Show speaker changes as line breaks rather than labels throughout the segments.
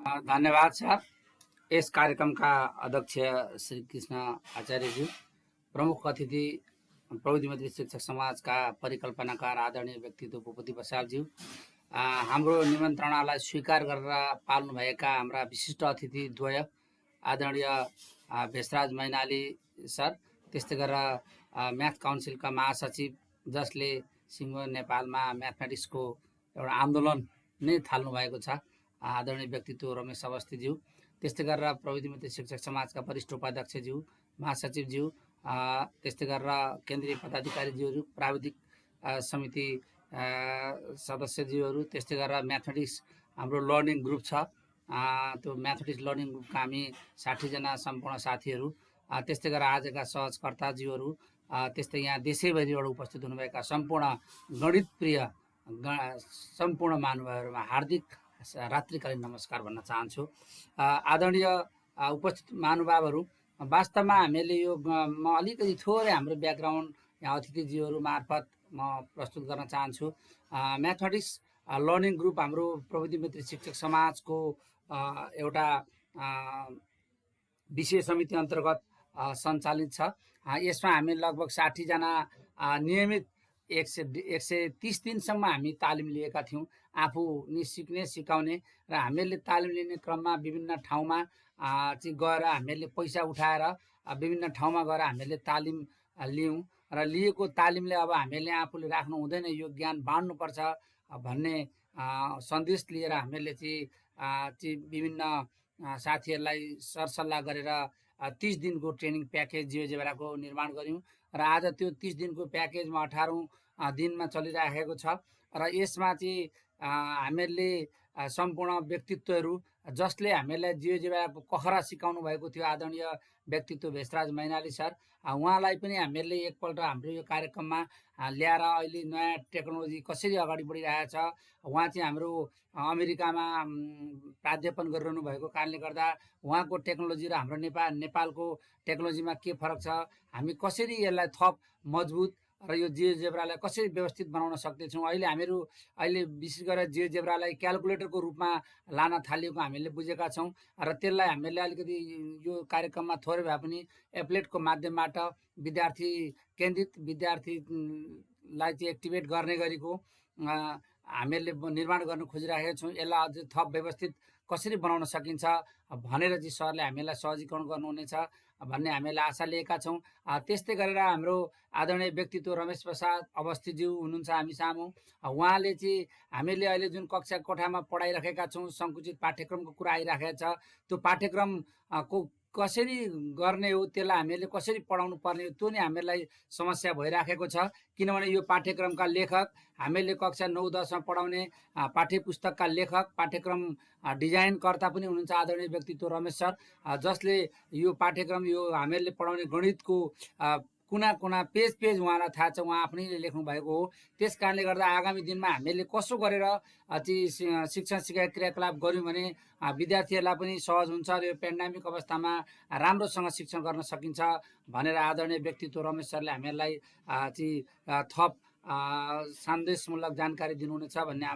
धन्यवाद सर। यस कार्यक्रमका अध्यक्ष श्री कृष्ण आचार्यज्यू, प्रमुख अतिथि प्रविधि मैत्री शिक्षक समाजका परिकल्पनाकार आदरणीय व्यक्तित्व भूपति बसालज्यू, हाम्रो निमन्त्रणालाई स्वीकार गरेर पाल्नुभएका हाम्रा विशिष्ट अतिथिद्वय आदरणीय भेषराज मैनाली सर, त्यस्तै गरेर म्याथ काउन्सिलका महासचिव जसले सिङ्गो नेपालमा म्याथमेटिक्सको एउटा आन्दोलन नै थाल्नु भएको छ, आदरणीय व्यक्तित्व रमेश अवस्थीज्यू, त्यस्तै गरेर प्रविधि मैत्री शिक्षक समाजका वरिष्ठ उपाध्यक्षज्यू, महासचिवज्यू, त्यस्तै गरेर केन्द्रीय पदाधिकारीज्यूहरू, प्राविधिक समिति सदस्यज्यूहरू, त्यस्तै गरेर म्याथमेटिक्स हाम्रो लर्निङ ग्रुप छ, त्यो म्याथमेटिक्स लर्निङ ग्रुपका हामी 60जना सम्पूर्ण साथीहरू, त्यस्तै गरेर आजका सहजकर्ताज्यूहरू, त्यस्तै यहाँ देशैभरिबाट उपस्थित हुनुभएका सम्पूर्ण गणित प्रिय सम्पूर्ण महानुभावहरूमा हार्दिक रात्रिकालीन नमस्कार भन्न चाहन्छु। आदरणीय उपस्थित महानुभावहरू, वास्तवमा हामीले यो म अलिकति थोरै हाम्रो ब्याकग्राउन्ड यहाँ अतिथिज्यूहरू मार्फत म प्रस्तुत गर्न चाहन्छु। म्याथमेटिक्स लर्निङ ग्रुप हाम्रो प्रविधि मैत्री शिक्षक समाजको एउटा विषय समिति अन्तर्गत सञ्चालित छ। यसमा हामी लगभग 60जना नियमित 130 दिनसम्म हामी तालिम लिएका थियौँ, आफू नि सिक्ने सिकाउने, र हामीहरूले तालिम लिने क्रममा विभिन्न ठाउँमा चाहिँ गएर हामीहरूले पैसा उठाएर विभिन्न ठाउँमा गएर हामीहरूले तालिम लियौँ र लिएको तालिमले अब हामीहरूले आफूले राख्नु हुँदैन, यो ज्ञान बाँड्नुपर्छ भन्ने सन्देश लिएर हामीहरूले चाहिँ विभिन्न साथीहरूलाई सरसल्लाह गरेर 30 दिनको ट्रेनिङ प्याकेज जियोजेब्राको निर्माण गऱ्यौँ र आज त्यो 30 दिनको प्याकेजमा 18औं दिनमा चलिराखेको छ र यसमा चाहिँ हामीहरूले सम्पूर्ण व्यक्तित्वहरू जसले हामीलाई जियोजेब्राको कखरा सिकाउनु भएको थियो, आदरणीय व्यक्तित्व भेषराज मैनाली सर, उहाँलाई पनि हामीहरूले एकपल्ट हाम्रो यो कार्यक्रममा ल्याएर अहिले नयाँ टेक्नोलोजी कसरी अगाडि बढिरहेछ, उहाँ चाहिँ हाम्रो अमेरिकामा प्राध्यापन गरिरहनु भएको कारणले गर्दा उहाँको टेक्नोलोजी र हाम्रो नेपालको टेक्नोलोजीमा के फरक छ, हामी कसरी यसलाई थप मजबुत र यो जियोजेब्रालाई कसरी व्यवस्थित बनाउन सक्दैछौँ। अहिले विशेष गरेर जियोजेब्रालाई क्यालकुलेटरको रूपमा लान थालिएको हामीले बुझेका छौँ र त्यसलाई हामीले अलिकति यो कार्यक्रममा थोरै भए पनि एप्लेटको माध्यमबाट विद्यार्थी केन्द्रित विद्यार्थीलाई चाहिँ एक्टिभेट गर्ने गरेको हामीहरूले निर्माण गर्न खोजिरहेका छौँ। यसलाई अझ थप व्यवस्थित कसरी बनाउन सकिन्छ भनेर चाहिँ सरले हामीलाई सहजीकरण गर्नुहुनेछ भन्ने हामीले आशा लिएका छौँ। त्यस्तै गरेर हाम्रो आदरणीय व्यक्तित्व रमेश प्रसाद अवस्थीज्यू हुनुहुन्छ हामी सामु। उहाँले चाहिँ हामीले अहिले जुन कक्षा कोठामा पढाइराखेका छौँ, सङ्कुचित पाठ्यक्रमको कुरा आइराखेको छ, त्यो पाठ्यक्रमको कसरी गर्ने हो, त्यसलाई हामीले कसरी पढाउनु पर्ने हो, त्यो नै हामीलाई समस्या भइराखेको छ। किनभने यो पाठ्यक्रमका लेखक हामीले कक्षा 9-10मा पढाउने पाठ्य पुस्तकका लेखक, पाठ्यक्रम डिजाइनकर्ता पनि हुनुहुन्छ आदरणीय व्यक्तित्व रमेश सर, जसले यो पाठ्यक्रम यो हामीहरूले पढाउने गणितको कुना कुना पेज उहाँलाई थाहा छ, उहाँ आफ्नैले लेख्नु भएको हो। त्यस कारणले गर्दा आगामी दिनमा हामीले कसो गरेर चाहिँ शिक्षण सिकाइ क्रियाकलाप गऱ्यौँ भने विद्यार्थीहरूलाई पनि सहज हुन्छ र यो पेन्डामिक अवस्थामा राम्रोसँग शिक्षण गर्न सकिन्छ भनेर आदरणीय व्यक्तित्व रमेश सरले हामीहरूलाई चाहिँ थप सन्देशमूलक जानकारी दिनुहुनेछ भन्ने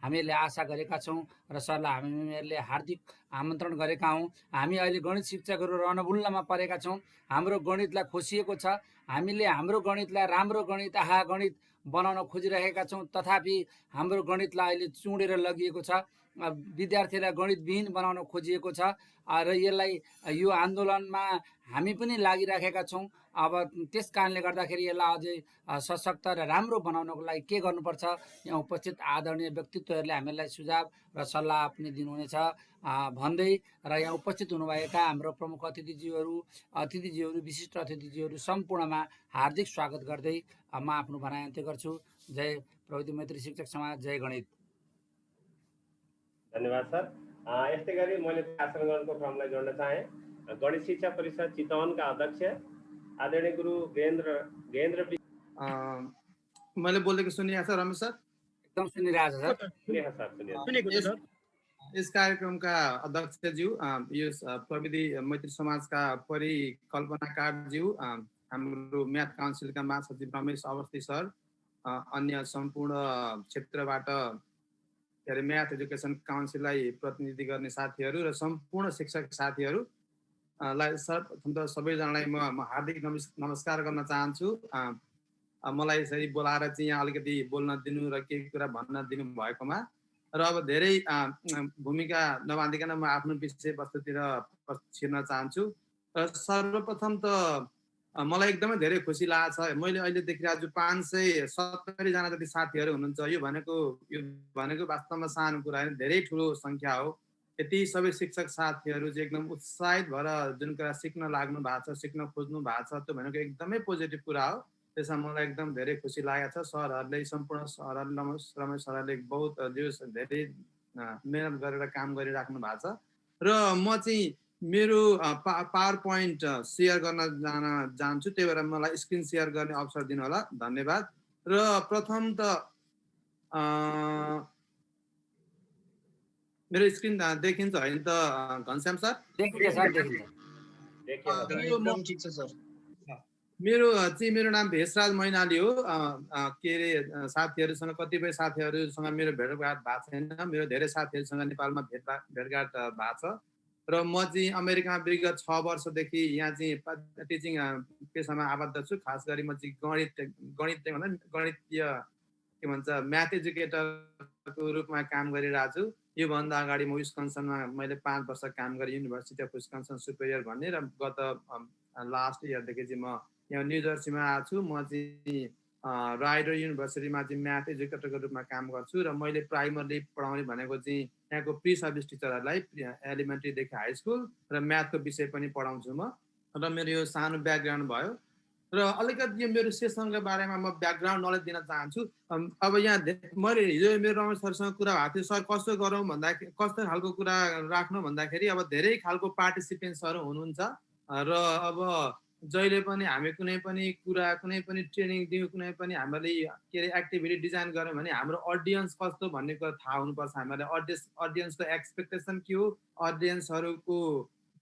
हामीहरूले आशा गरेका छौँ र सरलाई हामीहरूले हार्दिक आमन्त्रण गरेका हौँ। हामी अहिले गणित शिक्षकहरू रणभुल्लमा परेका छौँ, हाम्रो गणितलाई खोसिएको छ, हामीले हाम्रो गणितलाई राम्रो गणित गणित बनाउन खोजिरहेका छौँ, तथापि हाम्रो गणितलाई अहिले चुडेर लगिएको छ, विद्यार्थीलाई गणितविहीन बनाउन खोजिएको छ र यसलाई यो आन्दोलनमा हामी पनि लागिराखेका छौँ। अब त्यस कारणले गर्दाखेरि यसलाई अझै सशक्त र राम्रो बनाउनको लागि के गर्नुपर्छ, यहाँ उपस्थित आदरणीय व्यक्तित्वहरूले हामीलाई सुझाव र सल्लाह पनि दिनुहुनेछ भन्दै र यहाँ उपस्थित हुनुभएका हाम्रो प्रमुख अतिथिज्यूहरू विशिष्ट अतिथिज्यूहरू सम्पूर्णमा हार्दिक स्वागत गर्दै म आफ्नो भनाइ अन्त्य गर्छु। जय प्रविधि मैत्री शिक्षक समाज, जय गणित।
धन्यवाद सर। यस्तै गरी मैले आचरणको क्रमलाई जोड्न चाहेँ। गणित शिक्षा परिषद चितवनका अध्यक्ष आदरणीय गुरु गेन्द्र
मैले बोलेको सुनिरहेको छ रमेश सर?
एकदम सुनिरहेको छ।
यस कार्यक्रमका अध्यक्षज्यू, यस प्रविधि मैत्री समाजका परिकल्पनाकारज्यू, हाम्रो म्याथ काउन्सिलका महासचिव रमेश अवस्थी सर, अन्य सम्पूर्ण क्षेत्रबाट के अरे म्याथ एजुकेसन काउन्सिललाई प्रतिनिधि गर्ने साथीहरू र सम्पूर्ण शिक्षक साथीहरू लाई सर्वप्रथम त सबैजनालाई म हार्दिक नमस्कार गर्न चाहन्छु। मलाई यसरी बोलाएर चाहिँ यहाँ अलिकति बोल्न दिनु र केही कुरा भन्न दिनु भएकोमा र अब धेरै भूमिका नबाँधिकन म आफ्नो विषयवस्तुतिर छिर्न चाहन्छु। र सर्वप्रथम त मलाई एकदमै धेरै खुसी लागेको छ। मैले अहिले देखिरहेको छु 570 जना जति साथीहरू हुनुहुन्छ। यो भनेको वास्तवमा सानो कुरा होइन, धेरै ठुलो सङ्ख्या हो। यति सबै शिक्षक साथीहरू चाहिँ एकदम उत्साहित भएर जुन कुरा सिक्न लाग्नु भएको छ, सिक्न खोज्नु भएको छ, त्यो भनेको एकदमै पोजिटिभ कुरा हो। त्यसमा मलाई एकदम धेरै खुसी लागेको छ। सरहरूले, सम्पूर्ण सरहरूले, रमेश सरहरूले बहुत धेरै मेहनत गरेर काम गरिराख्नु भएको छ। र म चाहिँ मेरो पावर पोइन्ट सेयर गर्न जान्छु, त्यही भएर मलाई स्क्रिन सेयर गर्ने अवसर दिनु होला, धन्यवाद। र प्रथम त मेरो स्क्रिन देखिन्छ होइन त घनश्याम सर?
देखिन्छ सर, देखिन्छ।
एकदम ठिक छ सर। मेरो नाम भेषराज मैनाली हो। के अरे साथीहरूसँग, कतिपय साथीहरूसँग मेरो भेटघाट भएको छैन। मेरो धेरै साथीहरूसँग नेपालमा भेटघाट भएको छ। र म चाहिँ अमेरिकामा विगत 6 वर्षदेखि यहाँ चाहिँ टिचिङ पेसामा आबद्ध छु। खास गरी म चाहिँ गणितीय के भन्छ म्याथ एजुकेटरको रूपमा काम गरिरहेको छु। योभन्दा अगाडि म विस्कन्सनमा मैले 5 वर्ष काम गरेँ, युनिभर्सिटी अफ विस्कन्सन सुपेरियर भन्ने। र गत लास्ट इयरदेखि चाहिँ म यहाँ न्यू जर्सीमा आएको छु। म चाहिँ राइडर युनिभर्सिटीमा चाहिँ म्याथ एजुकेटरको रूपमा काम गर्छु। र मैले प्राइमरी पढाउने भनेको चाहिँ यहाँको प्री सर्भिस टिचरहरूलाई एलिमेन्ट्रीदेखि हाई स्कुल र म्याथको विषय पनि पढाउँछु म। र मेरो यो सानो ब्याकग्राउन्ड भयो। र अलिकति यो मेरो सेसनको बारेमा म ब्याकग्राउन्ड नलेज दिन चाहन्छु। अब यहाँ मैले हिजो मेरो रमेश सरसँग कुरा भएको थियो, सर कस्तो गरौँ भन्दाखेरि, कस्तो खालको कुरा राख्नु भन्दाखेरि, अब धेरै खालको पार्टिसिपेन्ट्सहरू हुनुहुन्छ। र अब जहिले पनि हामी कुनै पनि कुरा, कुनै पनि ट्रेनिङ दिउँ, कुनै पनि हामीले के अरे एक्टिभिटी डिजाइन गऱ्यौँ भने हाम्रो अडियन्स कस्तो भन्ने कुरा थाहा हुनुपर्छ। हामीले अडियन्सको एक्सपेक्टेसन के हो, अडियन्सहरूको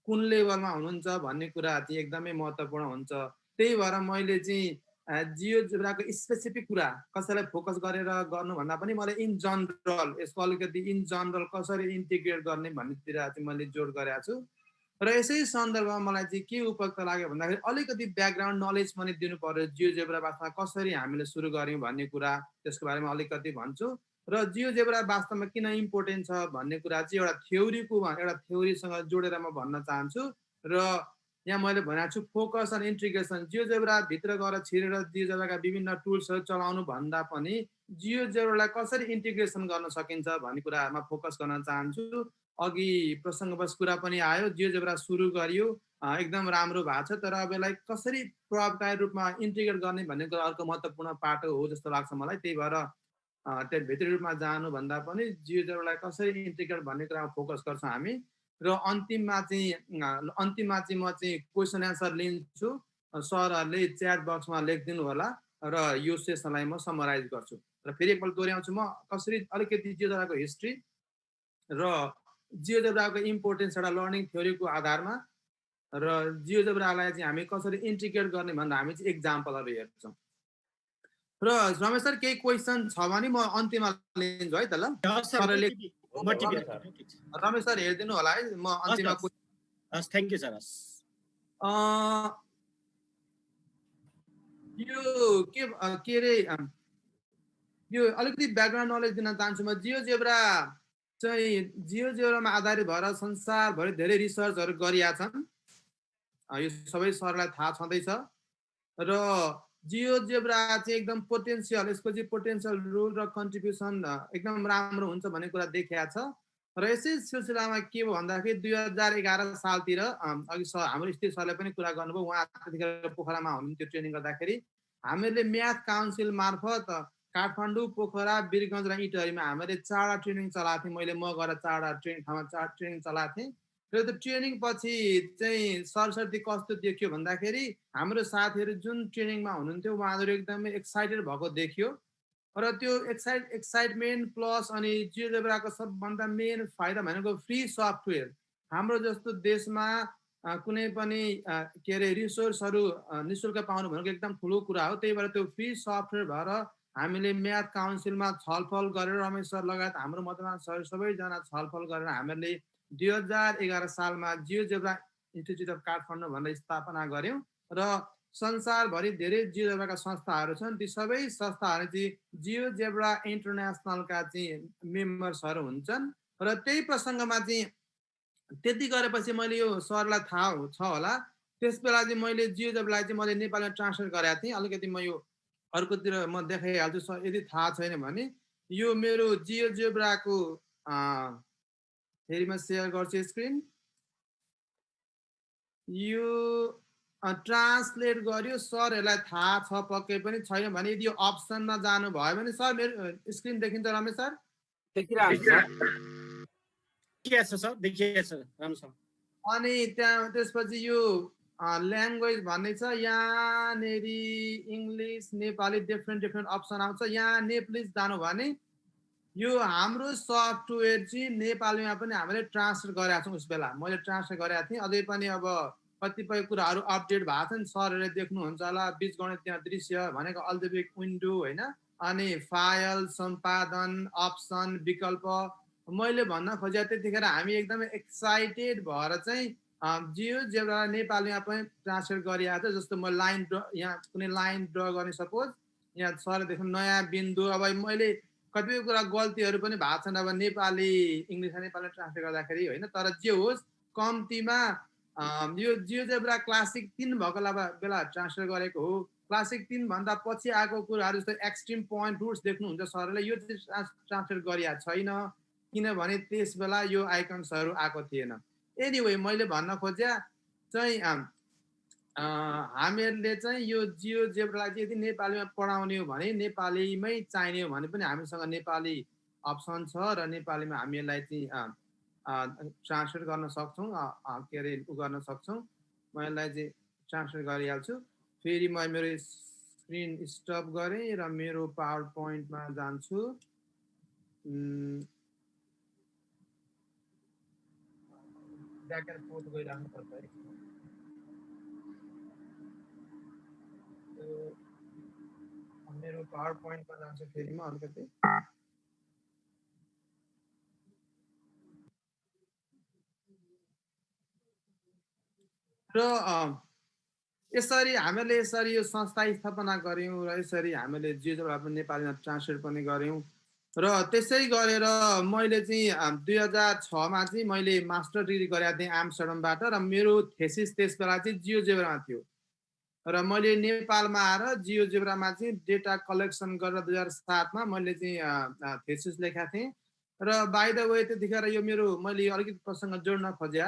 कुन लेभलमा हुनुहुन्छ भन्ने कुरा चाहिँ एकदमै महत्त्वपूर्ण हुन्छ। त्यही भएर मैले चाहिँ जियोजेब्राको स्पेसिफिक कुरा कसैलाई फोकस गरेर गर्नुभन्दा पनि मलाई इन जनरल, यसको अलिकति इन जनरल कसरी इन्टिग्रेट गर्ने भन्नेतिर चाहिँ मैले जोड गरेको छु। र यसै सन्दर्भमा मलाई चाहिँ के उपयुक्त लाग्यो भन्दाखेरि अलिकति ब्याकग्राउन्ड नलेज पनि दिनु पर्यो। जियोजेब्रा वास्तवमा कसरी हामीले सुरु गऱ्यौँ भन्ने कुरा, त्यसको बारेमा अलिकति भन्छु। र जियोजेब्रा वास्तवमा किन इम्पोर्टेन्ट छ भन्ने कुरा चाहिँ एउटा थ्योरीसँग जोडेर म भन्न चाहन्छु। र यहाँ मैले भनेको छु फोकस एन्ड इन्टिग्रेसन। जियोजेब्रा भित्र गएर छिरेर जियोजेब्राका विभिन्न टुल्सहरू चलाउनु भन्दा पनि जियोजेब्रालाई कसरी इन्टिग्रेसन गर्न सकिन्छ भन्ने कुरामा फोकस गर्न चाहन्छु। अघि प्रसङ्गवश कुरा पनि आयो, जियोजेब्रा सुरु गरियो, एकदम राम्रो भएको छ, तर अब यसलाई कसरी प्रभावकारी रूपमा इन्टिग्रेट गर्ने भन्ने कुरा अर्को महत्त्वपूर्ण पाटो हो जस्तो लाग्छ मलाई। त्यही भएर त्यो भित्री रूपमा जानुभन्दा पनि जियोजेब्रालाई कसरी इन्टिग्रेट भन्ने कुरामा फोकस गर्छौँ हामी। र अन्तिममा चाहिँ म चाहिँ क्वेसन एन्सर लिन्छु। सरहरूले च्याट बक्समा लेखिदिनु होला र यो सेसनलाई म समराइज गर्छु। र फेरि एकपल्ट दोहोऱ्याउँछु, म कसरी अलिकति जियोजेब्राको हिस्ट्री र जियोजेब्राको इम्पोर्टेन्स एउटा लर्निङ थ्योरीको आधारमा र जियोजेब्रालाई चाहिँ हामी कसरी इन्टिग्रेट गर्ने भन्दा हामी चाहिँ एक्जाम्पलहरू हेर्छौँ। र रमेश सर केही क्वेसन छ भने म अन्तिममा लिन्छु है त ल। रमेश सर हेरिदिनु होला है, म अन्तिममा
थ्याङ्क यू सर।
यो के अरे यो अलिकति ब्याकग्राउन्ड नलेज दिन चाहन्छु म। जियोजेब्रामा आधारित भएर संसारभरि धेरै रिसर्चहरू गरिएका छन्, यो सबै सरलाई थाहा छँदैछ। र जियोजेब्रा चाहिँ एकदम पोटेन्सियल, यसको चाहिँ पोटेन्सियल रोल र कन्ट्रिब्युसन एकदम राम्रो हुन्छ भन्ने कुरा देखिएको छ। र यसै सिलसिलामा के भयो भन्दाखेरि 2011 सालतिर अघि हाम्रो स्थित सरले पनि कुरा गर्नुभयो, उहाँ त्यतिखेर पोखरामा हुनुहुन्थ्यो ट्रेनिङ गर्दाखेरि। हामीले म्याथ काउन्सिल मार्फत काठमाडौँ, पोखरा, वीरगञ्ज र इटहरीमा हामीले 4वटा ट्रेनिङ चलाएको थिएँ। मैले म गएर 4वटा ट्रेनिङ चलाएको थिएँ। र त्यो ट्रेनिङ पछि चाहिँ सरस्वती कस्तो देखियो भन्दाखेरि हाम्रो साथीहरू जुन ट्रेनिङमा हुनुहुन्थ्यो उहाँहरू एकदमै एक्साइटेड भएको देखियो। र त्यो एक्साइटमेन्ट प्लस अनि जियोजेब्राको सबभन्दा मेन फाइदा भनेको फ्री सफ्टवेयर। हाम्रो जस्तो देशमा कुनै पनि के अरे रिसोर्सहरू निःशुल्क पाउनु भनेको एकदम ठुलो कुरा हो। त्यही भएर त्यो फ्री सफ्टवेयर भएर हामीले म्याथ काउन्सिलमा छलफल गरेर रमेश सर लगायत हाम्रो मतदान सर सबैजना छलफल गरेर हामीले 2011 सालमा जियोजेब्रा इन्स्टिच्युट अफ काठमाडौँ भनेर स्थापना गऱ्यौँ र संसारभरि धेरै जियोजेब्राका संस्थाहरू छन्। ती सबै संस्थाहरू चाहिँ जियोजेब्रा इन्टरनेसनलका चाहिँ मेम्बर्सहरू हुन्छन् र त्यही प्रसङ्गमा चाहिँ त्यति गरेपछि मैले यो सरलाई थाहा छ होला, त्यस बेला चाहिँ मैले जियोजेब्रालाई चाहिँ मैले नेपालीमा ट्रान्सलेट गरेको थिएँ। अलिकति म यो अर्कोतिर म देखाइहाल्छु सर, यदि थाहा छैन भने। यो मेरो जियोजेब्राको फेरि म सेयर गर्छु स्क्रिन। यो ट्रान्सलेट गर्यो, सरहरूलाई थाहा छ पक्कै पनि छैन भने यदि यो अप्सनमा जानुभयो भने सर मेरो स्क्रिन देखिन्छ रमेश सर?
देखिएछ सर, देखिएछ राम्रोसँग।
अनि त्यहाँ त्यसपछि यो ल्याङ्ग्वेज भन्ने छ, यहाँनेरि इङ्ग्लिस नेपाली डिफ्रेन्ट अप्सन आउँछ। यहाँ नेप्लिज जानु भने यो हाम्रो सफ्टवेयर चाहिँ नेपालीमा पनि हामीले ट्रान्सलेट गरेका छौँ। उस बेला मैले ट्रान्सलेट गरेका थिएँ। अझै पनि अब कतिपय कुराहरू अपडेट भएको छ नि, सरहरूले देख्नुहुन्छ होला। बीजगणितीय दृश्य भनेको अल्जेब्रिक विन्डो होइन, अनि फाइल सम्पादन अप्सन विकल्प। मैले भन्न खोजेँ त्यतिखेर हामी एकदमै एक्साइटेड भएर चाहिँ जियोजेब्रा नेपालीमा पनि ट्रान्सलेट गरिरहेको छ। जस्तो म लाइन ड्र, यहाँ कुनै लाइन ड्र गर्ने, सपोज यहाँ सर देख्नु नयाँ बिन्दु। अब मैले कतिपय कुरा गल्तीहरू पनि भएको छन् अब नेपाली इङ्ग्लिसमा नेपालीमा ट्रान्सलेट गर्दाखेरि होइन। तर जे होस् कम्तीमा यो जियोजेब्रा क्लासिक 3 भएको बेला ट्रान्सलेट गरेको हो। क्लासिक 3 भन्दा पछि आएको कुराहरू जस्तो एक्सट्रिम पोइन्ट रुट्स देख्नुहुन्छ सरले, यो चाहिँ ट्रान्सलेट गरिएको छैन किनभने त्यस बेला यो आइकन्सहरू आएको थिएन। एनिवे मैले भन्न खोजे चाहिँ हामीहरूले चाहिँ यो जियोजेब्रालाई चाहिँ यदि नेपालीमा पढाउने हो भने, नेपालीमै चाहिने हो भने पनि हामीसँग नेपाली अप्सन छ र नेपालीमा हामी यसलाई चाहिँ ट्रान्सलेट गर्न सक्छौँ, के अरे उ गर्न सक्छौँ। म यसलाई चाहिँ ट्रान्सलेट गरिहाल्छु। फेरि म मेरो स्क्रिन स्टप गरेँ र मेरो पावर पोइन्टमा जान्छु। ब्याक एन्ड फोर्थ गइराख्नु पर्छ है। मेरो पावर पोइन्टमा जान्छु फेरि म अलिकति। र यसरी हामीले यसरी यो संस्था स्थापना गऱ्यौँ र यसरी हामीले जियोजेब्रा पनि नेपालीमा ट्रान्सलेट पनि गऱ्यौँ। र त्यसै गरेर मैले चाहिँ 2006मा चाहिँ मैले मास्टर डिग्री गरेको थिएँ एम्स्टर्डमबाट र मेरो थेसिस त्यस बेला चाहिँ जियोजेब्रामा थियो। र मैले नेपालमा आएर जियोजेब्रामा चाहिँ डेटा कलेक्सन गरेर 2007मा मैले चाहिँ थेसिस लेखेको थिएँ। र बाई द वे त्यतिखेर यो मेरो मैले अलिकति प्रसङ्ग जोड्न खोजे,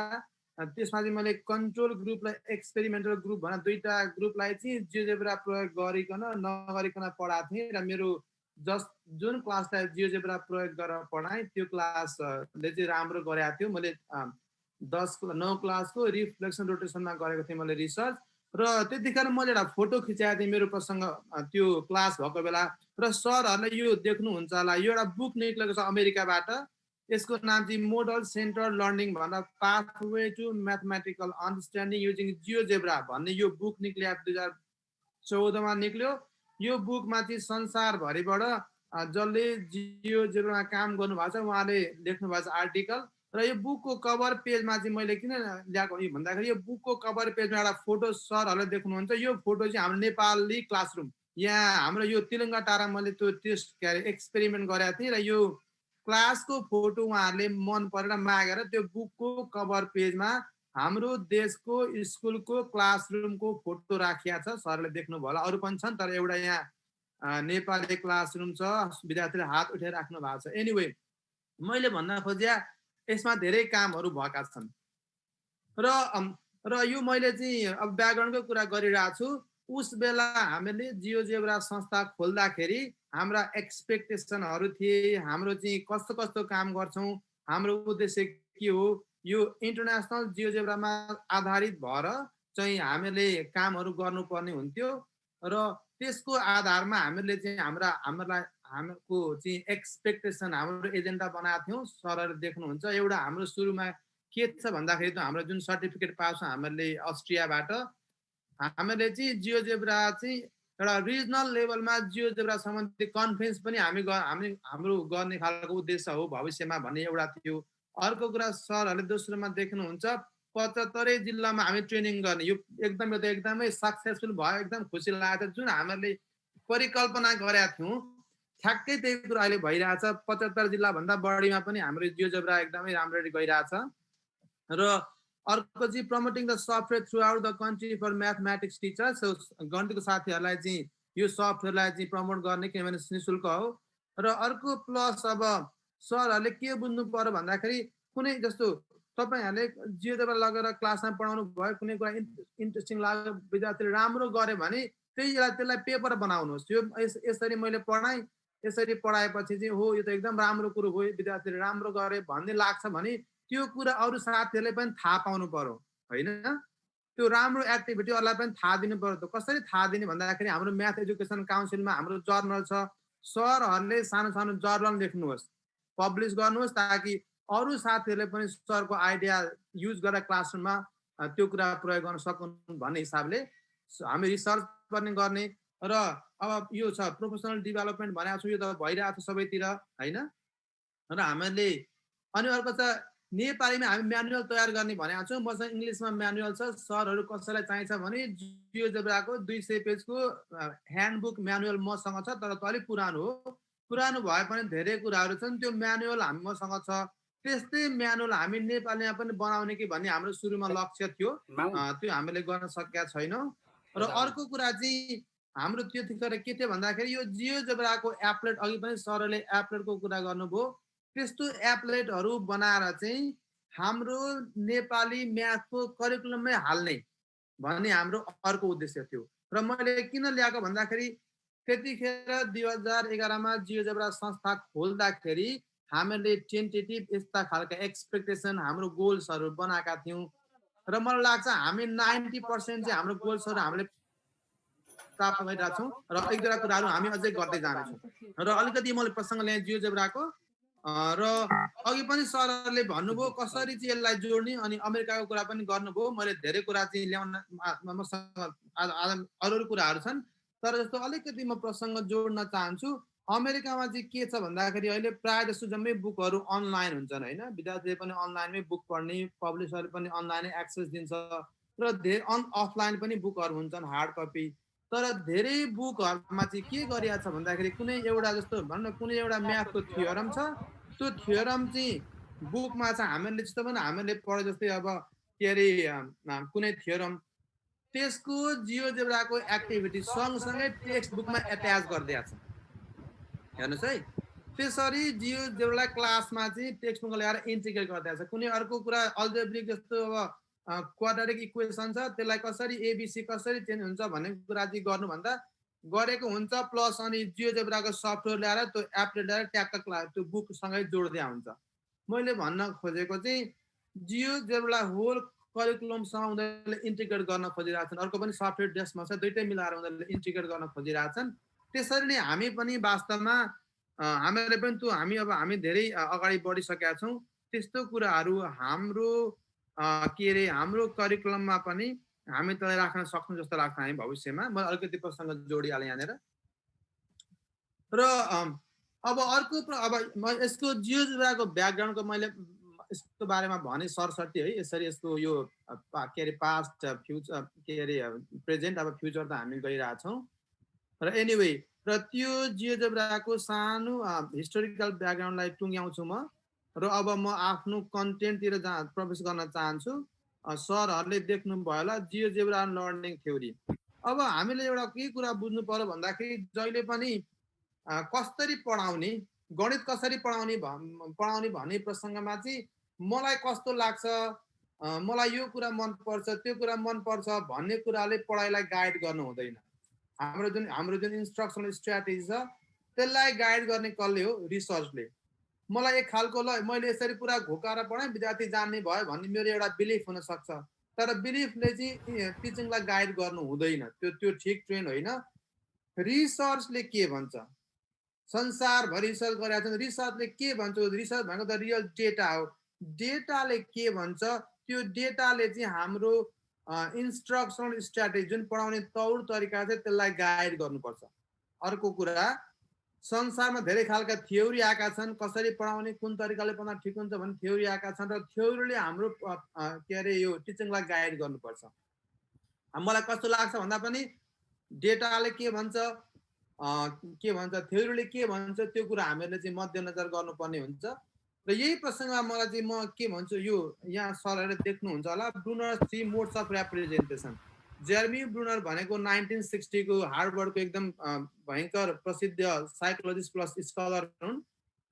त्यसमा चाहिँ मैले कन्ट्रोल ग्रुप र एक्सपेरिमेन्टल ग्रुप भनेर दुईवटा ग्रुपलाई चाहिँ जियोजेब्रा प्रयोग गरिकन नगरिकन पढाएको थिएँ। र मेरो जुन क्लासलाई जियोजेब्रा प्रयोग गरेर पढाएँ त्यो क्लासले चाहिँ राम्रो गरेको थियो। मैले 9 क्लासको रिफ्लेक्सन रोटेसनमा गरेको थिएँ मैले रिसर्च। र त्यतिखेर मैले एउटा फोटो खिचाएको थिएँ मेरो प्रसङ्ग त्यो क्लास भएको बेला। र सरहरूले यो देख्नुहुन्छ होला, यो एउटा बुक निक्लेको छ अमेरिकाबाट। यसको नाम चाहिँ मोडल सेन्टर लर्निङ भनेर pathway to mathematical understanding using GeoGebra भन्ने यो बुक निक्लियो 2014मा निक्ल्यो। यो बुकमा चाहिँ संसारभरिबाट जसले जियोजेब्रामा काम गर्नुभएको छ उहाँले लेख्नु भएको छ आर्टिकल। र यो बुकको कभर पेजमा चाहिँ मैले किन ल्याएको भन्दाखेरि यो बुकको कभर पेजमा एउटा फोटो सरहरूले देख्नुहुन्छ। यो फोटो चाहिँ हाम्रो नेपाली क्लासरुम, यहाँ हाम्रो यो तिलङ्गा टारा मैले त्यो टेस्ट के अरे एक्सपेरिमेन्ट गरेको थिएँ। र यो क्लासको फोटो उहाँहरूले मन परेर मागेर त्यो बुकको कभर पेजमा हाम्रो देशको स्कुलको क्लासरुमको फोटो राखिया छ। सरले देख्नुभयो होला, अरू पनि छन् तर एउटा यहाँ नेपाली क्लासरुम छ, विद्यार्थीले हात उठाएर राख्नु भएको छ। एनिवे मैले भन्न खोजे यसमा धेरै कामहरू भएका छन्। र यो मैले चाहिँ अब ब्याकग्राउन्डको कुरा गरिरहेको छु। उस बेला हामीले जियोजेब्रा संस्था खोल्दाखेरि हाम्रा एक्सपेक्टेसनहरू थिए, हाम्रो चाहिँ कस्तो कस्तो काम गर्छौँ, हाम्रो उद्देश्य के हो, यो इन्टरनेसनल जियोजेब्रामा आधारित भएर चाहिँ हामीले कामहरू गर्नुपर्ने हुन्थ्यो। र त्यसको आधारमा हामीले चाहिँ हाम्रो चाहिँ एक्सपेक्टेसन हाम्रो एजेन्डा बनाएको थियौँ। सरहरू देख्नुहुन्छ एउटा हाम्रो सुरुमा के छ भन्दाखेरि त हाम्रो जुन सर्टिफिकेट पाएको छ हामीले अस्ट्रियाबाट, हामीले चाहिँ जियोजेब्रा चाहिँ एउटा रिजनल लेभलमा जियोजेब्रा सम्बन्धी कन्फरेन्स पनि हाम्रो गर्ने खालको उद्देश्य हो भविष्यमा भन्ने एउटा थियो। अर्को कुरा सरहरूले दोस्रोमा देख्नुहुन्छ 75 जिल्लामा हामी ट्रेनिङ गर्ने, यो एकदमै सक्सेसफुल भयो, एकदम खुसी लागेको छ। जुन हामीले परिकल्पना गरेका थियौँ ठ्याक्कै त्यही कुरा अहिले भइरहेछ। 75 जिल्लाभन्दा बढीमा पनि हाम्रो जियोजेब्रा एकदमै राम्ररी गइरहेछ। र अर्को चाहिँ promoting the software throughout the country for mathematics teachers. गणितको साथीहरूलाई चाहिँ यो सफ्टवेयरलाई चाहिँ प्रमोट गर्ने, किनभने निःशुल्क हो। र अर्को प्लस अब सरहरूले के बुझ्नु पर्यो भन्दाखेरि कुनै जस्तो तपाईँहरूले जियोजेब्रा लगेर क्लासमा पढाउनु भयो, कुनै कुरा इन्ट्रेस्टिङ लाग्यो, विद्यार्थीले राम्रो गर्यो भने त्यसलाई पेपर बनाउनुहोस्। यो यसरी मैले पढाएँ, यसरी पढाएपछि चाहिँ हो यो त एकदम राम्रो कुरो हो, विद्यार्थीले राम्रो गरे भन्ने लाग्छ भने त्यो कुरा अरू साथीहरूले पनि थाहा पाउनु पर्यो होइन। त्यो राम्रो एक्टिभिटी अरूलाई पनि थाहा दिनु पर्यो। त कसरी थाहा दिने भन्दाखेरि हाम्रो म्याथ एजुकेसन काउन्सिलमा हाम्रो जर्नल छ। सरहरूले सानो सानो जर्नल लेख्नुहोस्, पब्लिस गर्नुहोस्, ताकि अरू साथीहरूले पनि सरको आइडिया युज गरेर क्लासरुममा त्यो कुरा प्रयोग गर्न सकुन् भन्ने हिसाबले हामी रिसर्च पनि गर्ने। र अब यो छ प्रोफेसनल डेभलपमेन्ट भनेको छु, यो त भइरहेको छ सबैतिर होइन। र हामीले अनि अर्को छ नेपालीमा हामी म्यानुअल तयार गर्ने भनेको छौँ। मसँग इङ्ग्लिसमा म्यानुअल छ। सरहरू कसैलाई चाहिन्छ भने जियोजेब्राको 200 पेजको ह्यान्डबुक म्यानुअल मसँग छ, तर त अलिक पुरानो हो। पुरानो भए पनि धेरै कुराहरू छन्, त्यो म्यानुअल मसँग छ। त्यस्तै म्यानुअल हामी नेपालीमा पनि बनाउने कि भन्ने हाम्रो सुरुमा लक्ष्य थियो, त्यो हामीले गर्न सकेका छैनौँ। र अर्को कुरा चाहिँ हाम्रो त्यतिखेर के थियो भन्दाखेरि यो जियोजेब्राको एप्लेट, अघि पनि सरले एप्लेटको कुरा गर्नुभयो, त्यस्तो एप्लेटहरू बनाएर चाहिँ हाम्रो नेपाली म्याथको करिकुलममै हाल्ने भन्ने हाम्रो अर्को उद्देश्य थियो। र मैले किन ल्याएको भन्दाखेरि त्यतिखेर 2011मा जियोजेब्रा संस्था खोल्दाखेरि हामीले टेन्टेटिभ यस्ता खालका एक्सपेक्टेसन हाम्रो गोल्सहरू बनाएका थियौँ। र मलाई लाग्छ हामी 90% चाहिँ हाम्रो गोल्सहरू हामीले प्राप्त गरिरहेको छौँ। र एक दुईवटा कुराहरू हामी अझै गर्दै जानेछौँ। र अलिकति मैले प्रसङ्ग ल्याएँ जियोजेब्राको। र अघि पनि सरहरूले भन्नुभयो कसरी चाहिँ यसलाई जोड्ने, अनि अमेरिकाको कुरा पनि गर्नुभयो। मैले धेरै कुरा चाहिँ ल्याउन मसँग अरू कुराहरू छन्, तर जस्तो अलिकति म प्रसङ्ग जोड्न चाहन्छु। अमेरिकामा चाहिँ के छ भन्दाखेरि अहिले प्रायः जस्तो जम्मै बुकहरू अनलाइन हुन्छन् होइन। विद्यार्थीले पनि अनलाइनमै बुक पढ्ने, पब्लिसरले पनि अनलाइनै एक्सेस दिन्छ, र धेरै अफलाइन पनि बुकहरू हुन्छन् हार्ड कपी। तर धेरै बुकहरूमा चाहिँ के गरिएको छ भन्दाखेरि कुनै एउटा जस्तो भनौँ न कुनै एउटा म्याथको थियोरम छ, त्यो थियोरम चाहिँ बुकमा छ, हामीले जस्तो पनि हामीले पढे जस्तै अब के अरे कुनै थियोरम त्यसको जियोजेब्राको एक्टिभिटी सँगसँगै टेक्स्ट बुकमा एट्याच गरिदिएको छ। हेर्नुहोस् है, त्यसरी जियोजेब्रालाई क्लासमा चाहिँ टेक्स्ट बुकमा ल्याएर इन्टिग्रेट गरिदिएको छ। कुनै अर्को कुरा अल्जेब्रिक जस्तो अब क्वाड्रेटिक इक्वेसन छ, त्यसलाई कसरी एबिसी कसरी चेन्ज हुन्छ भन्ने कुरा चाहिँ गर्नुभन्दा गरेको हुन्छ। प्लस अनि जियोजेब्राको सफ्टवेयर ल्याएर त्यो एपले ल्याएर ट्याक्क त्यो बुकसँगै जोड्दै हुन्छ। मैले भन्न खोजेको चाहिँ जियोजेब्रा होल करिकुलमसँग उनीहरूले इन्टिग्रेट गर्न खोजिरहेछन्। अर्को पनि सफ्टवेयर डेस्कमा छ, दुइटै मिलाएर उनीहरूले इन्टिग्रेट गर्न खोजिरहेछन्। त्यसरी नै हामी पनि वास्तवमा हामीले पनि त्यो हामी धेरै अगाडि बढिसकेका छौँ। त्यस्तो कुराहरू हाम्रो के अरे हाम्रो करिकुलममा पनि हामी त्यसलाई राख्न सक्छौँ जस्तो लाग्छ हामी भविष्यमा। म अलिकति प्रसङ्ग जोडिहालेँ यहाँनिर। र अब अर्को अब म यसको जियोजेब्राको ब्याकग्राउन्डको मैले यसको बारेमा भने सरसर्ती है। यसरी यसको यो के अरे पास्ट फ्युचर के अरे प्रेजेन्ट अब फ्युचर त हामी गइरहेछौँ। र एनिवे र त्यो जियोजेब्राको सानो हिस्टोरिकल ब्याकग्राउन्डलाई टुङ्ग्याउँछु म। र अब म आफ्नो कन्टेन्टतिर प्रवेश गर्न चाहन्छु। सरहरूले देख्नुभयो होला जियोजेब्रा लर्निङ थ्योरी। अब हामीले एउटा के कुरा बुझ्नु पर्यो भन्दाखेरि जहिले पनि कसरी पढाउने, गणित कसरी पढाउने भन्ने प्रसङ्गमा चाहिँ मलाई कस्तो लाग्छ, मलाई यो कुरा मनपर्छ, त्यो कुरा मनपर्छ भन्ने कुराले पढाइलाई गाइड गर्नु हुँदैन। हाम्रो जुन इन्स्ट्रक्सनल स्ट्राटेजी छ त्यसलाई गाइड गर्ने कसले हो? रिसर्चले। मलाई एक खालको ल मैले यसरी पुरा घोकाएर पढाएँ विद्यार्थी जान्ने भयो भन्ने मेरो एउटा बिलिफ हुनसक्छ, तर बिलिफले चाहिँ टिचिङलाई गाइड गर्नु हुँदैन। त्यो ठिक ट्रेन्ड होइन। रिसर्चले के भन्छ, संसारभरि रिसर्च गरेका छन्, रिसर्चले के भन्छ? रिसर्च भनेको त रियल डेटा हो। डेटाले के भन्छ, त्यो डेटाले चाहिँ हाम्रो इन्स्ट्रक्सनल स्ट्राटेजी जुन पढाउने तौर तरिका छ त्यसलाई गाइड गर्नुपर्छ। अर्को कुरा संसारमा धेरै खालका थ्योरी आएका छन्, कसरी पढाउने कुन तरिकाले पढाउन ठिक हुन्छ भन्ने थ्योरी आएका छन् र थ्योरीले हाम्रो के अरे यो टिचिङलाई गाइड गर्नुपर्छ। मलाई कस्तो लाग्छ भन्दा पनि डेटाले के भन्छ थ्योरीले के भन्छ त्यो कुरा हामीले चाहिँ मध्यनजर गर्नुपर्ने हुन्छ। र यही प्रसङ्गमा मलाई चाहिँ म के भन्छु, यो यहाँ सरहरूले देख्नुहुन्छ होला, Bruner 3 modes of representation. Jeremy Bruner भनेको 1960 को हार्वर्डको एकदम भयङ्कर प्रसिद्ध साइकोलोजिस्ट प्लस स्कलर हुन्,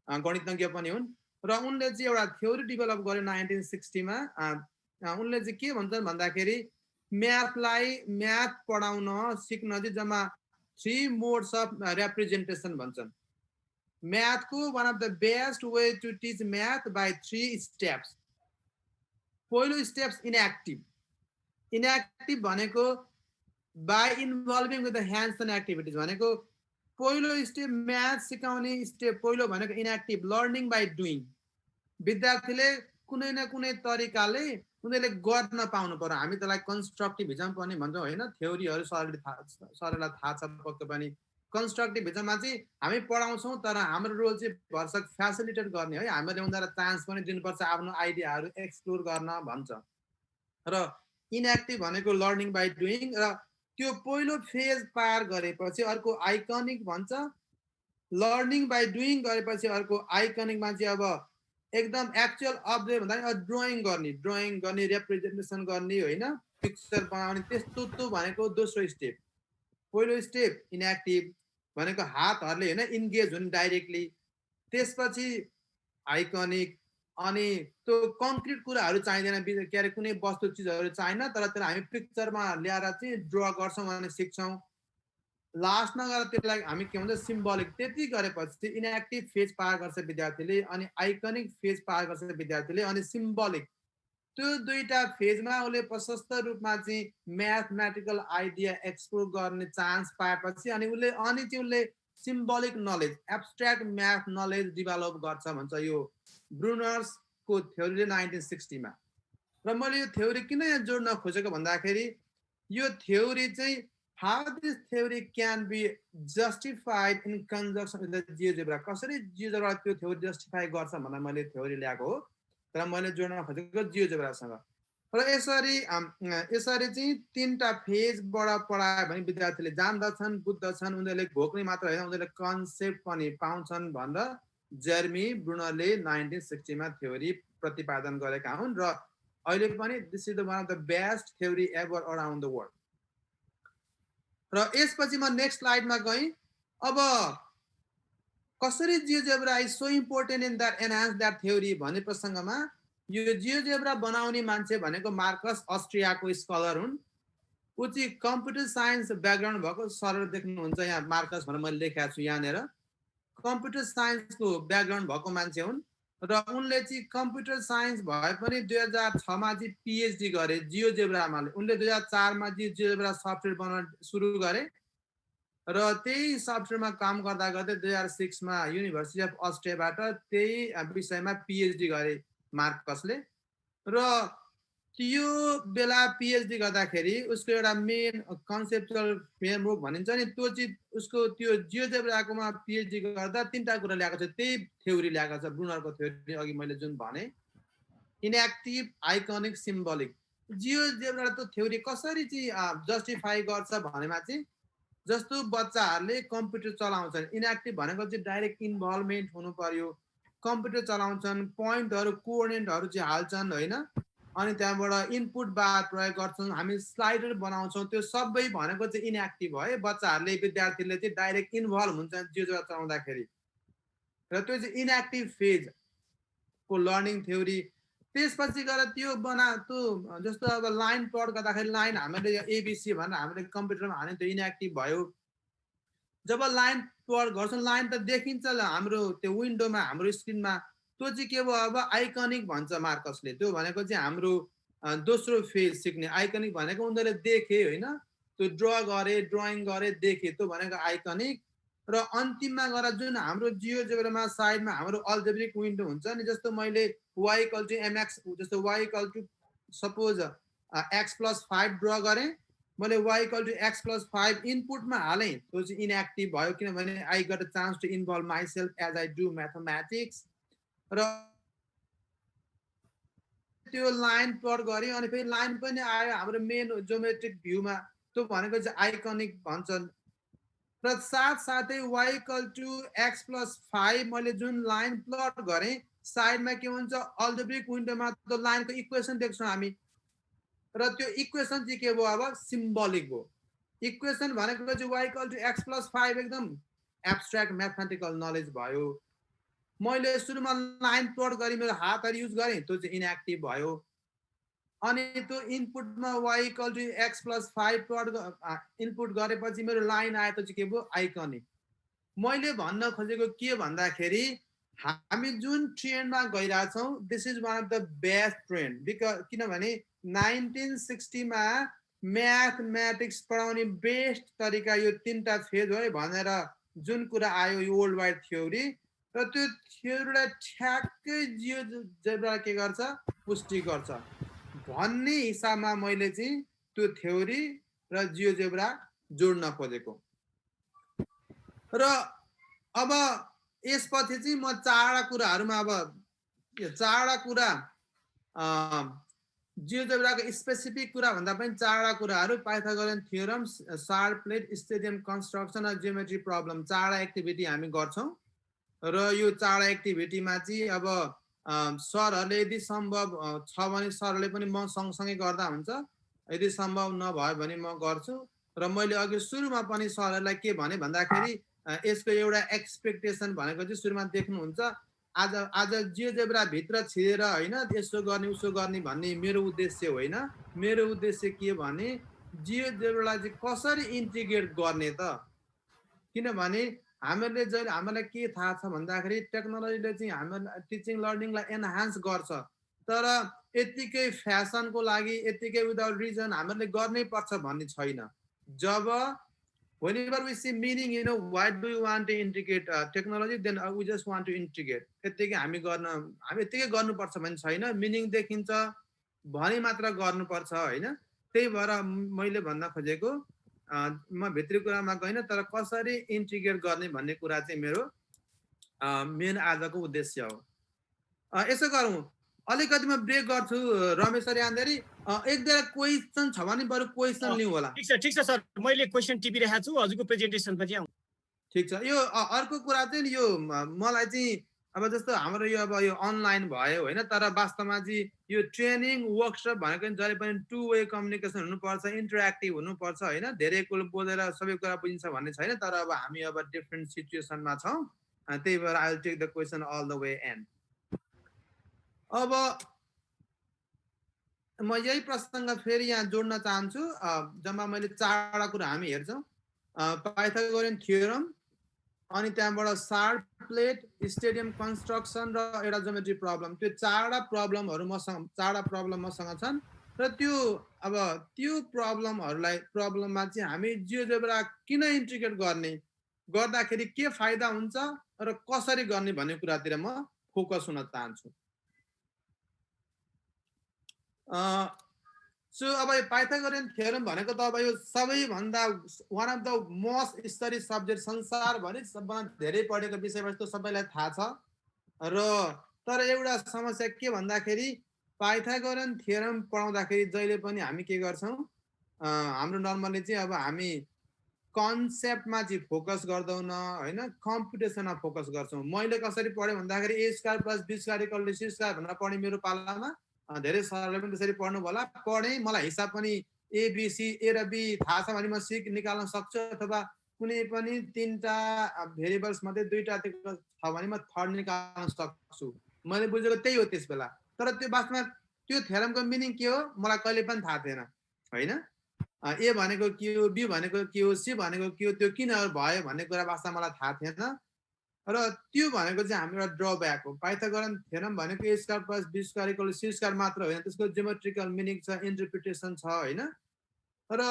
गणितज्ञ पनि हुन्। र उनले चाहिँ एउटा थ्योरी डेभलप गरे 1960 मा। उनले चाहिँ के भन्छन् भन्दाखेरि म्याथ पढाउन सिक्न चाहिँ जम्मा 3 मोड्स अफ रिप्रेजेन्टेसन भन्छन्। Math को one of the best way to teach math by 3 steps. पहिलो steps inactive. Inactive भनेको by involving with the hands-on activities भनेको पहिलो step math सिकाउने step पहिलो भनेको inactive, learning by doing. विद्यार्थीले कुनै न कुनै तरिकाले उनीहरूले गर्न पाउनु पर्यो। हामी त्यसलाई कन्स्ट्रक्टिभिजम पनि भन्छौँ हैन, थ्योरीहरु सरलाई थाहा छ पक्कै पनि। कन्स्ट्रक्टिभिजममा चाहिँ हामी पढाउँछौँ तर हाम्रो रोल चाहिँ भरसक फ्यासिलिटेट गर्ने है, हामीले उनीहरूलाई चान्स पनि दिनुपर्छ आफ्नो आइडियाहरू एक्सप्लोर गर्न भन्छ। र इनएक्टिभ भनेको लर्निङ बाइ डुइङ, र त्यो पहिलो फेज पार गरेपछि अर्को आइकनिक भन्छ। लर्निङ बाइ डुइङ गरेपछि अर्को आइकनिकमा चाहिँ अब एकदम एक्चुअल अब्जर्भ भन्दा ड्रइङ गर्ने रिप्रेजेन्टेसन गर्ने होइन, पिक्चर बनाउने, त्यस्तो भनेको दोस्रो स्टेप। पहिलो स्टेप इनएक्टिभ भनेको हातहरूले होइन इन्गेज हुने डाइरेक्टली, त्यसपछि आइकनिक, अनि त्यो कङ्क्रिट कुराहरू चाहिँदैन, के अरे कुनै वस्तु चिजहरू चाहिएन, तर त्यसलाई हामी पिक्चरमा ल्याएर चाहिँ ड्र गर्छौँ अनि सिक्छौँ। लास्टमा गएर त्यसलाई हामी के भन्छ सिम्बोलिक। त्यति गरेपछि इनएक्टिभ फेज पार गर्छ विद्यार्थीले, अनि आइकनिक फेज पार गर्छ विद्यार्थीले, अनि सिम्बोलिक। त्यो दुईटा फेजमा उसले प्रशस्त रूपमा चाहिँ म्याथमेटिकल आइडिया एक्सप्लोर गर्ने चान्स पाएपछि अनि उसले symbolic knowledge, abstract math knowledge develop गर्छ भन्छ यो ब्रुनर्सको थ्योरीले 1960 मा। र मैले यो थ्योरी किन यहाँ जोड्न खोजेको भन्दाखेरि यो थ्योरी चाहिँ how this theory can be justified in conjunction with the GeoGebra, कसरी जियोजेब्रा त्यो थ्योरी जस्टिफाई गर्छ भन्दा मैले थ्योरी ल्याएको हो, तर मैले जोड्न खोजेको जियोजेब्रासँग। र यसरी चाहिँ 3टा फेजबाट पढायो भने विद्यार्थीले जान्दछन्, बुझ्दछन्, उनीहरूले घोक्ने मात्र होइन उनीहरूले कन्सेप्ट पनि पाउँछन् भनेर जेरेमी ब्रुनरले 1960 मा थ्योरी प्रतिपादन गरेका हुन्। र अहिले पनि this is the one of the best theory ever around the world. र यसपछि म नेक्स्ट स्लाइडमा गएँ। अब कसरी GeoGebra is so important in that enhance that theory भन्ने प्रसङ्गमा यो जियोजेब्रा बनाउने मान्छे भनेको मार्कस अस्ट्रियाको स्कलर हुन्। ऊ चाहिँ कम्प्युटर साइन्स ब्याकग्राउन्ड भएको, सरले देख्नुहुन्छ यहाँ मार्कस भनेर मैले लेखेको छु यहाँनिर। कम्प्युटर साइन्सको ब्याकग्राउन्ड भएको मान्छे हुन् र उनले चाहिँ कम्प्युटर साइन्स भए पनि 2006 मा चाहिँ पिएचडी गरे जियोजेब्रामा। उनले 2004 मा चाहिँ जियोजेब्रा सफ्टवेयर बनाउन सुरु गरे र त्यही सफ्टवेयरमा काम गर्दा गर्दै 2006 मा युनिभर्सिटी अफ अस्ट्रियाबाट त्यही विषयमा पिएचडी गरे मार्कसले। र त्यो बेला पिएचडी गर्दाखेरि उसको एउटा मेन कन्सेप्चुअल फ्रेमवर्क भनिन्छ नि, त्यो चाहिँ उसको त्यो जियोजेब्राकोमा पिएचडी गर्दा 3टा कुरा ल्याएको छ, त्यही थ्योरी ल्याएको छ, ब्रुनरको थ्योरी अघि मैले जुन भने इनएक्टिभ, आइकनिक, सिम्बोलिक। जियोजेब्राले त्यो थ्योरी कसरी चाहिँ जस्टिफाई गर्छ भनेमा चाहिँ जस्तो बच्चाहरूले कम्प्युटर चलाउँछन्, इनएक्टिभ भनेको चाहिँ डाइरेक्ट इन्भल्भमेन्ट हुनु पर्यो, कम्प्युटर चलाउँछन्, पोइन्टहरू कोअर्डिनेटहरू चाहिँ हाल्छन् होइन, अनि त्यहाँबाट इनपुट बार प्रयोग गर्छौँ, हामी स्लाइडर बनाउँछौँ, त्यो सबै भनेको चाहिँ इनएक्टिभ है। बच्चाहरूले विद्यार्थीले चाहिँ डाइरेक्ट इन्भल्भ हुन्छ जियोजेब्रा चलाउँदाखेरि, र त्यो चाहिँ इनएक्टिभ फेजको लर्निङ थ्योरी। त्यसपछि गएर त्यो जस्तो अब लाइन प्लट गर्दाखेरि लाइन हामीले एबिसी भनेर हामीले कम्प्युटरमा हाल्ने त्यो इनएक्टिभ भयो। जब लाइन प्लट गर्छौँ लाइन त देखिन्छ हाम्रो त्यो विन्डोमा, हाम्रो स्क्रिनमा, त्यो चाहिँ के भयो अब आइकनिक भन्छ मार्कसले। त्यो भनेको चाहिँ हाम्रो दोस्रो फेज सिक्ने। आइकनिक भनेको उनीहरूले देखे होइन, त्यो ड्रइङ गरे देखे, त्यो भनेको आइकनिक। र अन्तिममा गएर जुन हाम्रो जियोजेब्रामा साइडमा हाम्रो अल्जेब्रिक विन्डो हुन्छ नि, जस्तो मैले y = mx, जस्तो y = सपोज x + 5 ड्र गरेँ, मैले y = x + 5 इनपुटमा हालेँ, त्यो चाहिँ इनएक्टिभ भयो किनभने I got a chance to involve myself as I do mathematics. र त्यो लाइन प्लट गरेँ अनि फेरि लाइन पनि आयो हाम्रो मेन ज्योमेट्रिक भ्यूमा, त्यो भनेको चाहिँ आइकनिक भन्छन्। र साथसाथै y = x + 5 मैले जुन लाइन प्लट गरेँ साइडमा के हुन्छ अल्जेब्रिक विन्डोमा त्यो लाइनको इक्वेसन देख्छौँ हामी। र त्यो इक्वेसन चाहिँ के भयो अब सिम्बोलिक भयो। इक्वेसन भनेको चाहिँ y = x + 5 एकदम एब्स्ट्र्याक्ट म्याथमेटिकल नलेज भयो। मैले सुरुमा लाइन प्लट गरेँ, मेरो हातहरू युज गरेँ, त्यो चाहिँ इनएक्टिभ भयो। अनि त्यो इनपुटमा y = x + 5 प्लट इनपुट गरेपछि मेरो लाइन आयो, त्यो चाहिँ के भयो आइकनिक। मैले भन्न खोजेको के भन्दाखेरि हामी जुन ट्रेन्डमा गइरहेछौँ this is one of the best trend किनभने 1960 मा म्याथमेटिक्स पढाउने बेस्ट तरिका यो 3टा फेज हो भनेर जुन कुरा आयो यो वर्ल्ड वाइड थ्योरी, र त्यो थ्योरीलाई ठ्याक्कै जियोजेब्रा के गर्छ पुष्टि गर्छ भन्ने हिसाबमा मैले चाहिँ त्यो थ्योरी र जियोजेब्रा जोड्न खोजेको। र अब यसपछि चाहिँ म चारवटा कुराहरुमा अब यो चारवटा कुरा जियोजेब्राको स्पेसिफिक कुरा भन्दा पनि चारवटा कुराहरु Pythagorean theorem, sharp plate, stadium construction र जियोमेट्री प्रब्लम चारवटा एक्टिभिटी हामी गर्छौं। र यो चारवटा एक्टिभिटीमा चाहिँ अब सरहरुले यदि सम्भव छ भने सरहरुले पनि म सँगसँगै गर्दा हुन्छ, यदि सम्भव नभयो भने म गर्छु। र मैले अघि सुरुमा पनि सरहरुलाई के भने भन्दाखेरि यसको एउटा एक्सपेक्टेसन भनेको चाहिँ सुरुमा देख्नुहुन्छ आज जियोजेब्रा भित्र छिरेर हैन यसो गर्ने उसो गर्ने भन्ने मेरो उद्देश्य होइन। मेरो उद्देश्य के भने जियोजेब्रालाई चाहिँ कसरी इन्टिग्रेट गर्ने त, किनभने हामीले जहिले हामीलाई के थाहा छ भन्दाखेरि टेक्नोलोजीले चाहिँ हामीलाई टिचिङ लर्निङलाई एनहान्स गर्छ, तर यतिकै फ्यासनको लागि यतिकै विदाउट रिजन हामीले गर्नै पर्छ भन्ने छैन। जब whenever we see meaning, you know, why do you want to integrate technology, then we just want to integrate. यतिकै हामी यतिकै गर्नुपर्छ भन्ने छैन, मिनिङ देखिन्छ भने मात्र गर्नुपर्छ हैन। त्यही भएर मैले भन्न खोजेको म भित्री कुरामा गइन तर कसरी इन्टिग्रेट गर्ने भन्ने कुरा चाहिँ मेरो मेन आजको उद्देश्य हो। यसो गरौँ, अलिकति म ब्रेक गर्छु रमेश सर यहाँनेरि एक दुईवटा क्वेशन छ भने बरु क्वेशन लिउँ होला।
ठीक छ सर, मैले क्वेशन टिपिरहेको छु हजुरको प्रेजेन्टेसन पछि आउँ।
ठीक छ। यो अर्को कुरा चाहिँ यो मलाई चाहिँ अब जस्तो हाम्रो यो अब यो अनलाइन भयो हैन, तर वास्तवमा चाहिँ यो ट्रेनिङ वर्कसप भनेको जहिले पनि टु वे कम्युनिकेसन हुनुपर्छ, इन्टरेक्टिभ हुनुपर्छ हैन। धेरै कुरो बोलेर सबै कुरा बुझिन्छ भन्ने छैन, तर अब हामी अब डिफरेन्ट सिचुएसनमा छौं, त्यही भएर I will take the question all the way end. अब म यही प्रसङ्ग फेरि यहाँ जोड्न चाहन्छु। जम्मा मैले चारवटा कुरा हामी हेर्छौँ, पाइथागोरियन थ्योरम, अनि त्यहाँबाट शार्प प्लेट, स्टेडियम कन्स्ट्रक्सन र एउटा ज्योमेट्री प्रब्लम। त्यो चारवटा प्रब्लमहरु मसँग छन् र त्यो प्रब्लममा चाहिँ हामी जियोजेब्रा किन इन्टिग्रेट गर्ने, गर्दाखेरि के फाइदा हुन्छ र कसरी गर्ने भन्ने कुरातिर म फोकस हुन चाहन्छु। सो अब यो पाइथागोरियन थ्योरम भनेको त अब यो सबैभन्दा one of the most study subject संसारभरि सबभन्दा धेरै पढेको विषयवस्तु सबैलाई थाहा छ। र तर एउटा समस्या के भन्दाखेरि पाइथागोरियन थ्योरम पढाउँदाखेरि जहिले पनि हामी के गर्छौं, हाम्रो नर्मली चाहिँ अब हामी कन्सेप्टमा चाहिँ फोकस गर्दैनौँ हैन, कम्प्युटेसनमा फोकस गर्छौं। मैले कसरी पढेँ भन्दाखेरि a² + b² = c² भनेर पढेँ मेरो पालामा। धेरै सरले पनि त्यसरी पढ्नु होला। पढेँ, मलाई हिसाब पनि ए र बी थाहा छ भने म सी निकाल्न सक्छु, अथवा कुनै पनि 3टा भेरिएबल्स मध्ये 2टा छ भने म थर्ड निकाल्न सक्छु। मैले बुझेको त्यही हो त्यस बेला। तर त्यो वास्तवमा त्यो थ्योरमको मिनिङ के हो मलाई कहिले पनि थाहा थिएन हैन। ए भनेको के हो, बी भनेको के हो, सी भनेको के हो, त्यो किन भयो भन्ने कुरा वास्तवमा मलाई थाहा थिएन। र त्यो भनेको चाहिँ हाम्रो ड्रब्याक हो। पाइथागोरियन थ्योरम भनेको a² + b² = c² मात्र होइन, त्यसको जियोमेट्रिकल मिनिङ छ, इन्टरप्रिटेसन छ हैन। र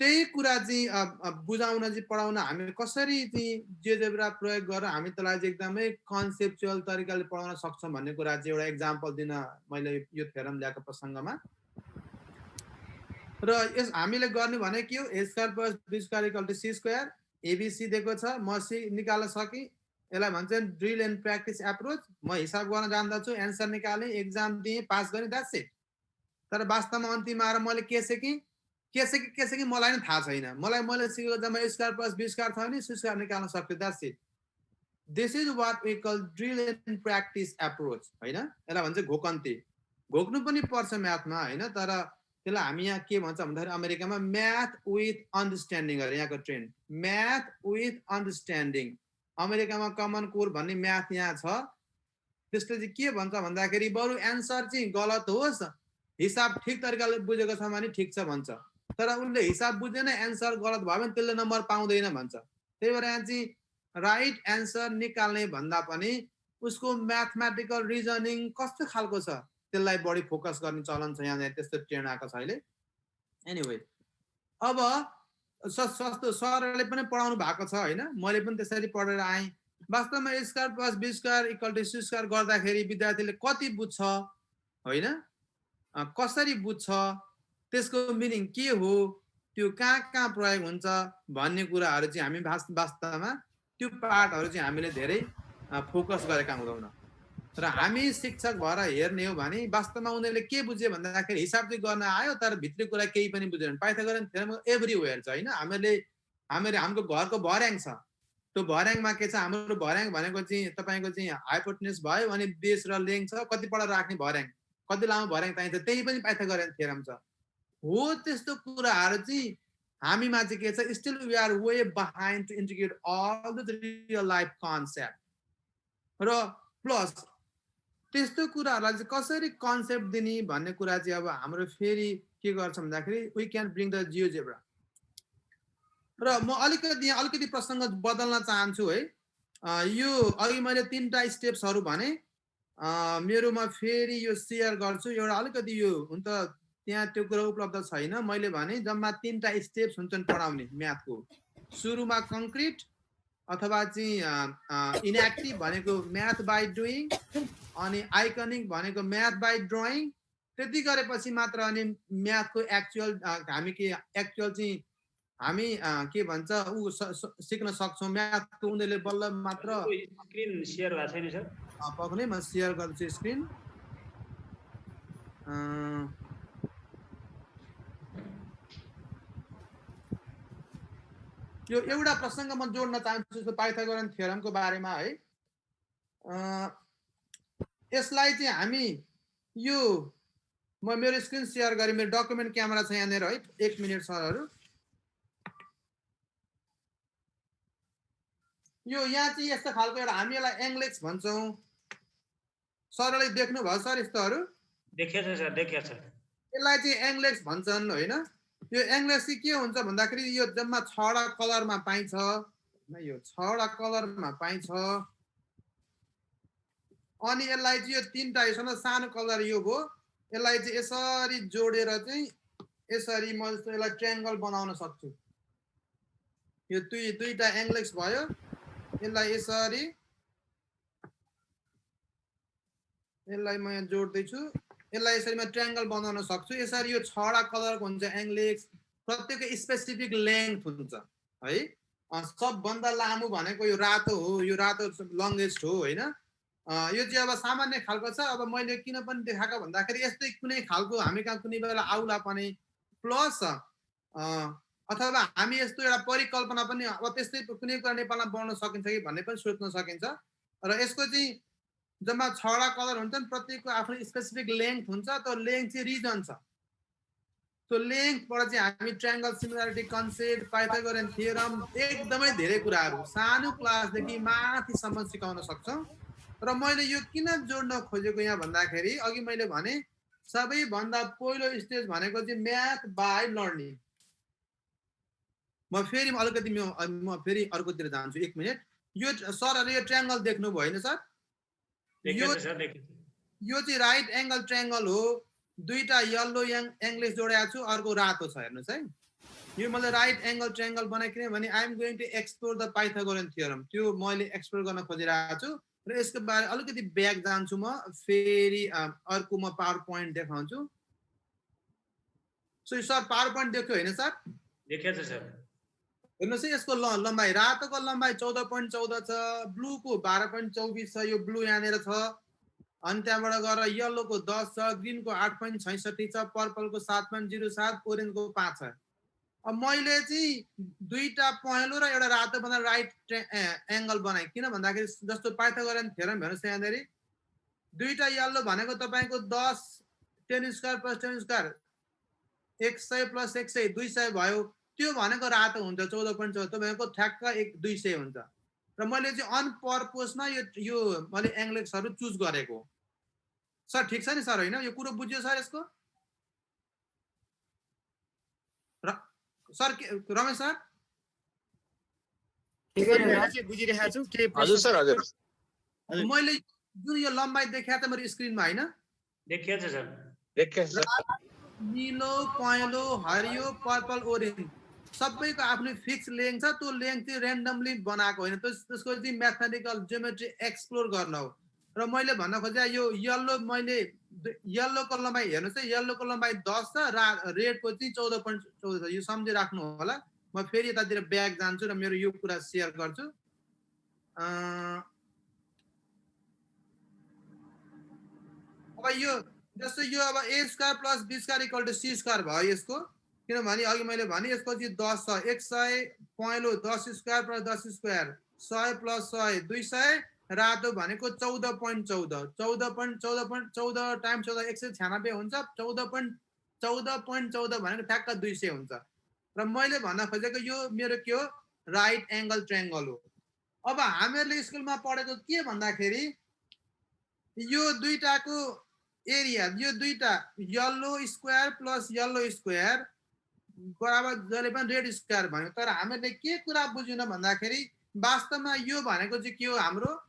त्यही कुरा चाहिँ बुझाउन चाहिँ पढाउन हामी कसरी चाहिँ जियोजेब्रा प्रयोग गरेर हामी त्यसलाई चाहिँ एकदमै कन्सेप्चुअल तरिकाले पढाउन सक्छौं भन्ने कुरा चाहिँ एउटा एक्जाम्पल दिन मैले यो थ्योरम ल्याएको प्रसङ्गमा। र यस हामीले गर्ने भने के हो a square plus b square equal to c square ABC दिएको छ म c निकाल्न सके यसलाई भन्छ ड्रिल एन्ड प्र्याक्टिस एप्रोच म हिसाब गर्न जान्दछु एन्सर निकालेँ एक्जाम दिएँ पास गरेँ द्याट्स इट तर वास्तवमा अन्तिममा आएर मैले के सिकेँ मलाई नै थाहा छैन मैले सिकेको जम्मा a square plus b square छ भने c स्क्वायर निकाल्न सक्छु that's it this is what we call drill and practice approach हैन यसलाई भन्छ घोकन्ती घोक्नु पनि पर्छ म्याथमा हैन तर त्यसलाई हामी यहाँ के भन्छ भन्दाखेरि अमेरिकामा म्याथ विथ अन्डरस्ट्यान्डिङ अरे यहाँको ट्रेन्ड म्याथ विथ अन्डरस्ट्यान्डिङ अमेरिकामा कमन कोर भन्ने म्याथ यहाँ छ त्यसले चाहिँ के भन्छ भन्दाखेरि बरु एन्सर चाहिँ गलत होस् हिसाब ठिक तरिकाले बुझेको छ भने ठिक छ भन्छ तर उनले हिसाब बुझेन एन्सर गलत भयो भने त्यसले नम्बर पाउँदैन भन्छ त्यही भएर यहाँ चाहिँ राइट एन्सर निकाल्ने भन्दा पनि उसको म्याथमेटिकल रिजनिङ कस्तो खालको छ त्यसलाई बढी फोकस गर्ने चलन छ यहाँ त्यस्तो ट्रेन्ड आएको छ अहिले एनिवे अब सस्तो सरले पनि पढाउनु भएको छ हैन मैले पनि त्यसरी पढेर आएँ वास्तवमा a square plus b square equal to c square गर्दाखेरि विद्यार्थीले कति बुझ्छ हैन कसरी बुझ्छ त्यसको मिनिङ के हो त्यो कहाँ प्रयोग हुन्छ भन्ने कुराहरू चाहिँ हामी वास्तवमा त्यो पार्टहरू चाहिँ हामीले धेरै फोकस गरेका हुँदैनौँ र हामी शिक्षक भएर हेर्ने हो भने वास्तवमा उनीहरूले के बुझ्यो भन्दाखेरि हिसाब चाहिँ गर्न आयो तर भित्री कुरा केही पनि बुझेन पाइथागोरन थ्योरम एभ्रिवेयर छ हैन हाम्रो घरको भर्याङ छ त्यो भर्याङमा के छ हाम्रो भर्याङ भनेको चाहिँ तपाईको चाहिँ हाइपोटेन्युस भयो अनि बेस र लेङ छ कति पल्ट राख्ने भर्याङ कति लामो भर्याङ चाहिन्छ त्यही पनि पाइथागोरन थ्योरम छ हो त्यस्तो कुराहरू चाहिँ हामीमा चाहिँ के छ still we are way behind to integrate all the real life concept र प्लस त्यस्तो कुराहरूलाई चाहिँ कसरी कन्सेप्ट दिने भन्ने कुरा चाहिँ अब हाम्रो फेरि के गर्छ भन्दाखेरि we can bring the GeoGebra र म अलिकति प्रसङ्ग बदल्न चाहन्छु है यो अघि मैले 3टा स्टेप्सहरू भने मेरोमा फेरि यो सेयर गर्छु एउटा अलिकति यो हुन त त्यहाँ त्यो कुरा उपलब्ध छैन मैले भने जम्मा 3टा स्टेप्स हुन्छन् पढाउने म्याथको सुरुमा कङ्क्रिट अथवा चाहिँ इनएक्टिभ भनेको म्याथ बाई डुइङ अनि आइकनिक भनेको म्याथ बाई ड्रइङ त्यति गरेपछि मात्र अनि म्याथको एक्चुअल चाहिँ हामी के भन्छ सिक्न सक्छौँ म्याथको उनीहरूले बल्ल मात्र
स्क्रिन शेयर भएको छैन सर
पक्कै म सेयर गर्छु स्क्रिन यो एउटा प्रसङ्ग म जोड्न चाहन्छु पाइथागोरन थ्योरमको बारेमा है यसलाई चाहिँ हामी यो म मेरो स्क्रिन सेयर गरेँ मेरो डकुमेन्ट क्यामेरा छ यहाँनिर है 1 मिनेट सरहरू यो यहाँ चाहिँ यस्तो खालको एउटा हामी यसलाई एङ्ग्लेक्स भन्छौँ सरले देख्नु भयो सर यस्तोहरू
देखेछ सर देखेछ
यसलाई चाहिँ एङ्ग्लेक्स भन्छन् होइन यो एङ्ग्लेक्स चाहिँ के हुन्छ भन्दाखेरि यो जम्मा 6वटा कलरमा पाइन्छ यो 6वटा कलरमा पाइन्छ अनि यसलाई चाहिँ यो 3टा यसमा सानो कलर यो भयो यसलाई चाहिँ यसरी जोडेर चाहिँ यसरी म यसलाई ट्रायंगल बनाउन सक्छु यो दुईटा एङ्ग्लेक्स भयो यसलाई यसरी यसलाई म यहाँ जोड्दै छु यसलाई यसरी म ट्रायंगल बनाउन सक्छु यसरी यो 6वटा कलरको हुन्छ एङ्ग्लेक्स प्रत्येक स्पेसिफिक लेन्थ हुन्छ है सबभन्दा लामो भनेको यो रातो हो यो रातो लङ्गेस्ट हो हैन यो चाहिँ अब सामान्य खालको छ अब मैले किन पनि देखाएको भन्दाखेरि यस्तै कुनै खालको हामी कहाँ कुनै बेला आउला पनि प्लस अथवा हामी यस्तो एउटा परिकल्पना पनि अब त्यस्तै कुनै कुरा नेपालमा बनाउन सकिन्छ कि भन्ने पनि सोच्न सकिन्छ र यसको चाहिँ जम्मा 6वटा कलर हुन्छन् प्रत्येकको आफ्नो स्पेसिफिक लेन्थ हुन्छ त्यो लेन्थ चाहिँ रिजन छ त्यो लेन्थबाट चाहिँ हामी triangle similarity concept Pythagorean theorem एकदमै धेरै कुराहरू सानो क्लासदेखि माथिसम्म सिकाउन सक्छौँ र मैले यो किन जोड्न खोजेको यहाँ भन्दाखेरि अघि मैले भने सबैभन्दा पहिलो स्टेज भनेको चाहिँ म्याथ बाई लर्निङ म फेरि अलिकति म फेरि अर्कोतिर जान्छु 1 मिनेट यो सरहरूले यो ट्रायंगल देख्नुभयो हैन सर यो चाहिँ राइट एंगल ट्रायंगल हो दुईटा येलो एङ्ग्लेस जोडेको छु अर्को रातो छ हेर्नुस् है यो मैले राइट एंगल ट्रायंगल बनाइकिन भने I am going to explore the Pythagorean theorem त्यो मैले एक्सप्लोर गर्न खोजिरहेको छु र यसको बारे अलिकति ब्याक जान्छु म फेरि अर्को म पावर पोइन्ट देखाउँछु सो सर पावर पोइन्ट देख्यो हैन सर?
देखिएको छ सर।
हेर्नुहोस् है यसको लम्बाइ रातोको लम्बाइ 14.14 छ, ब्लूको 12.24 छ, यो ब्लू यहाँनिर छ। अनि त्यहाँबाट गएर येलोको 10 छ, ग्रीनको 8.66 छ, पर्पलको 7.07, ओरेन्जको 5 छ। अब मैले चाहिँ दुईटा पहेँलो र एउटा रातो बनाएर राइट एंगल बनाएँ। किन भन्दाखेरि जस्तो पाइथागोरन थ्योरम हेर्नुहोस् यहाँनिर दुईटा येलो भनेको तपाईको 10 10 स्क्वायर प्लस 10 स्क्वायर 100 प्लस 100 200 भयो। त्यो भनेको रातो हुन्छ 14.14 तपाईको ठ्याक्क 200 हुन्छ। र मैले चाहिँ अन पर्पसमा यो मैले एंगल्सहरु चुज गरेको। सर ठीक छ नि सर हैन? यो कुरो बुझ्यो सर यसको? सर रमेश सर
बुझिरहेको छु के
हजुर सर हजुर
मैले जुन यो लम्बाइ देखाएको त मेरो स्क्रिनमा हैन?
देखिएको छ सर।
देखिएको छ।
नीलो पहेँलो हरियो पर्पल ओरेन्ज सबैको आफ्नो फिक्स लेंथ छ। त्यो लेंथ चाहिँ र्यान्डमली बनाएको हैन, त्यसको चाहिँ म्याथमेटिकल ज्योमेट्री एक्सप्लोर गर्न हो। र मैले भन्न खोजे यो येलो मैले येलोको लम्बाइ हेर्नुस् है, येलोको लम्बाइ 10 छ, रेडको चाहिँ 14.14 छ। यो सम्झि राख्नु होला। म फेरि यतातिर ब्याक जान्छु र मेरो यो कुरा शेयर गर्छु। अब यो जस्तो यो अब a square plus b square equal to c square भयो यसको। किनभने अघि मैले भने यसको चाहिँ 10 छ, 100 पहेँलो 10 स्क्वायर प्लस 10 स्क्वायर 100 प्लस 100 200, रातो भनेको 14.14 14.14 टाइम्स 14 196 हुन्छ। 14.14 भनेको ठ्याक्क 200 हुन्छ। र मैले भन्न खोजेको यो मेरो के हो राइट एंगल ट्रायंगल हो। अब हामीहरूले स्कुलमा पढेको के भन्दाखेरि यो दुईटाको एरिया यो दुईटा yellow square plus yellow square बराबर जहिले पनि रेड स्क्वायर भन्यो। तर हामीले के कुरा बुझ्यौं भन्दाखेरि वास्तवमा यो भनेको चाहिँ के हो हाम्रो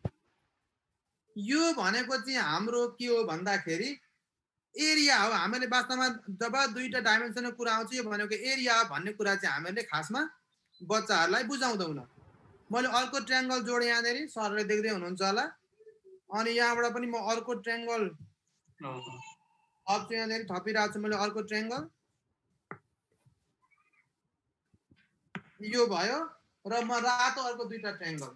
यो भनेको चाहिँ हाम्रो के हो भन्दाखेरि एरिया हो। हामीले वास्तवमा जब दुईटा डाइमेन्सनको कुरा आउँछ यो भनेको एरिया भन्ने कुरा चाहिँ हामीले खासमा बच्चाहरूलाई बुझाउँदैनौँ। मैले अर्को ट्रायंगल जोडे यहाँनेरि सरले देख्दै हुनुहुन्छ होला। अनि यहाँबाट पनि म अर्को ट्रायंगल अब चाहिँ यहाँनेरि थपिरहेको छु मैले अर्को ट्रायंगल यो भयो र म रातो अर्को दुईटा ट्रायंगल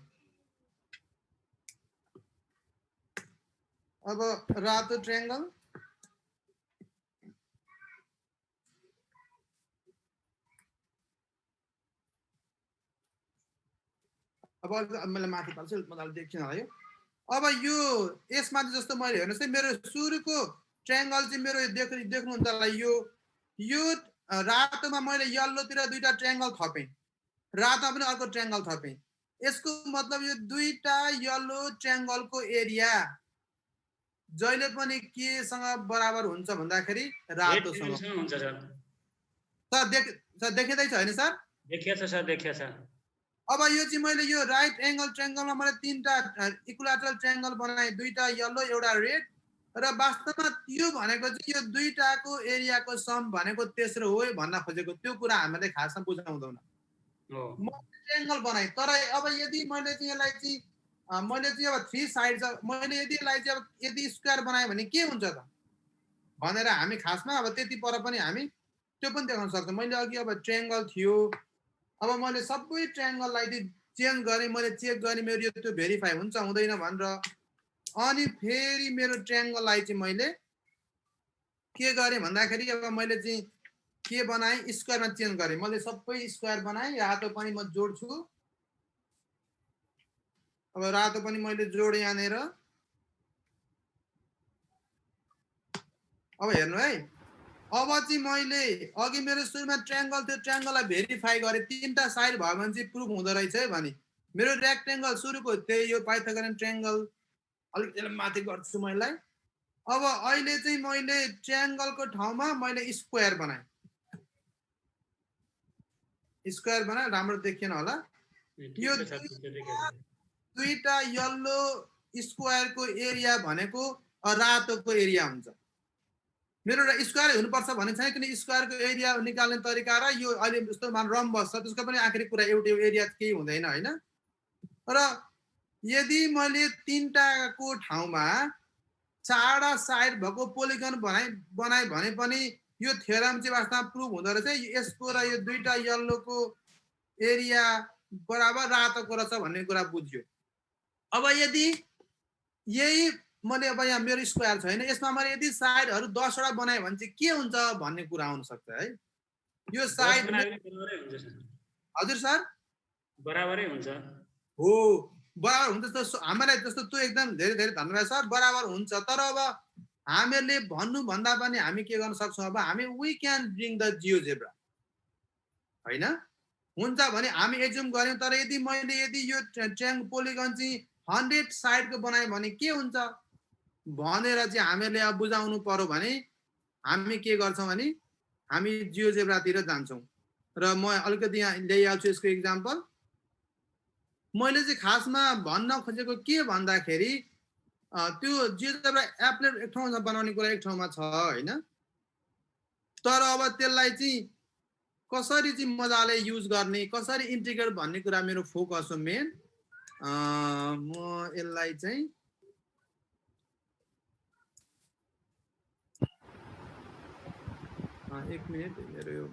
अब रातो ट्रायंगल अब मैले माथि पाल्छु मलाई देखिन होला यो। अब यो यसमा जस्तो मैले हेर्नुस् है मेरो सुरुको ट्रायंगल चाहिँ मेरो देख्नुहुन्छ होला यो रातोमा मैले येल्लोतिर दुईटा ट्रायंगल थपे, रातोमा पनि अर्को ट्रायंगल थपे। यसको मतलब यो दुईटा येल्लो ट्रायंगलको एरिया जहिले पनि के सँग बराबर हुन्छ भन्दाखेरि रातोसँग
हुन्छ सर।
सर देखिँदै छ हैन सर?
देखिएको छ सर, देखिएको छ।
अब यो चाहिँ मैले यो राइट एंगल ट्रायंगलमा मैले तीनटा इक्विलेटरल ट्रायंगल बनाए, दुईटा येलो एउटा रेड। र वास्तवमा यो भनेको चाहिँ यो दुईटाको एरियाको सम भनेको तेस्रो हो भन्न खोजेको। त्यो कुरा हामीले खासमा बुझाउँदैनौँ। म ट्रायंगल बनाए तर अब यदि मैले चाहिँ यसलाई चाहिँ मैले चाहिँ अब 3 साइड छ मैले यदि यसलाई चाहिँ अब यदि स्क्वायर बनाए भने के हुन्छ त भनेर हामी खासमा अब त्यति पर पनि हामी त्यो पनि देखाउन सक्छौँ। मैले अघि अब ट्रायंगल थियो, अब मैले सबै ट्रायंगललाई चाहिँ चेन्ज गरेँ, मैले चेक गरेँ मेरो यो त्यो भेरिफाई हुन्छ हुँदैन भनेर। अनि फेरि मेरो ट्रायंगललाई चाहिँ मैले के गरेँ भन्दाखेरि अब मैले चाहिँ के बनाएँ स्क्वायरमा चेन्ज गरेँ। मैले सबै स्क्वायर बनाएँ, रातो पनि म जोड्छु। अब रातो पनि मैले जोडेँ यहाँनेर। अब हेर्नु है, अब चाहिँ मैले अघि मेरो सुरुमा ट्रायंगल थियो, ट्रायंगललाई भेरिफाई गरेँ। तीनटा साइड भयो भने चाहिँ प्रुफ हुँदो रहेछ है भने। मेरो रेक्टेंगल सुरुको त्यही यो पाइथागोरन ट्रायंगल अलिकति माथि गर्छु मैले। अब अहिले चाहिँ मैले ट्रायंगलको ठाउँमा मैले स्क्वायर बनाएँ। स्क्वायर बनाए राम्रो देखिएन होला। यो दुईटा येलो स्क्वायरको एरिया भनेको रातोको एरिया हुन्छ। मेरो स्क्वायर हुनुपर्छ भन्ने छैन, किन स्क्वायरको एरिया निकाल्ने तरिका र यो अहिले जस्तो मान रम्बस छ त्यसको पनि आखिरी कुरा एउटै एरिया केही हुँदैन हैन। र यदि मैले तीनटाको ठाउँमा चारवटा साइड भएको पोलिगन बनाए भने पनि यो थ्योरम चाहिँ वास्तवमा प्रुभ हुँदो रहेछ यसको र यो दुईटा येल्लोको एरिया बराबर रातोको रहेछ भन्ने कुरा बुझ्यो अब यदि यही मैले अब यहाँ मेरो स्क्वायर छैन यसमा मैले यदि साइडहरू 10 वटा बनाएँ भने चाहिँ के हुन्छ भन्ने कुरा आउन सक्छ है यो
10
साइड
बनायो भने बराबरै हुन्छ सर
हजुर सर
बराबरै हुन्छ
हो बराबर हुन्छ जस्तो हामीलाई जस्तो त्यो एकदम धेरै धेरै धन्यवाद सर बराबर हुन्छ तर अब हामीहरूले भन्नु भन्दा पनि हामी के गर्न सक्छौँ अब हामी we can bring the GeoGebra हैन हुन्छ भने हामी एज्युम गर्यौं तर यदि मैले यदि यो ट्रायंगल पोलिगन चाहिँ 100 साइडको बनाएँ भने के हुन्छ भनेर चाहिँ हामीहरूले अब बुझाउनु पर्यो भने हामी के गर्छौं भने हामी जियोजेब्रातिर जान्छौं र म अलिकति यहाँ ल्याइहाल्छु यसको एक्जाम्पल मैले चाहिँ खासमा भन्न खोजेको के भन्दाखेरि त्यो जियोजेब्रा एप्लेट एक ठाउँमा बनाउने कुरा एक ठाउँमा छ हैन तर अब त्यसलाई चाहिँ कसरी चाहिँ मजाले युज गर्ने कसरी इन्टिग्रेट भन्ने कुरा मेरो फोकस हो मेन म यसलाई चाहिँ एक मिनेट मेरो यो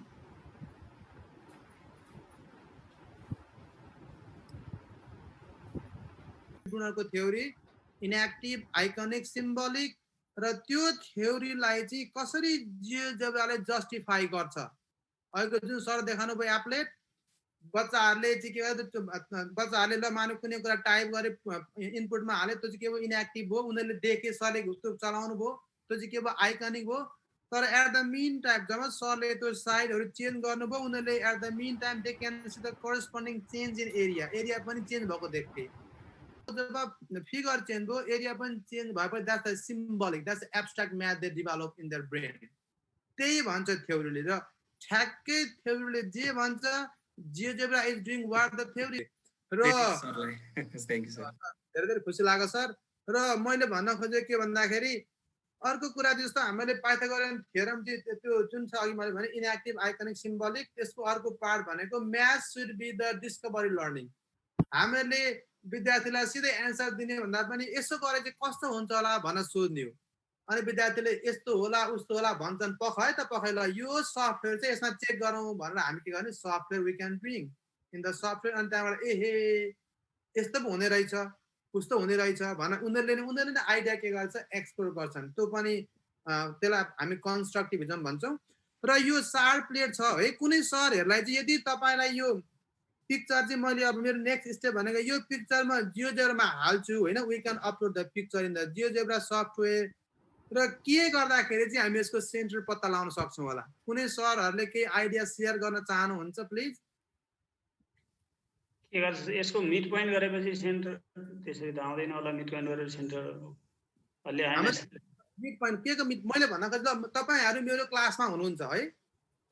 गुणहरुको थ्योरी इनएक्टिभ आइकनिक सिम्बोलिक र त्यो थ्योरीलाई चाहिँ कसरी जियोजेब्राले जस्टिफाई गर्छ अहिलेको जुन सर देखाउनु भयो एप्लेट बच्चाहरूले चाहिँ के गर्छ बच्चाहरूले ल मानु कुनै कुरा टाइप गरे इनपुटमा हाले त्यो चाहिँ के भयो इनएक्टिभ भयो उनीहरूले देखे सरले त्यो चलाउनु भयो त्यो चाहिँ के भयो आइकनिक भयो तर एट द मिन टाइम जब सरले त्यो साइडहरू चेन्ज गर्नुभयो उनीहरूले at the mean time they can see the corresponding change in area पनि चेन्ज भएको देख्थे जब फिगर चेन्ज भयो एरिया पनि चेन्ज भएपछि that's the symbolic that's abstract math they develop in their brain त्यही भन्छ थ्योरीले र ठ्याक्कै थ्योरीले जे भन्छ GeoGebra is doing what the theory र
थ्यांक यू सर
धेरै धेरै खुसी लाग्यो सर र मैले भन्न खोजेको के भन्दाखेरि अर्को कुरा जस्तो हामीले पाइथागोरियन थ्योरम त्यो जुन छ अघि मैले भने इनएक्टिभ आइकनिक सिम्बोलिक त्यसको अर्को पार्ट भनेको math should be the discovery learning हामीले विद्यार्थीलाई सिधै एन्सर दिने भन्दा पनि यसो गरे चाहिँ कस्तो हुन्छ होला भन्न सोध्ने हो अनि विद्यार्थीले यस्तो होला उस्तो होला भन्छन् पखै त पखै ल यो सफ्टवेयर चाहिँ यसमा चेक गरौँ भनेर हामी के गर्ने software we can bring in the software अनि त्यहाँबाट एहे यस्तो पो हुने रहेछ उस्तो हुने रहेछ भनेर उनीहरूले आइडिया के गर्छ एक्सप्लोर गर्छन् त्यो पनि त्यसलाई हामी कन्स्ट्रक्टिभिजम भन्छौँ र यो सार प्लेट छ है कुनै सरहरूलाई चाहिँ यदि तपाईँलाई यो पिक्चर चाहिँ मैले अब मेरो नेक्स्ट स्टेप भनेको यो पिक्चरमा जियोजेब्रामा हाल्छु होइन we can upload the picture in the GeoGebra software र के गर्दाखेरि चाहिँ हामी यसको सेन्टर पत्ता लगाउन सक्छौँ होला कुनै सरहरूले केही आइडिया सेयर गर्न चाहनुहुन्छ प्लिज
के गर्छ यसको मिड पोइन्ट गरेपछि सेन्टर त्यसरी त आउँदैन होला मिड पोइन्ट गरेर सेन्टर अलि आएन
मिड पोइन्ट के को मैले भन्न खोजेको तपाईहरु मेरो क्लासमा हुनुहुन्छ है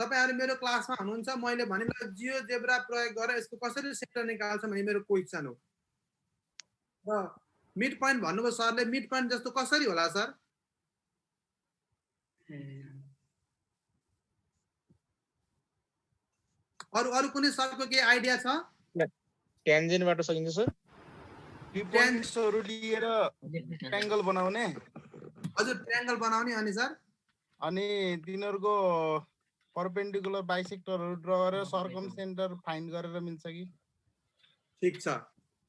तपाईहरु मेरो क्लासमा हुनुहुन्छ मैले भने ल जियोजेब्रा प्रयोग गरेर यसको कसरी सेन्टर निकाल्छ भन्ने मेरो क्वेशन हो र मिड पोइन्ट भन्नुभयो सरले मिड पोइन्ट जस्तो कसरी होला सर अरु कुनै सरको के आइडिया छ
ट्यान्जेन्टबाट सकिन्छ सर
पोइन्ट्सहरु लिएर ट्रायंगल बनाउने
हजुर ट्रायंगल बनाउने अनि सर
अनि तिनीहरुको परपेन्डिकुलर बाइसेक्टरहरु ड्रा गरेर सर्कम सेन्टर फाइन्ड गरेर मिल्छ कि
ठीक छ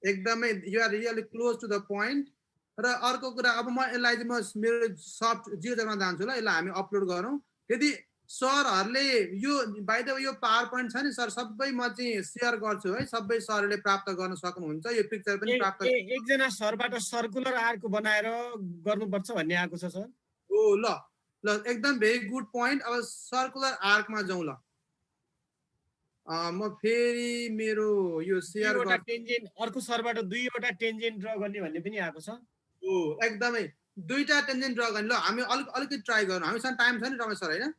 एकदमै you are really close to the point र अर्को कुरा अब म यसलाई चाहिँ म मेरो सफ्ट जियोजेब्रामा जान्छु ल यसलाई हामी अपलोड गरौँ यदि सरहरुले यो बाइ द वे यो पावर पोइन्ट छ नि सर सबै म चाहिँ शेयर गर्छु है सबै सरले प्राप्त गर्न सक्नुहुन्छ यो पिक्चर पनि प्राप्त
एकजना सरबाट सर्कुलर आर्क बनाएर गर्नुपर्छ भन्ने आएको छ सर
ओ ल ल एकदम भेरी गुड पोइन्ट अब सर्कुलर आर्कमा जाउँ ल म फेरि मेरो यो शेयर गर्छु
टेन्जेन्ट अर्को सरबाट दुईवटा टेन्जेन्ट ड्रा गर्ने भन्ने पनि आएको छ
ओ एकदमै दुईटा टेन्जेन्ट ड्रा गर्ने ल हामी अलिकति ट्राई गरौँ हामीसँग टाइम छ नि रमेश सर हैन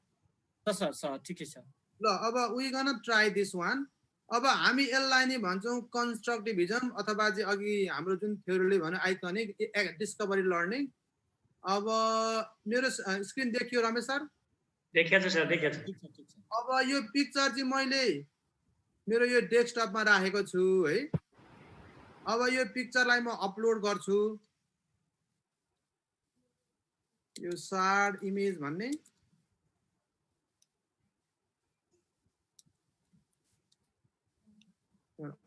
सर ठिकै छ
ल अब we gonna try this one अब हामी यसलाई नै भन्छौँ कन्स्ट्रक्टिभिजम अथवा चाहिँ अघि हाम्रो जुन थ्योरीले भन्यो आइकनिक डिस्कभरी लर्निङ अब मेरो स्क्रिन देखियो रमेश सर
देखिया छ सर देखिया छ
अब यो पिक्चर चाहिँ मैले मेरो यो डेस्कटपमा राखेको छु है अब यो पिक्चरलाई म अपलोड गर्छु यो शार्ड इमेज भन्ने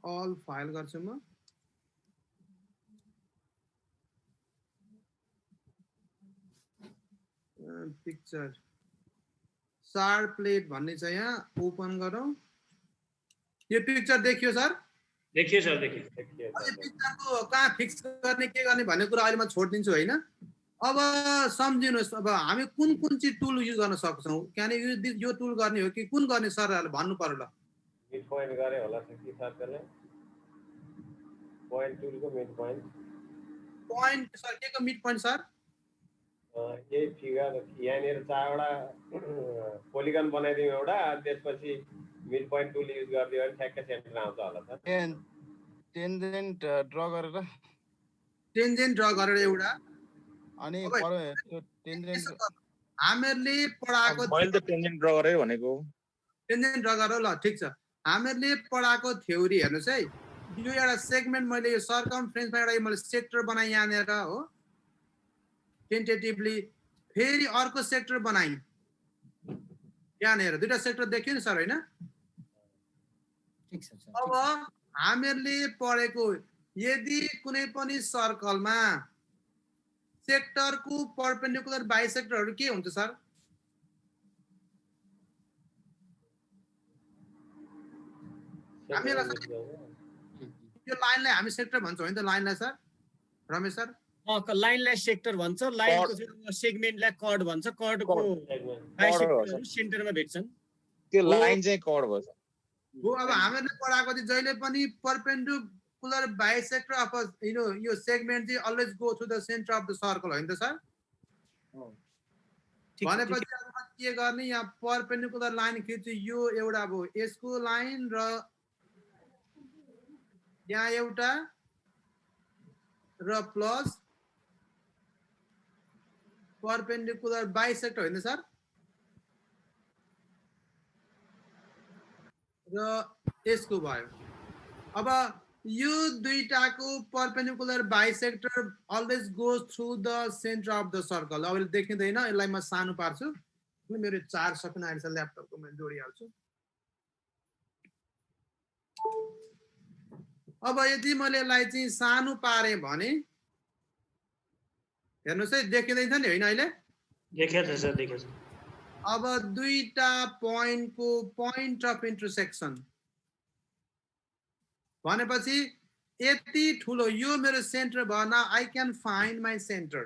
अल फाइल गर्छु म पिक्चर शार्प प्लेट भन्ने छ यहाँ ओपन गरौँ यो पिक्चर देखियो सर
देखिए सर देखिए
देखिए
अब यो
सर,
पिक्चरको कहाँ फिक्स गर्ने के गर्ने भन्ने कुरा अहिले म छोडिदिन्छु होइन अब सम्झिनुहोस् अब हामी कुन कुन चाहिँ टुल युज गर्न सक्छौँ किनभने यो टुल गर्ने हो कि कुन गर्ने सरहरूले भन्नु पर्यो ल
मिड पोइन्ट गरे होला कि सर त्यसले पोइन्ट टुलको मिड पोइन्ट
पोइन्ट सर के को मिड पोइन्ट सर
यही फिगर यहाँनिर 4वटा पोलिगन बनाइदिउँ एउटा त्यसपछि मिड पोइन्ट टुल युज गरिदियो भने ठ्याक्कै सेन्टर आउँछ होला सर
टेन्जेन्ट ड्र गरेर
टेन्जेन्ट ड्र गरेर एउटा
अनि
अब
त्यो टेन्जेन्ट
यसो गर्नु। हामीहरूले पढाएको
मैले त टेन्जेन्ट ड्र गरेर भनेको
टेन्जेन्ट ड्र गरेर ल ठिक छ हामीहरूले पढाएको थ्योरी हेर्नुहोस् है यो एउटा सेगमेन्ट मैले यो सर्कमफ्रेन्समा एउटा मैले सेक्टर बनाएँ यहाँनिर हो टेन्टेटिभली फेरि अर्को सेक्टर बनाएँ यहाँनिर दुईटा सेक्टर देखियो नि सर होइन
ठिक छ सर
अब हामीहरूले पढेको यदि कुनै पनि सर्कलमा सेक्टरको परपेन्डिकुलर बाइसेक्टरहरू के हुन्छ सर हामीलाई यो लाइनलाई हामी सेक्टर भन्छौँ होइन त लाइनलाई सर रमेश सर
लाइनलाई सेक्टर भन्छ लाइनको सेगमेन्टलाई कर्ड भन्छ कर्डको बाइसेक्टरहरू सेन्टरमा भेट्छन्
त्यो लाइन चाहिँ कड भन्छ
हो अब हामीहरूले पढाएको चाहिँ जहिले पनि परपेन्डिकुलर बाइसेक्टर अफ यो सेगमेन्ट चाहिँ always go through the centre of the circle होइन त सर भनेपछि अब म के गर्ने यहाँ परपेन्डिकुलर लाइन खिच्छु यो एउटा भयो यसको लाइन र यहाँ एउटा र प्लस परपेन्डिकुलर बाइसेक्टर होइन सर र यसको भयो अब यो दुईटाको perpendicular bisector always goes through the centre of the circle अब देखिँदैन यसलाई म सानो पार्छु मेरो 4 सकिन आएछ ल्यापटपको मैले जोडिहाल्छु अब यदि मैले यसलाई चाहिँ सानो पारेँ भने हेर्नुहोस् है देखिँदैछ नि होइन अहिले
देखिया छ सर देखिया छ
अब दुईटा पोइन्टको पोइन्ट अफ इन्टरसेक्सन भनेपछि यति ठुलो यो मेरो सेन्टर भएन I can find my centre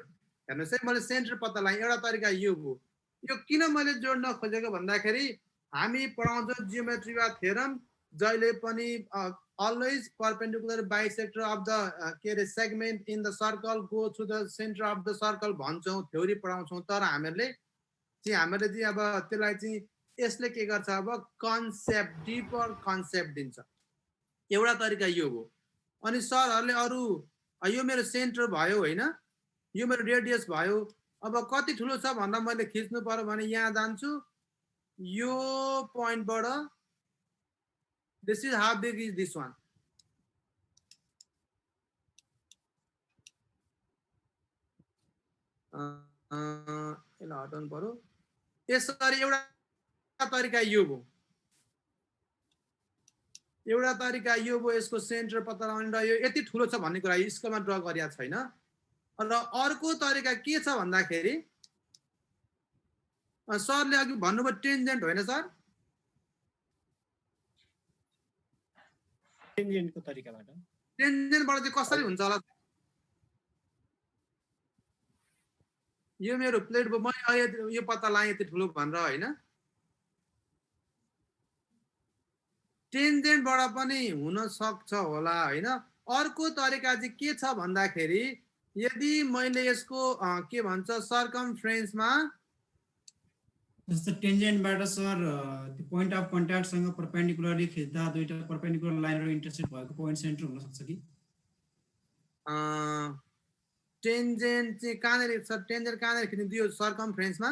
हेर्नुहोस् है मैले सेन्टर पत्ता लगाएँ एउटा तरिका यो हो यो किन मैले जोड्न खोजेको भन्दाखेरि हामी पढाउँछौँ जियोमेट्रीका थ्योरम जहिले पनि always perpendicular bisector of the के अरे segment in the circle go through the centre of the circle भन्छौँ थ्योरी पढाउँछौँ तर हामीले चाहिँ अब त्यसलाई चाहिँ यसले के गर्छ अब कन्सेप्ट डिपर कन्सेप्ट दिन्छ एउटा तरिका यो हो अनि सरहरूले अरू यो मेरो सेन्टर भयो होइन यो मेरो रेडियस भयो अब कति ठुलो छ भन्दा मैले खिच्नु पर्यो भने यहाँ जान्छु यो पोइन्टबाट this is how big is this one यसलाई हटाउनु पर्यो यसरी एउटा तरिका यो हो यसको सेन्टर पत्ता लगाउने र यो यति ठुलो छ भन्ने कुरा स्केलमा ड्र गरिया छैन र अर्को तरिका के छ भन्दाखेरि सरले अघि भन्नुभयो टेन्जेन्ट होइन सर
टेन्जेन्टको तरिकाबाट
चाहिँ कसरी हुन्छ होला यो मेरो प्लेट भयो मैले यो पत्ता लगाएँ यति ठुलो भनेर होइन टेन्जेन्टबाट पनि हुन सक्छ होला होइन अर्को तरिका चाहिँ के छ भन्दाखेरि यदि मैले यसको के भन्छ सर्कमफ्रेन्समा
जस्तो टेन्जेन्टबाट सर त्यो पोइन्ट अफ कन्ट्याक्टसँग परपेन्डिकुलरली खिच्दा दुईटा परपेन्डिकुलर लाइनहरु इन्टरसेक्ट भएको पोइन्ट सेन्टर हुन सक्छ कि
टेन्जेन्ट चाहिँ कहाँनिर सर टेन्जेन्ट कहाँनिर खिच्ने दियो सर्कमफ्रेन्समा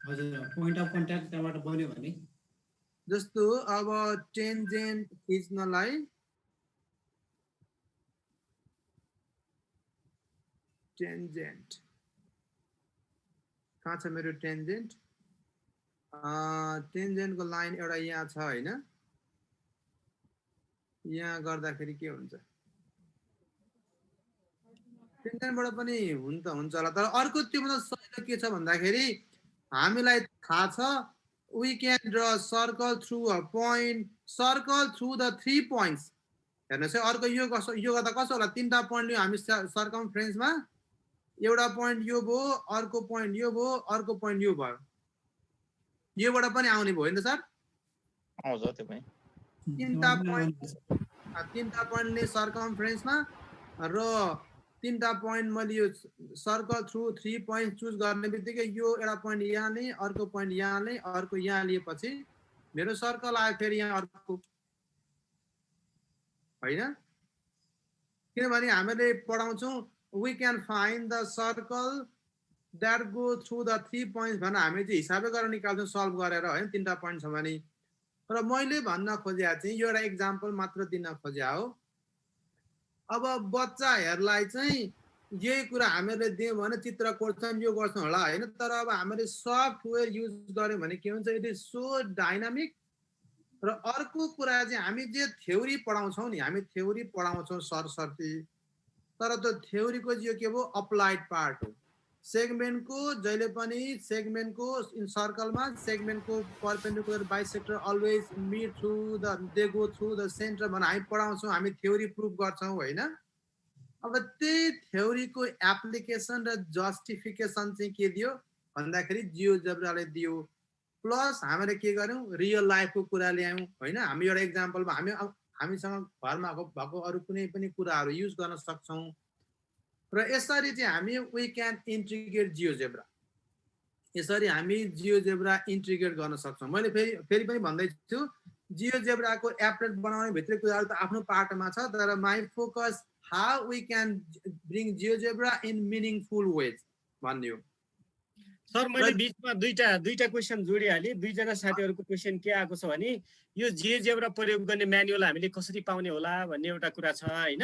हजुर पोइन्ट अफ कन्ट्याक्ट त्यहाँबाट बन्यो भने
जस्तो अब टेन्जेन्ट खिच्नलाई टेन्जेन्ट कहाँ छ मेरो टेन्जेन्ट टेन्जेन्टको लाइन एउटा यहाँ छ हैन यहाँ गर्दाखेरि के हुन्छ तिनबाट पनि हुन्छ होला तर अर्को त्योभन्दा सजिलो के छ भन्दाखेरि हामीलाई थाहा छ we can draw a circle through a point circle through the 3 points हेर्नुस् है अर्को यो गर्दा कसो होला तीनटा पोइन्ट लियो हामी सर्कमफ्रेन्समा एउटा पोइन्ट यो भयो अर्को पोइन्ट यो भयो अर्को पोइन्ट यो भयो योबाट पनि आउने भयो नि त सर
आउँछ त्यो पनि
तीनटा पोइन्टले सर्कमफ्रेन्समा र तीनटा पोइन्ट मैले यो सर्कल थ्रु 3 पोइन्ट चुज गर्ने बित्तिकै यो एउटा पोइन्ट यहाँ नै अर्को पोइन्ट यहाँ नै अर्को यहाँ लिएपछि मेरो सर्कल आयो फेरि यहाँ अर्को हैन किनभने हामीले पढाउँछौँ we can find the circle that go through the 3 points भनेर हामी चाहिँ हिसाबै गरेर निकाल्छौँ सल्भ गरेर हैन तीनटा पोइन्ट छ भने र मैले भन्न खोजेको चाहिँ यो एउटा एक्जाम्पल मात्र दिन खोजे हो अब बच्चाहरूलाई चाहिँ यही कुरा हामीले दियौँ भने चित्र कोर्छौँ यो गर्छौँ होला हैन तर अब हामीले सफ्टवेयर युज गर्यौँ भने के हुन्छ इट इज सो डाइनामिक र अर्को कुरा चाहिँ हामी जे थ्योरी पढाउँछौँ नि हामी थ्योरी पढाउँछौँ सरसर्ती तर त्यो थ्योरीको चाहिँ यो के भयो अप्लाइड पार्ट हो सेगमेन्टको जहिले पनि सेगमेन्टको इन सर्कलमा सेगमेन्टको perpendicular bisector always meet through the they go through the centre भनेर हामी पढाउँछौँ हामी थ्योरी प्रुफ गर्छौँ हैन अब त्यही थ्योरीको एप्लिकेसन र जस्टिफिकेसन चाहिँ के दियो भन्दाखेरि जियोजेब्राले दियो प्लस हामीले के गर्यौँ रियल लाइफको कुरा ल्यायौँ हैन हामी एउटा एक्जाम्पलमा हामीसँग घरमा भएको अरू कुनै पनि कुराहरू युज गर्न सक्छौँ र यसरी चाहिँ हामी वी क्यान इन्टिग्रेट जियोजेब्रा यसरी हामी जियोजेब्रा इन्टिग्रेट गर्न सक्छौँ मैले फेरि पनि भन्दैछु जियोजेब्राको एप्लेट बनाउने भित्र कुराहरू त आफ्नो पार्टमा छ तर my focus how we can bring GeoGebra in meaningful ways भन्ने हो
सर मैले बीचमा दुईटा क्वेसन जोडिहालेँ दुईजना साथीहरूको क्वेसन के आएको छ भने यो जियोजेब्रा प्रयोग गर्ने म्यानुअल हामीले कसरी पाउने होला भन्ने एउटा कुरा छ हैन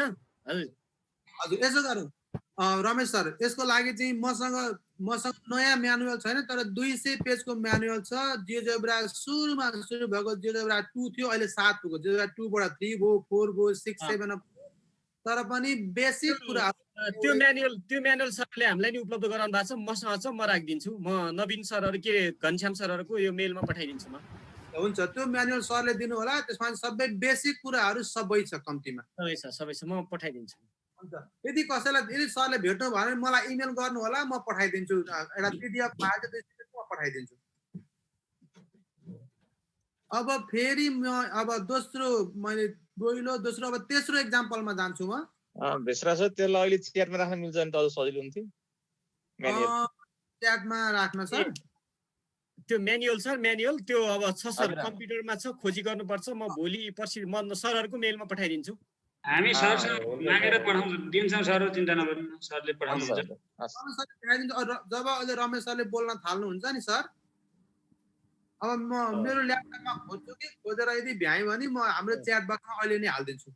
हजुर यसो गरौँ रमेश सर यसको लागि चाहिँ मसँग नयाँ म्यानुअल छैन तर 200 पेजको म्यानुअल छ जियोजेब्रा सुरु भएको जियोजेब्रा 2 थियो अहिले 7 पुग्यो जियोजेब्रा 2 बाट 3 भयो 4 भयो 6 7 तर पनि बेसिक कुरा
त्यो म्यानुअल सरले हामीलाई नि उपलब्ध गराउनु भएको छ मसँग छ म राखिदिन्छु म नवीन सरहरू के घनश्याम सरहरूको यो मेलमा पठाइदिन्छु म
हुन्छ त्यो म्यानुअल सरले दिनु होला त्यसमा सबै बेसिक कुराहरू सबै छ कम्तीमा
सबै छ म पठाइदिन्छु
यदि कसैलाई यदि सरले भेट्नु भयो भने मलाई इमेल गर्नु होला म पठाइदिन्छु एउटा पीडीएफ फाइल म पठाइदिन्छु अब फेरि अब दोस्रो अब तेस्रो एक्जाम्पलमा जान्छु म
भेसरा छ त्यसलाई अहिले च्याटमा राख्न मिल्छ भने त अझ सजिलो हुन्थ्यो
च्याटमा राख्न सर
त्यो म्यानुअल त्यो अब छ सर कम्प्युटरमा छ खोजी गर्नुपर्छ म भोलि पर्सि म सरहरूको मेलमा पठाइदिन्छु
हामी सरसँग मागेर दिन्छौँ सर चिन्ता नगर्नु सरले पठाउनुहुन्छ
जब अहिले रमेश सरले बोल्न थाल्नुहुन्छ नि सर अब म मेरो ल्यापटपमा खोज्छु कि खोजेर यदि भ्याएँ भने म हाम्रो च्याट बक्समा अहिले नै हालिदिन्छु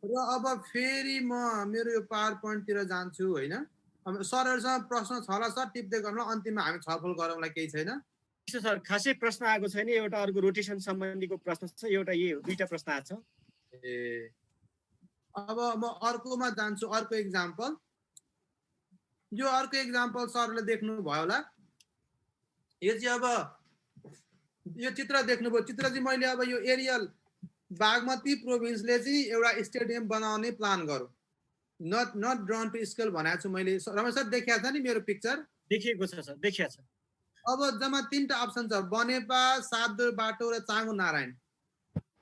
र अब फेरि म मेरो यो पावर पोइन्टतिर जान्छु हैन अब सरहरुसँग प्रश्न छ होला सर टिप्दै गर्नु अन्तिममा हामी छलफल गरौँला केही छैन
सर खासै प्रश्न आएको छैन एउटा अर्को रोटेसन सम्बन्धीको प्रश्न छ एउटा यही हो दुईटा प्रश्न आएको छ
ए अब म अर्कोमा जान्छु अर्को एक्जाम्पल यो अर्को एक्जाम्पल सरले देख्नु भयो होला यो चाहिँ अब यो चित्र देख्नुभयो चित्र चाहिँ मैले अब यो एरियल बागमती प्रोभिन्सले चाहिँ एउटा स्टेडियम बनाउने प्लान गरौँ नट ड्रन टु स्केल भनेको छु मैले रमेश सर देखिया छ नि मेरो पिक्चर
देखिएको छ सर देखिया छ
अब जम्मा 3टा अप्सन छ बनेपा सातदुर बाटो र चाँगु नारायण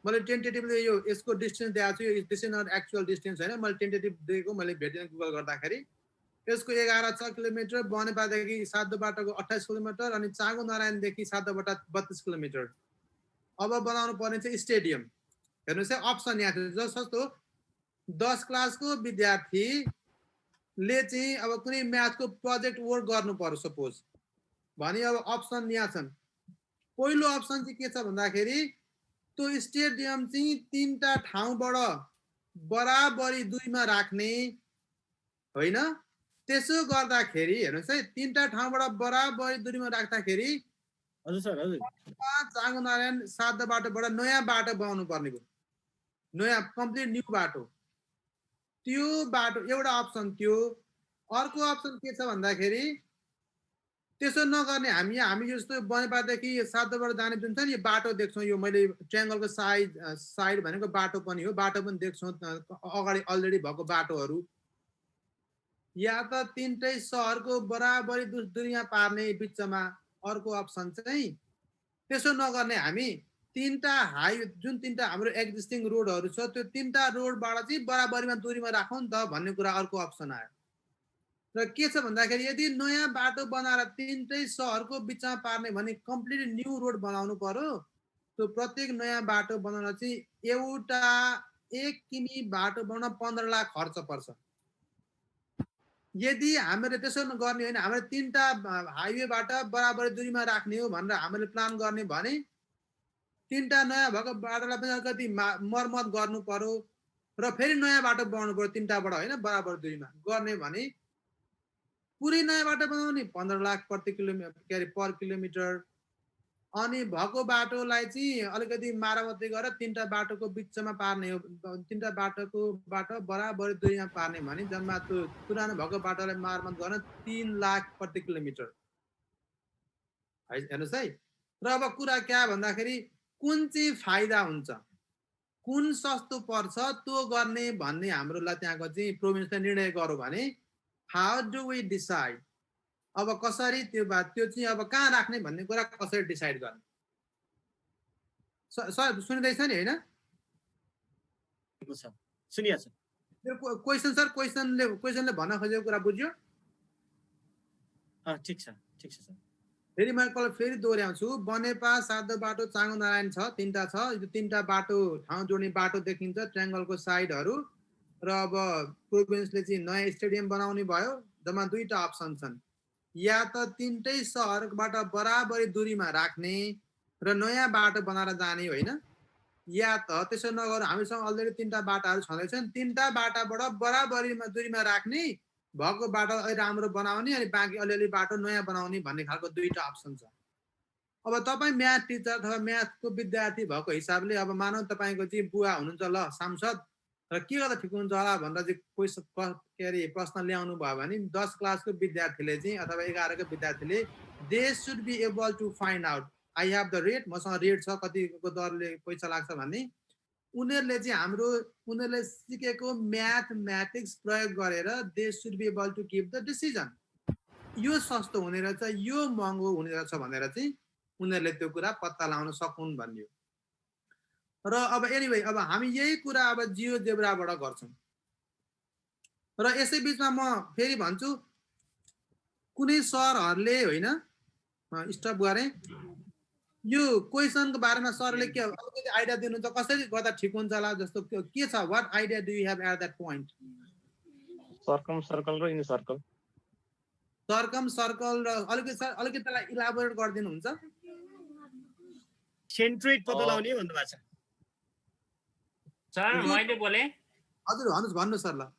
मैले टेन्टेटिभली यो यसको डिस्टेन्स दिएको छु यो this is not actual distance हैन मैले टेन्टेटिभ दिएको मैले भेटेन गुगल गर्दाखेरि यसको 11 किलोमिटर बनेपादेखि सातदुर बाटोको 28 किलोमिटर अनि चाँगु नारायणदेखि सातदुर 32 किलोमिटर अब बनाउनु पर्ने चाहिँ स्टेडियम हेर्नुस् है अप्सन यहाँ छ जस्तो 10 क्लासको विद्यार्थीले चाहिँ अब कुनै म्याथको प्रोजेक्ट वर्क गर्नु पर्यो सपोज भने अब अप्सन यहाँ छन् पहिलो अप्सन चाहिँ के छ भन्दाखेरि त्यो स्टेडियम चाहिँ 3टा ठाउँबाट बराबरी 2 मा राख्ने हैन त्यसो गर्दाखेरि हेर्नुस् है 3टा ठाउँबाट बराबरी 2 मा राख्दाखेरि
हजुर सर हजुर
चाँगो नारायण सादा बाटोबाट नयाँ बाटो बनाउनु पर्ने भयो, नयाँ कम्प्लिट न्यू बाटो। त्यो बाटो एउटा अप्सन थियो। अर्को अप्सन के छ भन्दाखेरि त्यसो नगर्ने हामी जस्तो बनेपादेखि सातोबाट जाने जुन छ नि यो बाटो देख्छौँ, यो मैले ट्रायङ्गलको साइड भनेको बाटो पनि हो, बाटो पनि देख्छौँ अगाडि अलरेडी भएको बाटोहरू, या त तिनटै सहरको बराबरी दुरीमा पार्ने बिचमा। अर्को अप्सन चाहिँ त्यसो नगर्ने, हामी तीनटा जुन तीनटा हाम्रो एक्जिस्टिङ रोडहरू छ त्यो तीनटा रोडबाट चाहिँ बराबरीमा दूरीमा राखौँ नि त भन्ने कुरा अर्को अप्सन आयो। र के छ भन्दाखेरि यदि नयाँ बाटो बनाएर तीनटै सहरको बिचमा पार्ने भने कम्प्लिट न्यू रोड बनाउनु पर्यो। त्यो प्रत्येक नयाँ बाटो बनाउन चाहिँ एउटा 1 किमी बाटो बनाउन 15 लाख खर्च पर्छ। यदि हामीले त्यसो गर्ने होइन, हामीले तीनटा हाइवेबाट बराबरी दूरीमा राख्ने हो भनेर हामीले प्लान गर्ने भने तीनटा नयाँ भएको बाटोलाई पनि अलिकति मर्मत गर्नु पर्यो र फेरि नयाँ बाटो बनाउनु पर्यो तीनटाबाट होइन, बराबर दूरीमा गर्ने भने पुरै नयाँ बाटो बनाउने 15 लाख प्रति किलोमिटर पर किलोमिटर। अनि भएको बाटोलाई चाहिँ अलिकति मरामती गरेर तीनटा बाटोको बिचमा पार्ने हो, तीनटा बाटो बराबरी दूरीमा पार्ने भने जम्मा त्यो पुरानो भएको बाटोलाई मर्मत गर्न 3 लाख प्रति किलोमिटर। हेर्नुहोस् है। र अब कुरा क्या भन्दाखेरि कुन चाहिँ फाइदा हुन्छ, कुन सस्तो पर्छ त्यो गर्ने भन्ने हाम्रोलाई त्यहाँको चाहिँ प्रोभिन्सले निर्णय गर्यो भने हाउ डु वी डिसाइड, अब कसरी त्यो चाहिँ अब कहाँ राख्ने भन्ने कुरा कसरी डिसाइड गर्ने। सर सुनिँदैछ नि होइन?
सुनिया छ।
क्वेसन सर, क्वेसनले भन्न खोजेको कुरा बुझ्यो?
ठिक छ सर।
फेरि म एकपल्ट फेरि दोहोऱ्याउँछु। बनेपा सातो बाटो चाँगो नारायण छ, तीनटा छ। यो तीनटा बाटो ठाउँ जोड्ने बाटो देखिन्छ ट्रायङ्गलको साइडहरू। र अब प्रोभिन्सले चाहिँ नयाँ स्टेडियम बनाउने भयो। जम्मा दुईटा अप्सन छन्, या त तीनटै सहरबाट बराबरी दूरीमा राख्ने र नयाँ बाटो बनाएर जाने होइन, या त त्यसो नगर हामीसँग अलरेडी तीनटा बाटाहरू छँदैछन्, तीनटा बाटाबाट बराबरीमा दूरीमा राख्ने, भएको बाटो राम्रो बनाउने अनि बाँकी अलिअलि बाटो नयाँ बनाउने भन्ने खालको दुईटा अप्सन छ। अब तपाईँ म्याथ टिचर अथवा म्याथको विद्यार्थी भएको हिसाबले अब मानौ तपाईँको चाहिँ बुवा हुनुहुन्छ ल सांसद, र के गर्दा ठिक हुन्छ होला भनेर चाहिँ प्रश्न ल्याउनु भयो भने 10 क्लासको विद्यार्थीले चाहिँ अथवा 11 को विद्यार्थीले they should be able to find out I have the rate, मसँग रेट छ कतिको दरले पैसा लाग्छ भन्ने। उनीहरूले चाहिँ उनीहरूले सिकेको म्याथमेटिक्स प्रयोग गरेर they should be able to give the decision, यो सस्तो हुने रहेछ यो महँगो हुने रहेछ भनेर चाहिँ उनीहरूले त्यो कुरा पत्ता लगाउन सकुन् भन्ने हो। र अब एनिवे अब हामी यही कुरा अब जियोजेब्राबाट गर्छौँ। र यसै बिचमा म फेरि भन्छु, कुनै सरहरूले होइन स्टप गरे, यो क्वेसनको बारेमा सरले के अलिकति आइडिया दिनुहुन्छ कसरी गर्दा ठिक हुन्छ होला जस्तो के छ? What idea do you have at that point?
Circumcircle र इन सर्कल,
सर्कम सर्कल र अलिकति त्यसलाई इलाबोरेट गरिदिनु हुन्छ?
सेन्ट्रोइड पत्ता लगाउने भन्नुभएको छ
सर। मैले बोले
हजुर भन्नु सर। ल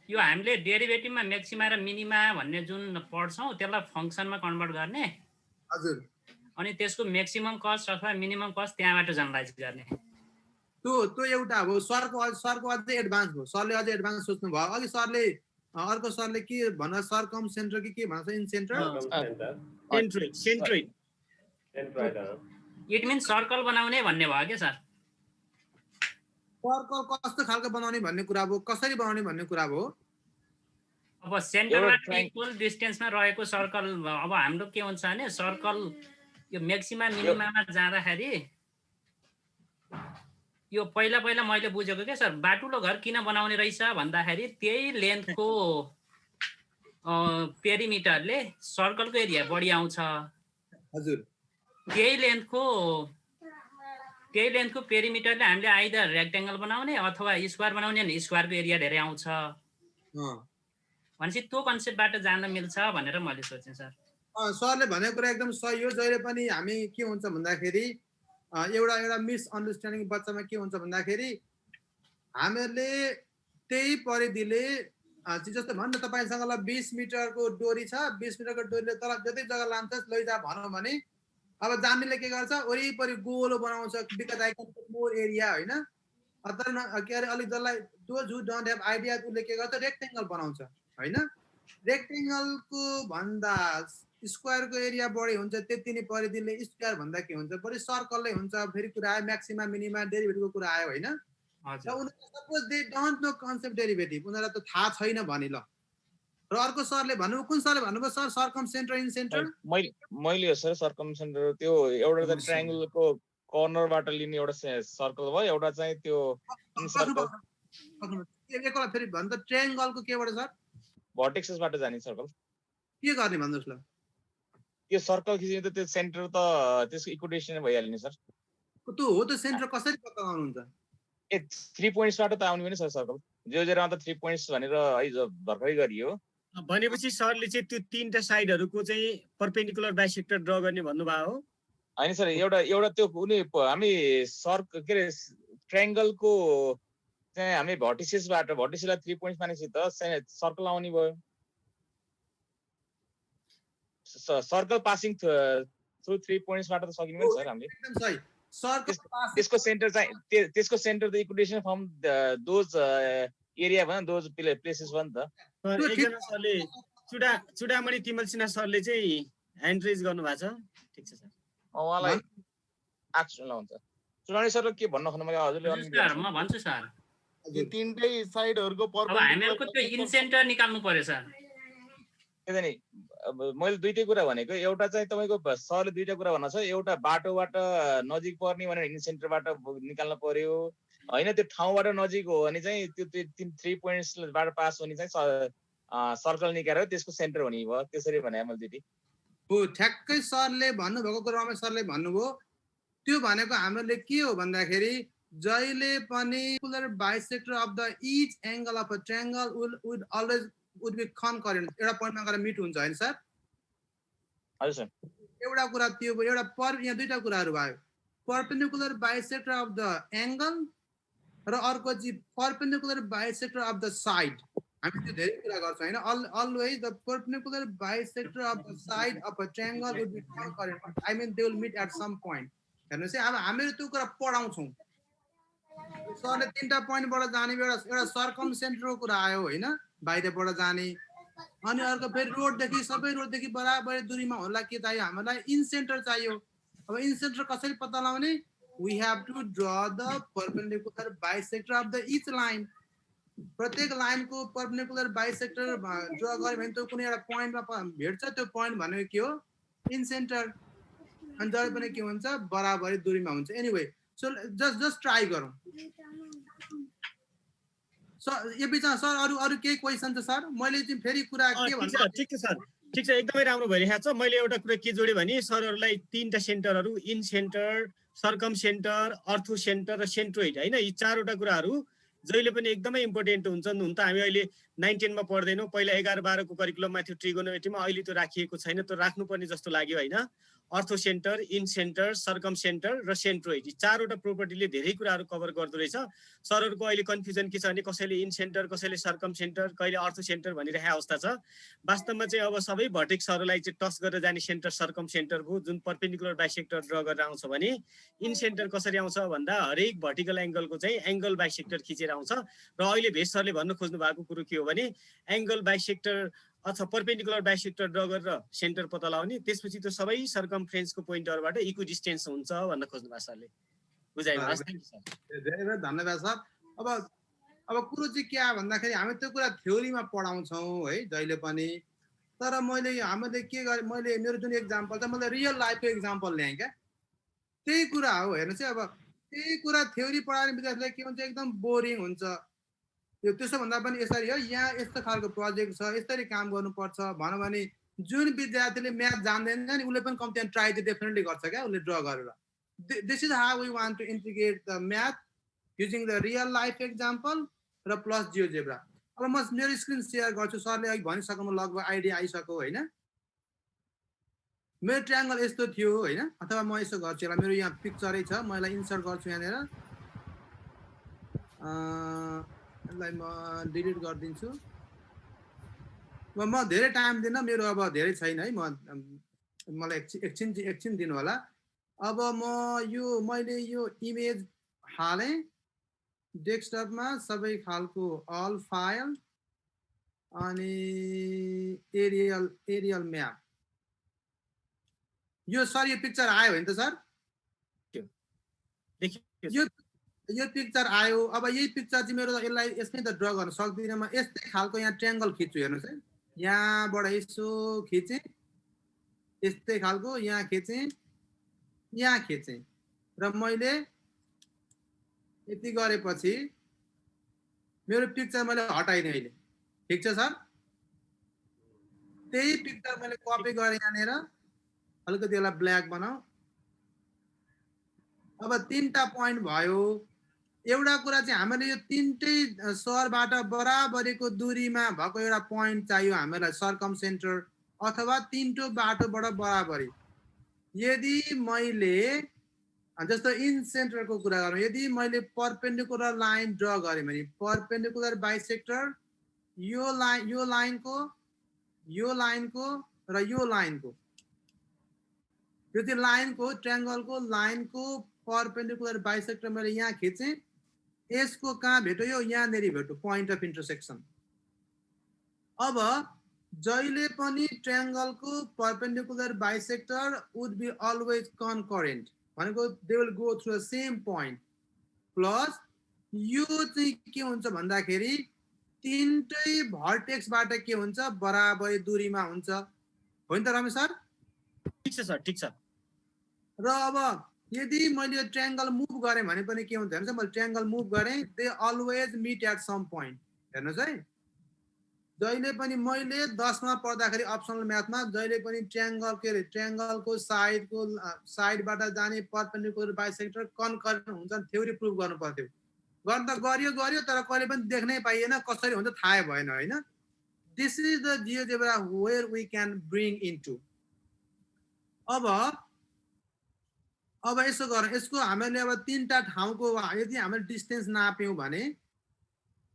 यो हामीले डेरिभेटिभमा म्याक्सिमा र मिनिमा भन्ने जुन पढ्छौँ त्यसलाई फङ्सनमा कन्भर्ट गर्ने,
हजुर,
अनि त्यसको म्याक्सिमम कस्ट अथवा मिनिमम कस्ट त्यहाँबाट जनरलाइज गर्ने।
त्यो एउटा हो। सरको अझै एडभान्स भयो, सरले अझै एडभान्स सोच्नु भयो। अघि सरले अर्को सरले के भन्न, सर्कम सेन्टर के भन्छ? In centre
centroid
it means circle बनाउने भन्ने भयो क्या सर?
सर्कल कस्तो खालको बनाउने भन्ने कुरा भयो, कसरी बनाउने भन्ने कुरा भयो।
अब सेन्टरबाट इक्वल डिस्टेन्समा रहेको सर्कल, अब हाम्रो के हुन्छ भने सर्कल यो म्याक्सिमा मिनिमामा जाँदाखेरि यो पहिला मैले बुझेको क्या सर, बाटुलो घर किन बनाउने रहेछ भन्दाखेरि त्यही लेन्थको पेरिमिटरले सर्कलको एरिया बढी आउँछ।
हजुर,
त्यही लेन्थको पेरिमिटरले हामीले आइदर रेक्टेङ्गल बनाउने अथवा स्क्वायर बनाउने भने स्क्वायरको एरिया धेरै आउँछ भनेपछि त्यो कन्सेप्टबाट जान मिल्छ भनेर मैले सोचेँ सर।
सरले भनेको कुरा एकदम सही हो। जहिले पनि हामी के हुन्छ भन्दाखेरि एउटा मिसअन्डरस्ट्यान्डिङ बच्चामा के हुन्छ भन्दाखेरि हामीहरूले त्यही परिधिले जस्तो भन्नु तपाईँसँग ल 20 मिटरको डोरी छ, 20 मिटरको डोरीले तल जति जग्गा लान्छ लैजा भनौँ भने अब जान्नेले के गर्छ वरिपरि गोलो बनाउँछ because I can put more area होइन अदर के अरे अलिक जसलाई those who don't have idea उसले के गर्छ रेक्टेङ्गल बनाउँछ होइन रेक्टेङ्गलको भन्दा स्क्वायरको एरिया बढी हुन्छ त्यति नै परिधिले स्क्वायर भन्दा के हुन्छ बढी सर्कलले हुन्छ फेरि कुरा आयो म्याक्सिमा मिनिमा डेरिभेटिभको कुरा आयो होइन
हजुर
suppose they don't know concept derivative उनीहरूलाई त थाहा छैन भने ल र अर्को सरले भन्नुभयो कुन सरले भन्नुभयो sir circum centre in centre
मैले सर सर्कम सेन्टर त्यो एउटा त ट्रायंगलको कर्नरबाट लिने एउटा सर्कल भयो एउटा चाहिँ त्यो
एकला फेरि भन्छ ट्रायंगलको केबाट सर
भर्टेक्सबाट जाने सर्कल
के गर्ने भन्नुहोस् ल
त्यो सर्कल खिच्ने त त्यो सेन्टर त त्यसको इक्वेसन भइहाल्ने सर
त्यो हो त सेन्टर कसरी पत्ता लगाउनुहुन्छ
ए 3 पोइन्ट्सबाट त आउने पनि सर सर्कल 0 मा त 3 पोइन्ट्स भनेर भर्खरै गरियो
भनेपछि सरले चाहिँ त्यो तीनटा साइडहरुको चाहिँ परपेन्डिकुलर बाइसेक्टर ड्रा गर्ने भन्नुभयो हो
हैन सर एउटा त्यो कुनै हामी के रे ट्रायंगलको चाहिँ हामी भर्टिसेसलाई 3 पोइन्ट्स मानेपछि त सर्कल आउने भयो सर्कल पासिङ थ्रु 3 पोइन्ट्सबाट त सकिने पनि सर हामीले
एकदम सही सर्कल
त्यसको सेन्टर चाहिँ त्यसको centre the equation from those area भन दोज प्लेसेस भन त
एकजना सरले चुडामणि तिमल सिन्हा सरले चाहिँ ह्यान्ड रेज गर्नु भएको छ ठीक छ सर
उहाँलाई एक्सन लाउँछ चुडामणि सरले के भन्न खोज्नु मैले हजुरले
सर म भन्छु सर
यो तीनटै साइडहरुको
अब हामीहरुको त्यो इन सेन्टर निकाल्नु पर्यो सर
त्यही नि मैले दुईटै कुरा भनेको एउटा चाहिँ तपाईको सरले दुईटा कुरा भन्न छ एउटा बाटोबाट नजिक पर्ने भनेर इन सेन्टरबाट निकाल्न पर्यो हैन त्यो ठाउँबाट नजिक हो भने चाहिँ त्यो 3 पोइन्ट्सबाट पास हुने चाहिँ सर्कल निकालेर त्यसको सेन्टर हुने भयो त्यसरी भने मैले दुईटै
हो ठ्याक्कै सरले भन्नुभएको कुरा रमेश सरले भन्नुभयो त्यो भनेको हामीले के हो भन्दाखेरि जहिले पनि bisector of the each angle of a triangle would always would be concurrent एउटा पोइन्टमा गएर मिट हुन्छ हैन सर
हजुर सर
एउटा कुरा त्यो एउटा यहाँ दुईटा कुराहरु भयो perpendicular bisector of the angle र अर्को चाहिँ perpendicular bisector of the side हामी त्यो धेरै कुरा गर्छौं हैन always the perpendicular bisector of the side of a triangle would be concurrent I mean they will meet at some point हेर्नुस् है अब हामीले त्यो कुरा पढाउँछौं सरले तीनटा पोइन्टबाट जाने एउटा सर्कम सेन्टरको कुरा आयो हैन बाहिरबाट जाने अनि अर्को फेरि रोडदेखि सबै रोडदेखि बराबर दूरीमा होला के चाहियो हामीलाई इन सेन्टर चाहियो अब इन सेन्टर कसरी पत्ता लगाउने we have to draw the perpendicular bisector of the each line प्रत्येक लाइनको परपेन्डिकुलर बाइसेक्टर ड्रा गर्यो भने त्यो कुनै एउटा पोइन्टमा भेट्छ त्यो पोइन्ट भनेको के हो इन सेन्टर अनि जहिले पनि के हुन्छ बराबरी दूरीमा हुन्छ एनीवे सो जस्ट ट्राई गरौँ यो बिचमा सर अरु केही क्वेशन छ सर मैले चाहिँ फेरि कुरा के भन्छु
ठीक छ सर ठीक छ एकदमै राम्रो भइरहेको छ मैले एउटा कुरा के जोडे भने सरहरुलाई तीनटा सेन्टरहरु इन सेन्टर सर्कम सेन्टर अर्थो सेन्टर र सेन्ट्रोइड हैन यी चारवटा कुराहरु जहिले पनि एकदमै इम्पोर्टेन्ट हुन्छन् हुन त हामी अहिले 9 10 मा पढ्दैनौं पहिला 11 12 को करिकुलममा थियो ट्रिगोनोमेट्रीमा अहिले त्यो राखिएको छैन त्यो राख्नुपर्ने जस्तो लाग्यो हैन अर्थो centre in centre circum centre र सेन्ट्रोइड यी चारवटा प्रोपर्टीले धेरै कुराहरु कभर गर्दो रहेछ सरहरुको अहिले कन्फ्युजन के छ भने कसैले इन सेन्टर कसैले सर्कम सेन्टर कहिले अर्थो सेन्टर भनिरहेको अवस्था छ वास्तवमा चाहिँ अब सबै भर्टेक्सहरुलाई चाहिँ टच गरेर जाने सेन्टर सर्कम सेन्टर हो जुन परपेन्डिकुलर बाइसेक्टर ड्रा गरेर आउँछ भने इन सेन्टर कसरी आउँछ भन्दा हरेक भर्टिकल एंगलको चाहिँ एंगल बाइसेक्टर खिचेर आउँछ र अहिले भेष सरले भन्न खोज्नु भएको कुरो के हो भने एंगल बाइसेक्टर अथवा परपेन्डिकुलर बाइसेक्टर ड्रा गरेर सेन्टर पत्ता लगाउने त्यसपछि त्यो सबै सर्कमफ्रेन्सको पोइन्टहरुबाट इक्वल डिस्टेन्स हुन्छ भन्न खोज्नु भएको सरले बुझाइनुहोस् थ्यांक यू सर
धेरै धेरै धन्यवाद सर अब कुरो चाहिँ के आयो भन्दाखेरि हामी त्यो कुरा थ्योरीमा पढाउँछौं है जहिले पनि तर हामीले के गरे मैले मेरो जुन एक्जाम्पल छ मैले रियल लाइफको एक्जाम्पल ल्याएँ क्या त्यही कुरा हो हेर्नुस् है अब त्यही कुरा थ्योरी पढाउने विद्यार्थीलाई के हुन्छ एकदम बोरिङ हुन्छ यो त्यसो भन्दा पनि यसरी हो यहाँ यस्तो खालको प्रोजेक्ट छ यसरी काम गर्नुपर्छ भन्यो भने जुन विद्यार्थीले म्याथ जान्दैन नि उसले पनि कम्ती ट्राई चाहिँ डेफिनेटली गर्छ क्या उसले ड्रा गरेर this is how we want to integrate the math using the real life example र प्लस जियोजेब्रा अब म मेरो स्क्रिन सेयर गर्छु सरले अघि भनिसक्नु लगभग आइडिया आइसक्यो होइन मेरो ट्रायंगल यस्तो थियो होइन अथवा म यसो गर्छु होला मेरो यहाँ पिक्चरै छ म यसलाई इन्सर्ट गर्छु यहाँनिर यसलाई म डिलिट गरिदिन्छु म धेरै टाइम दिन मेरो अब धेरै छैन है म मलाई एकछिन दिनु होला। अब मैले यो इमेज हालेँ डेस्कटपमा सबै खालको अल फाइल अनि एरियल म्याप। यो सर यो पिक्चर आयो होइन त सर? यो पिक्चर आयो। अब यही पिक्चर चाहिँ मेरो यसलाई यसमै त ड्र गर्न सक्दिनँ म। यस्तै खालको यहाँ ट्रायंगल खिच्छु हेर्नुहोस् है। यहाँबाट यसो खिचेँ, यस्तै खालको यहाँ खिचेँ र मैले यति गरेपछि मेरो पिक्चर मैले हटाइदिएँ अहिले। ठिक छ सर? त्यही पिक्चर मैले कपी गरेँ यहाँनिर, अलिकति यसलाई ब्ल्याक बनाऊ। अब 3टा पोइन्ट भयो। एउटा कुरा चाहिँ हामीले यो 3टै सहरबाट बराबरीको दूरीमा भएको एउटा पोइन्ट चाहियो हामीलाई, सर्कम सेन्टर अथवा 3टो बाटोबाट बराबरी। यदि मैले जस्तो इन सेन्टरको कुरा गरौँ, यदि मैले परपेन्डिकुलर लाइन ड्र गरेँ भने परपेन्डिकुलर बाइसेक्टर यो लाइनको र यो लाइनको, यो चाहिँ लाइनको ट्रायंगलको लाइनको परपेन्डिकुलर बाइसेक्टर मैले यहाँ खिचेँ। यसको कहाँ भेट्यो? यो यहाँनेरि भेट्यो, पोइन्ट अफ इन्टरसेक्सन। अब जहिले पनि ट्रायंगलको perpendicular bisector would be always concurrent, भनेको they will go through the same point. Plus यो चाहिँ के हुन्छ भन्दाखेरि 3टै भर्टेक्सबाट के हुन्छ? बराबरी दूरीमा हुन्छ। होइन त रमेश सर?
ठीक छ सर, ठीक छ।
र अब यदि मैले ट्रायंगल मुभ गरेँ भने पनि के हुन्छ हेर्नुहोस्, मैले ट्रायंगल मुभ गरेँ, they always meet at some point. हेर्नुहोस् है, जहिले पनि मैले 10 मा पढ्दाखेरि अप्सनल म्याथमा जहिले पनि ट्रायंगलको साइडबाट जाने परपेन्डिकुलर बाइसेक्टर कन्करेन्ट हुन्छ थ्योरी प्रुभ गर्नु पर्थ्यो। गर्न त गरियो तर कहिले पनि देख्नै पाइएन, कसरी हुन्छ थाहै भएन होइन। This is the GeoGebra where we can bring into. अब यसो गरौँ, यसको हामीले अब 3टा ठाउँको यदि हामीले डिस्टेन्स नाप्यौँ भने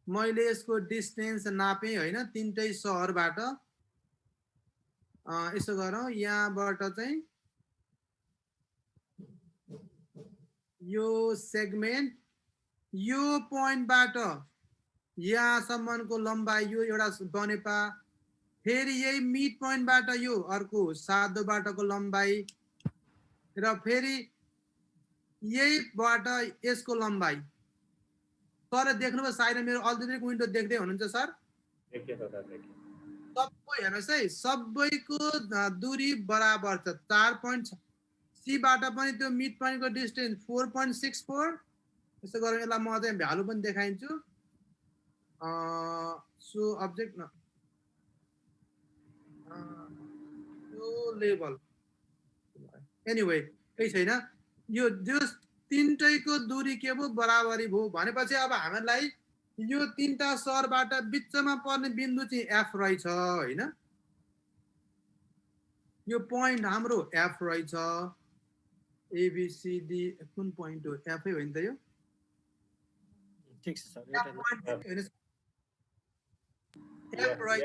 मैले यसको डिस्टेन्स नापेँ होइन 3टै सहरबाट। यसो गरौँ, यहाँबाट चाहिँ यो सेगमेन्ट यो पोइन्टबाट यहाँसम्मको लम्बाइ यो एउटा बनेपा, फेरि यही मिड पोइन्टबाट यो अर्को सातो बाटोको लम्बाइ, र फेरि यहीबाट यसको लम्बाइ। सर देख्नुभयो साइडमा मेरो अल्टरनेट विन्डो देख्दै हुनुहुन्छ सर? सबै हेर्नुहोस् है, सबैको दूरी बराबर छ। 4 सीबाट पनि त्यो मिड पोइन्टको डिस्टेन्स 4.64। यसो गरौँ, यसलाई म चाहिँ भ्यालु पनि देखाइदिन्छु। सो अब्जेक्ट लेभल एनिवे केही छैन। यो 3टैको दूरी के भयो? बराबरी भयो। भनेपछि अब हामीलाई यो 3टा सहरबाट बिचमा पर्ने बिन्दु चाहिँ एफ रहेछ होइन। यो पोइन्ट हाम्रो एफ रहेछ। एबिसिडी कुन पोइन्ट हो? एफ है होइन त यो?
ठीक छ सर,
एफ रहेछ।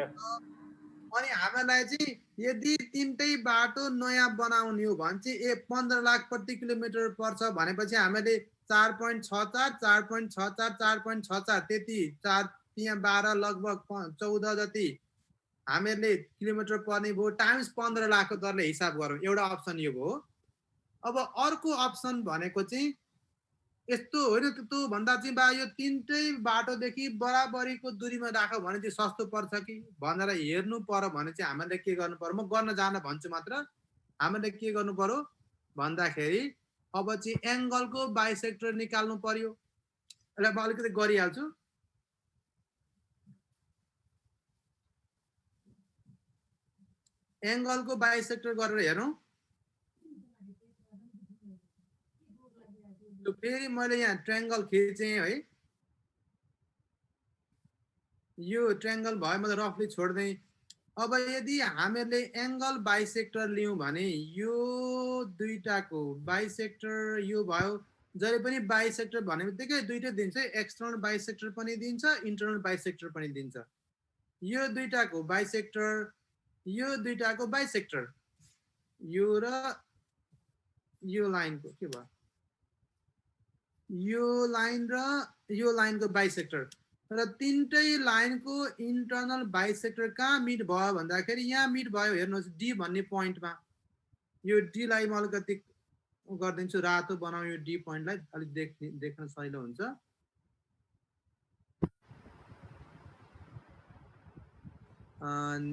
अनि हामीलाई चाहिँ यदि 3टै बाटो नयाँ बनाउने हो भने चाहिँ 15 लाख प्रति किलोमिटर पर्छ भनेपछि हामीले 4.64 4.64 4.64 त्यति 4 त्यहाँ 12 लगभग 14 जति हामीहरूले किलोमिटर पर्ने भयो, टाइम्स 15 लाखको दरले हिसाब गरौँ। एउटा अप्सन यो भयो। अब अर्को अप्सन भनेको चाहिँ यस्तो होइन, त्यो भन्दा चाहिँ बा यो 3टै बाटोदेखि बराबरीको दूरीमा राख्यो भने चाहिँ सस्तो पर्छ कि भनेर हेर्नु पर्यो भने चाहिँ हामीले के गर्नु पर्यो? म गर्न जान भन्छु मात्र। हामीले के गर्नु पर्यो भन्दाखेरि अब चाहिँ एङ्गलको बाइसेक्टर निकाल्नु पर्यो। यसलाई म अलिकति गरिहाल्छु। एङ्गलको बाइसेक्टर गरेर हेरौँ। फेरि मैले यहाँ ट्रायंगल खिचेँ है, यो ट्रायंगल भयो, मैले रफली छोड्दै। अब यदि हामीले एङ्गल बाइसेक्टर लियौँ भने यो दुईटाको बाइसेक्टर यो भयो। जहिले पनि बाइसेक्टर भन्ने बित्तिकै दुईटै दिन्छ, एक्सटर्नल बाइसेक्टर पनि दिन्छ, इन्टरनल बाइसेक्टर पनि दिन्छ। यो दुईटाको बाइसेक्टर, यो दुईटाको बाइसेक्टर, यो र यो लाइनको के भयो यो लाइन र यो लाइनको बाइसेक्टर र तीनटै लाइनको इन्टर्नल बाइसेक्टर कहाँ मिट भयो भन्दाखेरि यहाँ मिट भयो हेर्नुहोस् डी भन्ने पोइन्टमा यो डी लाई म अलिकति गर्दिन्छु रातो बनाऊ यो डी पोइन्टलाई अलिक देख्न सजिलो हुन्छ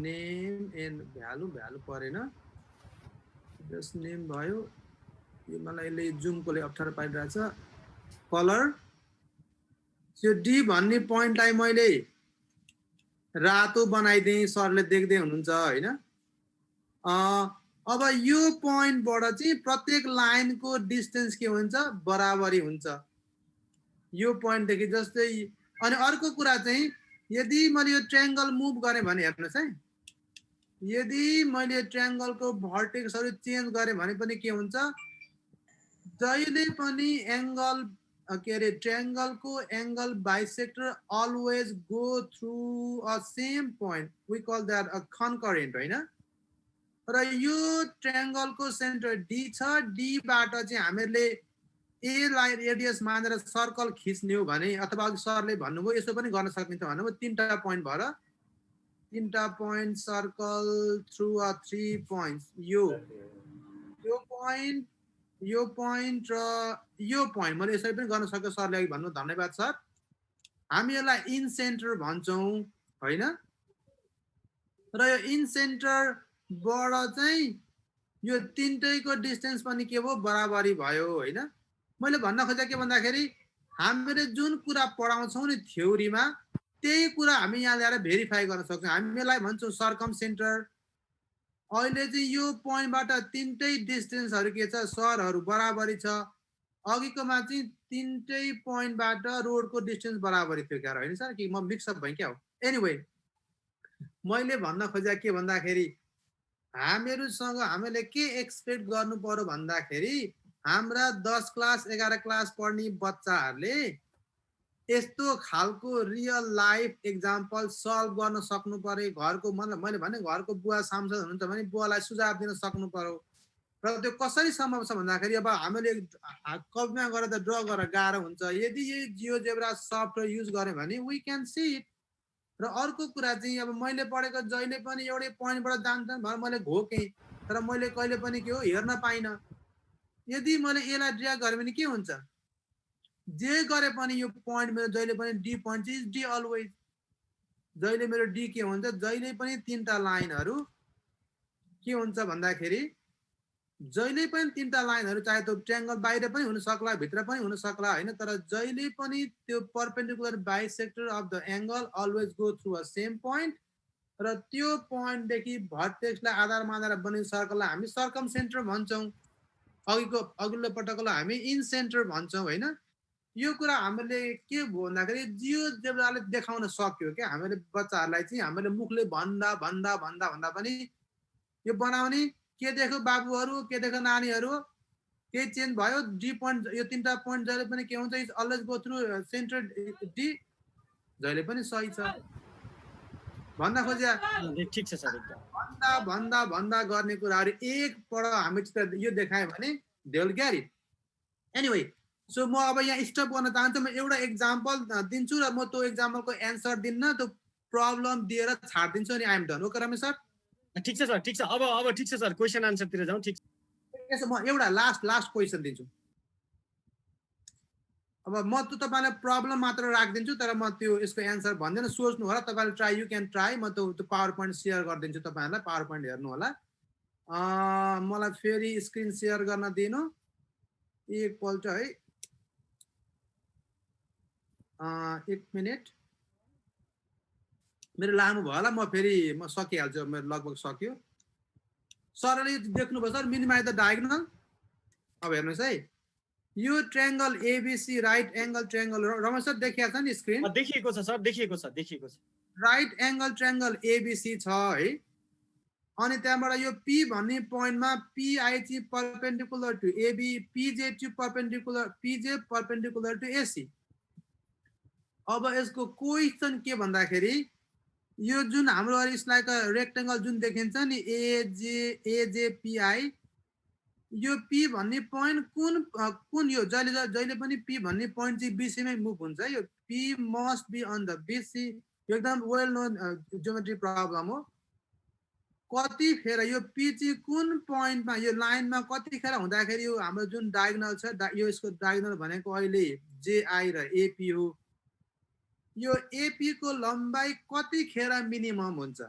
नेम एन्ड भ्यालु परेन जस्ट नेम भयो यो मलाई यसले जुमकोले अप्ठ्यारो पारिरहेछ कलर यो डी भन्ने पोइन्टलाई मैले रातो बनाइदिएँ सरले देख्दै हुनुहुन्छ हैन अब यो पोइन्टबाट चाहिँ प्रत्येक लाइनको डिस्टेन्स के हुन्छ बराबरी हुन्छ यो पोइन्टदेखि जस्तै अनि अर्को कुरा चाहिँ यदि मैले यो ट्रायंगल मुभ गरेँ भने हेर्नुहोस् है यदि मैले ट्रायंगलको भर्टेक्सहरु चेन्ज गरेँ भने पनि के हुन्छ जहिले पनि एंगल के अरे ट्रायंगलको angle bisector always go through a same point we call that a concurrent हैन र यो ट्रायंगलको सेन्टर डी छ डी बाट चाहिँ हामीले ए लाइन रेडियस मानेर सर्कल खिच्ने हो भने अथवा सरले भन्नुभयो यसो पनि गर्न सकिन्छ भन्नुभयो तीनटा पोइन्ट भएर तीनटा point circle through a 3 points यो पोइन्ट र यो पोइन्ट मैले यसरी पनि गर्न सक्यो सरले अघि भन्नु धन्यवाद सर हामी यसलाई इन सेन्टर भन्छौं हैन र यो इन सेन्टर बाट चाहिँ यो तीनटैको डिस्टेन्स पनि के भयो बराबरी भयो हैन मैले भन्न खोजेको के भन्दाखेरि हामीले जुन कुरा पढाउँछौं नि थ्योरीमा त्यही कुरा हामी यहाँ ल्याएर भेरिफाई गर्न सक्छौं हामी यसलाई भन्छौं सर्कम सेन्टर अहिले चाहिँ यो पोइन्टबाट तीनटै डिस्टेन्सहरु के छ सरहरु बराबरी छ अघिकोमा चाहिँ तीनटै पोइन्टबाट रोडको डिस्टेन्स बराबरी थियो क्या हैन सर कि म मिक्स अप भएँ क्या हो एनीवे मैले भन्न खोजेको के भन्दाखेरि हामीहरुसँग हामीले के एक्सपेक्ट गर्नु पर्यो भन्दाखेरि हाम्रा 10 क्लास 11 क्लास पढ्ने बच्चाहरुले यस्तो खालको रियल लाइफ एक्जाम्पल सल्भ गर्न सक्नु पर्यो घरको मतलब मैले भने घरको बुवा सांसद हुनुहुन्छ भने बुवालाई सुझाव दिन सक्नु पर्यो र त्यो कसरी सम्भव छ भन्दाखेरि अब हामीले कपीमा गरेर त ड्रा गरेर गाह्रो हुन्छ यदि यो जियोजेब्रा सफ्टवेयर युज गर्यो भने वी क्यान सी इट र अर्को कुरा चाहिँ अब मैले पढेको जहिले पनि एउटै पोइन्टबाट जान्छन् भनेर मैले घोकेँ तर मैले कहिले पनि के हो हेर्न पाइन यदि मैले यसलाई ड्र्याग गरेँ भने के हुन्छ जे गरे पनि यो पोइन्ट मेरो जहिले पनि D point is D always जहिले मेरो डी के हुन्छ जहिले पनि तीनटा लाइनहरु के हुन्छ भन्दाखेरि जहिले पनि तीनटा लाइनहरु चाहे त्यो ट्रायंगल बाहिर पनि हुन सक्ला भित्र पनि हुन सक्ला हैन तर जहिले पनि त्यो perpendicular bisector of the angle always go through a same point र त्यो पोइन्ट देखि भर्टेक्सलाई आधार मानेर बनेको सर्कललाई हामी सर्कम सेन्टर भन्छौं अघिल्लो पटकलाई हामी इन सेन्टर भन्छौं हैन यो कुरा हामीले के भन्दाखेरि जियोजेब्राले देखाउन सक्यो के हामीले बच्चाहरुलाई चाहिँ हामीले मुखले भन्दा पनि यो बनाउने के देख्यो बाबुहरु के देख्यो नानीहरु के चेन्ज भयो डी पोइन्ट यो तीनटा पोइन्ट जहिले पनि के हुन्छ is always go through centre D जहिले पनि सही छ भन्न खोज्या
ठीक छ सर
भन्दा गर्ने कुराहरु एक पढ हामी चाहिँ यो देखाए भने they will get it anyway so म अब यहाँ स्टप गर्न चाहन्छु म एउटा एक्जाम्पल दिन्छु र म त्यो एक्जाम्पलको एन्सर दिन्न त्यो प्रब्लम दिएर छाड्दिन्छु अनि I am done okay Ramesh sir
ठीक छ सर ठीक छ अब ठीक छ सर क्वेशन आन्सर तिर जाउँ ठीक छ
म एउटा लास्ट क्वेशन दिन्छु अब म त तपाईलाई प्रब्लम मात्र राख्दिन्छु तर म त्यो यसको एन्सर भन्दैन सोच्नु होला तपाईले ट्राई यु क्यान ट्राई म त्यो पावर पोइन्ट शेयर गरिदिन्छु तपाईहरुलाई पावर पोइन्ट हेर्नु होला मलाई फेरि स्क्रिन शेयर गर्न दिनु एकपल्ट है 1 मिनेट मेरो लामो भयो होला म फेरि म सकिहाल्छु मेरो लगभग सकियो सरले देख्नुभयो सर मिनिमाइज द डायगोनल अब हेर्नुस् है यो triangle ABC right angle triangle Ramesh sir देखिया छ नि स्क्रिन
देखिएको छ सर देखिएको छ
राइट एंगल ट्रायंगल एबीसी छ है अनि त्यहाँबाट यो पी भन्ने पोइन्टमा पीआई चाहिँ परपेंडिकुलर टु एबी पीजे चाहिँ परपेंडिकुलर टु एसी अब यसको क्वेशन के भन्दाखेरि यो जुन हाम्रो लाइक रेक्टेङ्गल जुन देखिन्छ नि एजेपीआई, यो पी भन्ने पोइन्ट कुन यो जहिले पनि पी भन्ने पोइन्ट चाहिँ बीसीमै मुभ हुन्छ। यो P must be on the BC, एकदम वेल नोन ज्योमेट्री प्रब्लम हो। कतिखेर यो पी चाहिँ कुन पोइन्टमा यो लाइनमा कतिखेर हुँदाखेरि यो हाम्रो जुन डायगोनल छ यो यसको डायगोनल भनेको अहिले जेआई र एपी हो। यो एपी को लम्बाई कतिखेर मिनिमम हुन्छ?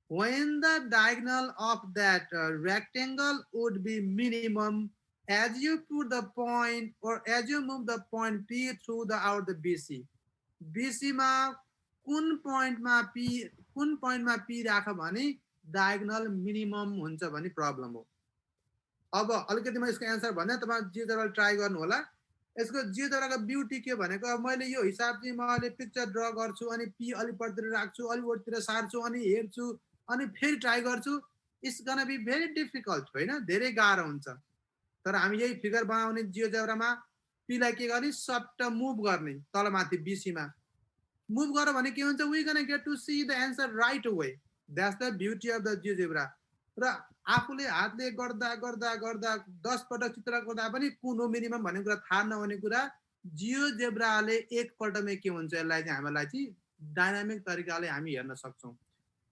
When the diagonal of that rectangle would be minimum as you put the point or as you move the point P through the out the BC. BC मा कुन पोइन्टमा P राख भने डायगोनल मिनिमम हुन्छ भन्ने problem हो। अब अलिकति म यसको एन्सर भन्दा तपाईं जियोजेब्रा ट्राई गर्नु होला। यसको जियोजेब्राको ब्युटी के भनेको अब मैले यो हिसाब चाहिँ मैले पिक्चर ड्रा गर्छु अनि पी अलि परतिर राख्छु अलि ओरतिर सार्छु अनि हेर्छु अनि फेरि ट्राई गर्छु। It's gonna be very difficult, होइन, धेरै गाह्रो हुन्छ। तर हामी यही फिगर बनाउने जियोजेब्रामा पीलाई के गर्ने सफ्ट मुभ गर्ने तलमाथि बीसीमा मुभ गर्यो भने के हुन्छ we gonna get to see the answer right away. That's the beauty of the GeoGebra. र आफूले हातले गर्दा गर्दा गर्दा 10 पटक चित्र गर्दा पनि कुन हो मिनिमम भन्ने कुरा थाहा नहुने कुरा जियोजेब्राले एक पल्टमै के हुन्छ यसलाई चाहिँ हामीलाई चाहिँ डाइनामिक तरिकाले हामी हेर्न सक्छौं।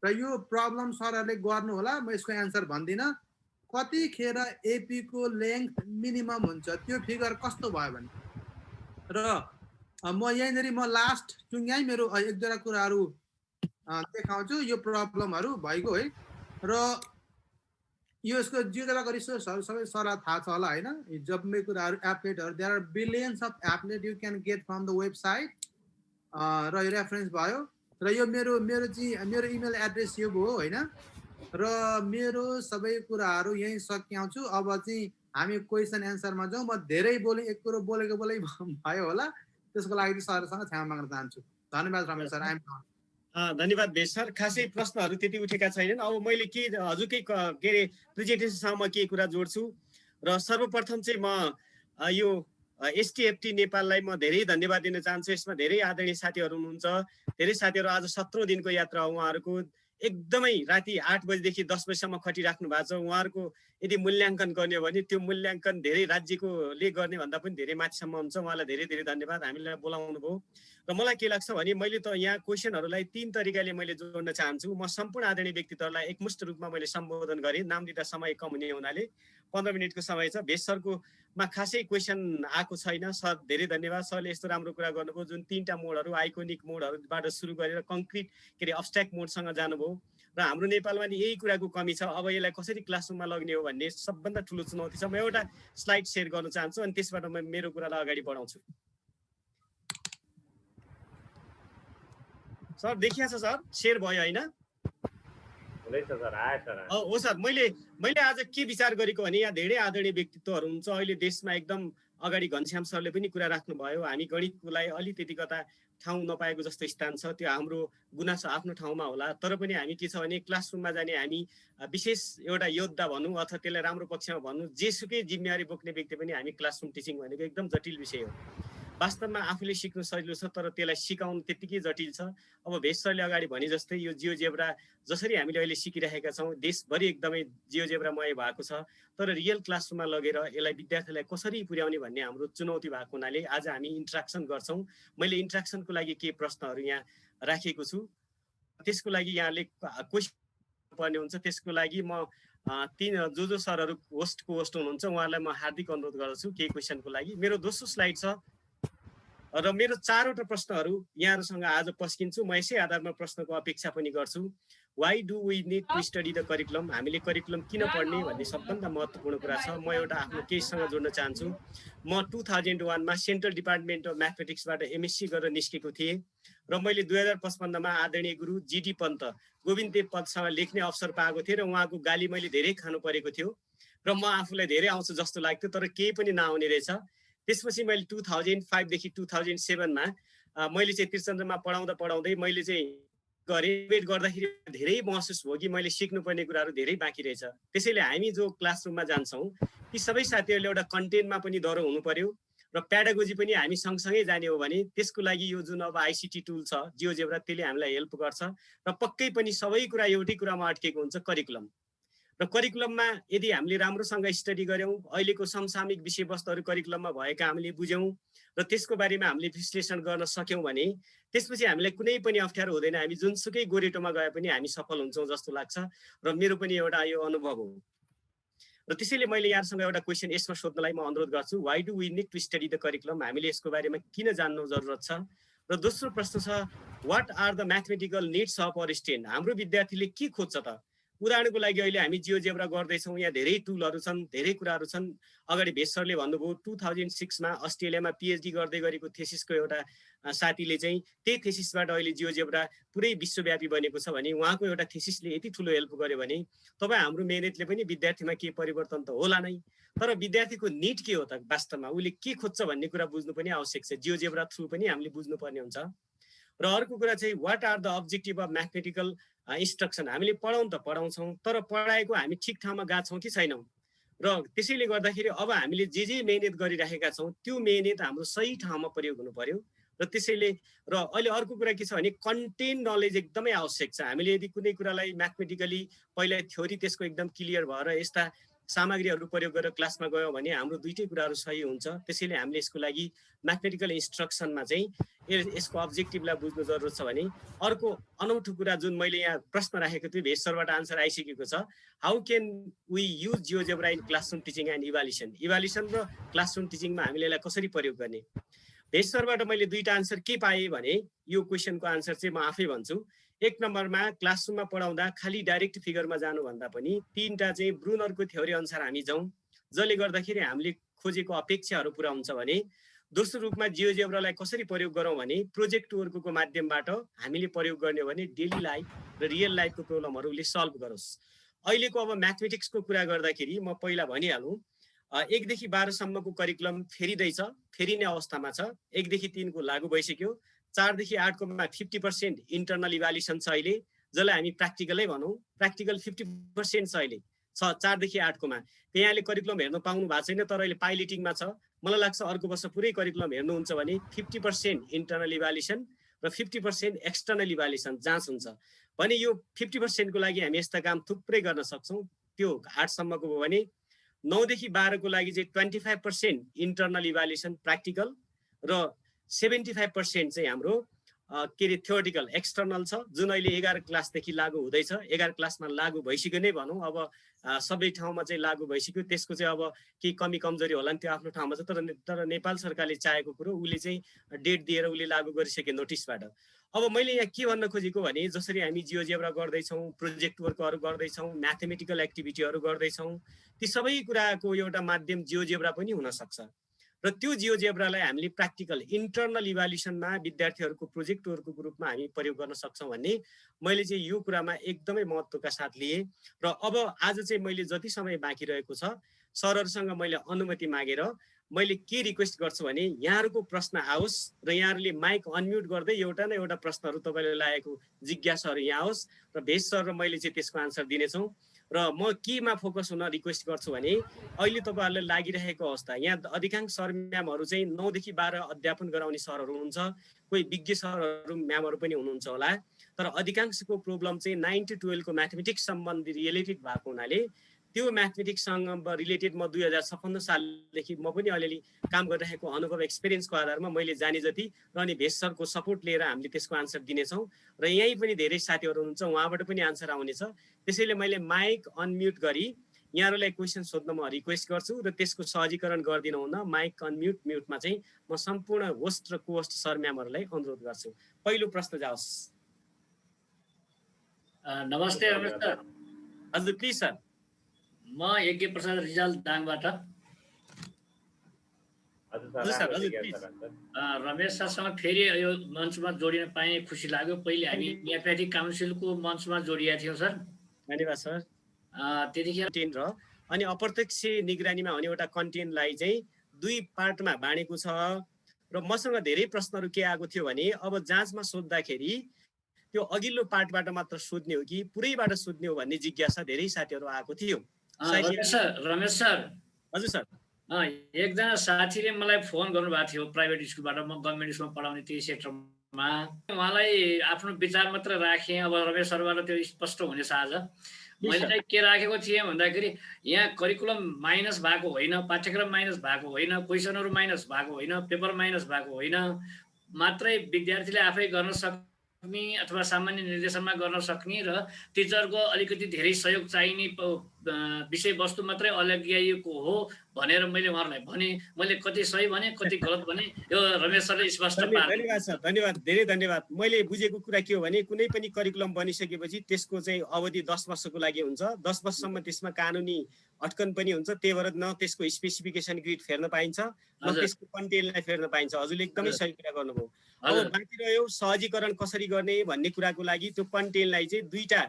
र यो प्रब्लम सरहरूले गर्नु होला। म यसको एन्सर भन्दिन। कतिखेर एपी को लेन्थ मिनिमम हुन्छ त्यो फिगर कस्तो भयो भने र म यहीँनेरि म लास्ट टुङ्ग्याइ मेरो एक दुईवटा कुराहरू देखाउँछु यो प्रब्लमहरू भएको है। र यो यसको जियोजेब्राको रिसोर्सहरू सबै सरलाई थाहा छ होला, होइन, जम्मै कुराहरू एप्लेटहरू there are billions of applet you can get from the website. र यो रेफरेन्स भयो। र यो मेरो इमेल एड्रेस यो भयो, होइन। र मेरो सबै कुराहरू यही सकिआउँछु। अब चाहिँ हामी क्वेसन एन्सरमा जाउँ। म धेरै बोले एक कुरो बोलेको भयो होला, त्यसको लागि सरसँग क्षमा माग्न चाहन्छु। धन्यवाद रमेश सर।
धन्यवाद भेष सर। खासै प्रश्नहरू त्यति उठेका छैनन्। अब मैले के हजुरकै के अरे प्रेजेन्टेसनसम्म केही कुरा जोड्छु। र सर्वप्रथम चाहिँ म यो एसटिएफटी नेपाललाई म धेरै धन्यवाद दिन चाहन्छु। यसमा धेरै आदरणीय साथीहरू हुनुहुन्छ। धेरै साथीहरू आज 17औं दिनको यात्रा हो उहाँहरूको। एकदमै राति 8 बजेदेखि 10 बजेसम्म खटिराख्नु भएको छ। उहाँहरूको यदि मूल्याङ्कन गर्ने हो भने त्यो मूल्याङ्कन धेरै राज्यकोले गर्ने भन्दा पनि धेरै माथिसम्म हुन्छ। उहाँलाई धेरै धेरै धन्यवाद हामीलाई बोलाउनु भयो। र मलाई के लाग्छ भने मैले त यहाँ क्वेसनहरूलाई 3 तरिकाले मैले जोड्न चाहन्छु। म सम्पूर्ण आदरणीय व्यक्तित्वहरूलाई एकमुष्ट रूपमा मैले सम्बोधन गरेँ। नाम दिँदा समय कम हुने हुनाले 15 मिनटको समय छ। भेष सरको मा खासै क्वेसन आएको छैन। सर धेरै धन्यवाद। सरले यस्तो राम्रो कुरा गर्नुभयो जुन 3टा मोडहरू आइकोनिक मोडहरूबाट सुरु गरेर कङ्क्रिट के अरे अब्स्ट्र्याक्ट मोडसँग जानुभयो। र हाम्रो नेपालमा नि यही कुराको कमी छ। अब यसलाई कसरी क्लासरुममा लग्ने हो भन्ने सबभन्दा ठुलो चुनौती छ। म एउटा स्लाइड सेयर गर्न चाहन्छु अनि त्यसबाट म मेरो कुरालाई अगाडि बढाउँछु। सर देखिया छ सर? सेयर भयो होइन? हो सर। मैले आज के विचार गरेको भने यहाँ धेरै आदरणीय व्यक्तित्वहरू हुन्छ। अहिले देशमा एकदम अगाडि घनश्याम सरले पनि कुरा राख्नुभयो। हामी गणितलाई अलि त्यति कता ठाउँ नपाएको जस्तो स्थान छ। त्यो हाम्रो गुनासो आफ्नो ठाउँमा होला। तर पनि हामी के छ भने क्लासरुममा जाने हामी विशेष एउटा योद्धा भनौँ अथवा त्यसलाई राम्रो पक्षमा भनौँ, जेसुकै जिम्मेवारी बोक्ने व्यक्ति पनि हामी क्लासरुम टिचिङ भनेको एकदम जटिल विषय हो। वास्तवमा आफूले सिक्नु सजिलो छ तर त्यसलाई सिकाउनु त्यत्तिकै जटिल छ। अब भेष सरले अगाडि भने जस्तै यो जियोजेब्रा जसरी हामीले अहिले सिकिरहेका छौँ देशभरि एकदमै जियोजेब्रामय भएको छ। तर रियल क्लासरुममा लगेर यसलाई विद्यार्थीलाई कसरी पुर्याउने भन्ने हाम्रो चुनौती भएको हुनाले आज हामी इन्ट्र्याक्सन गर्छौँ। मैले इन्ट्र्याक्सनको लागि केही प्रश्नहरू यहाँ राखेको छु। त्यसको लागि यहाँले क्वेसन पर्ने हुन्छ। त्यसको लागि म जो सरहरू होस्ट हुनुहुन्छ उहाँलाई म हार्दिक अनुरोध गर्दछु केही क्वेसनको लागि। मेरो दोस्रो स्लाइड छ र मेरो 4वटा प्रश्नहरू यहाँहरूसँग आज पस्किन्छु। म यसै आधारमा प्रश्नको अपेक्षा पनि गर्छु। Why do we need to study the curriculum? हामीले करिकुलम किन पढ्ने भन्ने सबभन्दा महत्त्वपूर्ण कुरा छ। म एउटा आफ्नो केससँग जोड्न चाहन्छु। म 2001 मा सेन्ट्रल डिपार्टमेन्ट अफ म्याथमेटिक्सबाट एमएससी गरेर निस्केको थिएँ र मैले 2055 मा आदरणीय गुरु जीडी पन्त गोविन्ददेव पन्तसँग लेख्ने अवसर पाएको थिएँ र उहाँको गाली मैले धेरै खानु परेको थियो र म आफूलाई धेरै आउँछ जस्तो लाग्थ्यो तर केही पनि नआउने रहेछ। त्यसपछि मैले 2005 देखि 2007 मा मैले चाहिँ त्रिचन्द्रमा पढाउँदै मैले चाहिँ गरेँ। गर्दाखेरि धेरै महसुस भयो कि मैले सिक्नुपर्ने कुराहरू धेरै बाँकी रहेछ। त्यसैले हामी जो क्लासरुममा जान्छौँ ती सबै साथीहरूले एउटा कन्टेन्टमा पनि डह्रो हुनु पर्यो र प्याडागोजी पनि हामी सँगसँगै जाने हो भने त्यसको लागि यो जुन अब आइसिटी टुल छ जियोजेब्रा त्यसले हामीलाई हेल्प गर्छ र पक्कै पनि सबै कुरा एउटै कुरामा अड्केको हुन्छ करिकुलम र करिकुलममा यदि हामीले राम्रोसँग स्टडी गर्यौं अहिलेको समसामयिक विषयवस्तुहरू करिकुलममा भएका हामीले बुझ्यौं र त्यसको बारेमा हामीले विश्लेषण गर्न सक्यौं भने त्यसपछि हामीलाई कुनै पनि अप्ठ्यारो हुँदैन हामी जुनसुकै गोरेटोमा गए पनि हामी सफल हुन्छौं जस्तो लाग्छ र मेरो पनि एउटा यो अनुभव हो र त्यसैले मैले यहाँसँग एउटा क्वेशन यसमा सोध्नलाई म अनुरोध गर्छु why do we need to study the curriculum हामीले यसको बारेमा किन जान्नु जरुरत छ र दोस्रो प्रश्न छ what are the mathematical needs of our student हाम्रो विद्यार्थीले के खोज्छ त उदाहरणको लागि अहिले हामी जियोजेब्रा गर्दैछौँ यहाँ धेरै टुलहरू छन् धेरै कुराहरू छन् अगाडि भेष सरले भन्नुभयो 2006 मा अस्ट्रेलियामा पीएचडी गर्दै गरेको थेसिसको एउटा साथीले चाहिँ त्यही थेसिसबाट अहिले जियोजेब्रा पुरै विश्वव्यापी बनेको छ भने उहाँको एउटा थेसिसले यति ठुलो हेल्प गर्यो भने तपाईँ हाम्रो मेहनतले पनि विद्यार्थीमा के परिवर्तन त होला नै तर विद्यार्थीको निड के हो त वास्तवमा उसले के खोज्छ भन्ने कुरा बुझ्नु पनि आवश्यक छ जियोजेब्रा थ्रु पनि हामीले बुझ्नुपर्ने हुन्छ र अर्को कुरा चाहिँ what are the objective of mathematical instruction हामीले पढाउन त पढाउँछौँ तर पढाएको हामी ठिक ठाउँमा गएछौँ कि छैनौँ र त्यसैले गर्दाखेरि अब हामीले जे मेहनत गरिराखेका छौँ त्यो मेहनत हाम्रो सही ठाउँमा प्रयोग हुनु पर्यो र त्यसैले र अहिले अर्को कुरा के छ भने कन्टेन्ट नलेज एकदमै आवश्यक छ हामीले यदि कुनै कुरालाई म्याथमेटिकली पहिला थ्योरी त्यसको एकदम क्लियर भएर यस्ता सामग्रीहरू प्रयोग गरेर क्लासमा गयौँ भने हाम्रो दुईटै कुराहरू सही हुन्छ त्यसैले हामीले यसको लागि म्याथमेटिकल इन्स्ट्रक्सनमा चाहिँ यसको अब्जेक्टिभलाई बुझ्नु जरुरत छ भने अर्को अनौठो कुरा जुन मैले यहाँ प्रश्न राखेको थिएँ भेष सरबाट आन्सर आइसकेको छ how can we use GeoGebra in classroom teaching and evaluation र क्लासरुम टिचिङमा हामीले यसलाई कसरी प्रयोग गर्ने भेष सरबाट मैले दुईटा आन्सर के पाएँ भने यो क्वेसनको आन्सर चाहिँ म आफै भन्छु एक नम्बरमा क्लासरुममा पढाउँदा खाली डाइरेक्ट फिगरमा जानुभन्दा पनि तीनटा चाहिँ ब्रुनरको थ्योरी अनुसार हामी जाउँ जसले गर्दाखेरि हामीले खोजेको अपेक्षाहरू पुरा हुन्छ भने दोस्रो रूपमा जियोजेब्रालाई कसरी प्रयोग गरौँ भने प्रोजेक्ट वर्कको माध्यमबाट हामीले प्रयोग गर्ने हो भने डेली लाइफ र रियल लाइफको प्रब्लमहरूले सल्भ गरोस् अहिलेको अब म्याथमेटिक्सको कुरा गर्दाखेरि म पहिला भनिहालौँ 1 देखि 12 सम्मको करिकुलम फेरिँदैछ फेरिने अवस्थामा छ 1 देखि 3 को लागू भइसक्यो 4 देखि 8 को 50% इन्टरनल इभ्यालुएसन छ अहिले जसलाई हामी प्र्याक्टिकलै भनौँ प्र्याक्टिकल 50% छ अहिले 4 देखि 8 कोमा त्यहाँले करिकुलम हेर्न पाउनु भएको छैन तर अहिले पाइलटिङमा छ मलाई लाग्छ अर्को वर्ष पुरै करिकुलम हेर्नुहुन्छ भने 50% इन्टरनल इभ्यालुएसन र 50% एक्सटर्नल इभ्यालुएसन जाँच हुन्छ भने यो 50% को लागि हामी यस्ता काम थुप्रै गर्न सक्छौँ त्यो 8 सम्मको हो भने 9 देखि 12 को लागि चाहिँ 25% इन्टरनल इभ्यालुएसन प्र्याक्टिकल र 75% चाहिँ हाम्रो के अरे थ्योरिटिकल एक्सटर्नल छ जुन अहिले 11 क्लासदेखि लागू हुँदैछ 11 क्लासमा लागू भइसक्यो नै भनौँ अब सबै ठाउँमा चाहिँ लागू भइसक्यो त्यसको चाहिँ अब केही कमी कमजोरी होला नि त्यो आफ्नो ठाउँमा छ तर नेपाल सरकारले चाहेको कुरो उसले चाहिँ डेट दिएर उसले लागू गरिसके नोटिसबाट अब मैले यहाँ के भन्न खोजेको भने जसरी हामी जियोजेब्रा गर्दैछौँ प्रोजेक्ट वर्कहरू गर्दैछौँ म्याथमेटिकल एक्टिभिटीहरू गर्दैछौँ ती सबै कुराको एउटा माध्यम जियोजेब्रा पनि हुनसक्छ र त्यो जियोजेब्रालाई हामीले प्र्याक्टिकल इन्टरनल इभ्यालुएसनमा विद्यार्थीहरूको प्रोजेक्ट वर्कको रूपमा हामी प्रयोग गर्न सक्छौँ भन्ने मैले चाहिँ यो कुरामा एकदमै महत्त्वका साथ लिएँ र अब आज चाहिँ मैले जति समय बाँकी रहेको छ सरहरूसँग मैले अनुमति मागेर मैले के रिक्वेस्ट गर्छु भने यहाँहरूको प्रश्न आओस् र यहाँहरूले माइक अनम्युट गर्दै एउटा न एउटा प्रश्नहरू तपाईँले लागेको जिज्ञासाहरू यहाँ आओस् र भेष सर र मैले चाहिँ त्यसको आन्सर दिनेछौँ र म केमा फोकस हुन रिक्वेस्ट गर्छु भने अहिले तपाईँहरूलाई लागिरहेको अवस्था यहाँ अधिकांश सर म्यामहरू चाहिँ 9 देखि 12 अध्यापन गराउने सरहरू हुनुहुन्छ कोही विज्ञ सरहरू म्यामहरू पनि हुनुहुन्छ होला तर अधिकांशको प्रब्लम चाहिँ 9 to 12 को म्याथमेटिक्स सम्बन्धी रिलेटेड भएको हुनाले त्यो म्याथमेटिक्ससँग रिलेटेड म 2056 सालदेखि म पनि अलिअलि काम गरिरहेको अनुभव एक्सपिरियन्सको आधारमा मैले जाने जति र अनि भेष सरको सपोर्ट लिएर हामीले त्यसको आन्सर दिनेछौँ र यहीँ पनि धेरै साथीहरू हुनुहुन्छ उहाँबाट पनि आन्सर आउनेछ त्यसैले मैले माइक अनम्युट गरी यहाँहरूलाई क्वेसन सोध्न म रिक्वेस्ट गर्छु र त्यसको सहजीकरण गरिदिनु हुन माइक अनम्युट म्युटमा चाहिँ म सम्पूर्ण होस्ट र कोहोस्ट सर म्यामहरूलाई अनुरोध गर्छु पहिलो प्रश्न जाओस्
नमस्ते रमेश सर
हजुर प्लिज सर
म यज्ञ प्रसाद रिजाल दाङबाट रमेश सरसँग फेरि यो मञ्चमा जोडिन पाएँ खुसी लाग्यो पहिले हामी म्याथमेटिक्स काउन्सिलको मञ्चमा जोडिएका थियौँ सर
धन्यवाद सर त्यतिखेर कन्टेन्ट र अनि अप्रत्यक्ष निगरानीमा हुने एउटा कन्टेन्टलाई चाहिँ 2 पार्टमा बाँडेको छ र मसँग धेरै प्रश्नहरू के आएको थियो भने अब जाँचमा सोद्धाखेरि त्यो अघिल्लो पार्टबाट मात्र सोध्ने हो कि पुरैबाट सोध्ने हो भन्ने जिज्ञासा धेरै साथीहरू आएको थियो
रमेश सर
हजुर सर
एकजना साथीले मलाई फोन गर्नुभएको थियो प्राइभेट स्कुलबाट, म गभर्मेन्ट स्कुलमा पढाउने त्यही सेक्टरमा। उहाँलाई आफ्नो विचार मात्र राखेँ, अब रमेश सरबाट त्यो स्पष्ट हुनेछ आज। मैले चाहिँ के राखेको थिएँ भन्दाखेरि यहाँ करिकुलम माइनस भएको होइन, पाठ्यक्रम माइनस भएको होइन, क्वेसनहरू माइनस भएको होइन, पेपर माइनस भएको होइन, मात्रै विद्यार्थीले आफै गर्न सक्ने अथवा सामान्य निर्देशनमा गर्न सक्ने र टिचरको अलिकति धेरै सहयोग चाहिने विषयवस्तु मात्रै अलग्याइएको हो भनेर मैले उहाँहरूलाई भने। मैले कति सही भने कति गलत भने यो रमेश सरले स्पष्ट पार्नु।
धन्यवाद सर, धन्यवाद, धेरै धन्यवाद। मैले बुझेको कुरा के हो भने कुनै पनि करिकुलम बनिसकेपछि त्यसको चाहिँ अवधि 10 वर्षको लागि हुन्छ। 10 वर्षसम्म त्यसमा कानुनी अटकन पनि हुन्छ, त्यही भएर न त्यसको स्पेसिफिकेसन ग्रिड फेर्न पाइन्छ न त्यसको कन्टेन्टलाई फेर्न पाइन्छ। हजुरले एकदमै सही कुरा गर्नुभयो। अब बाँकी रह्यो सहजीकरण कसरी गर्ने भन्ने कुराको लागि त्यो कन्टेन्टलाई चाहिँ दुईटा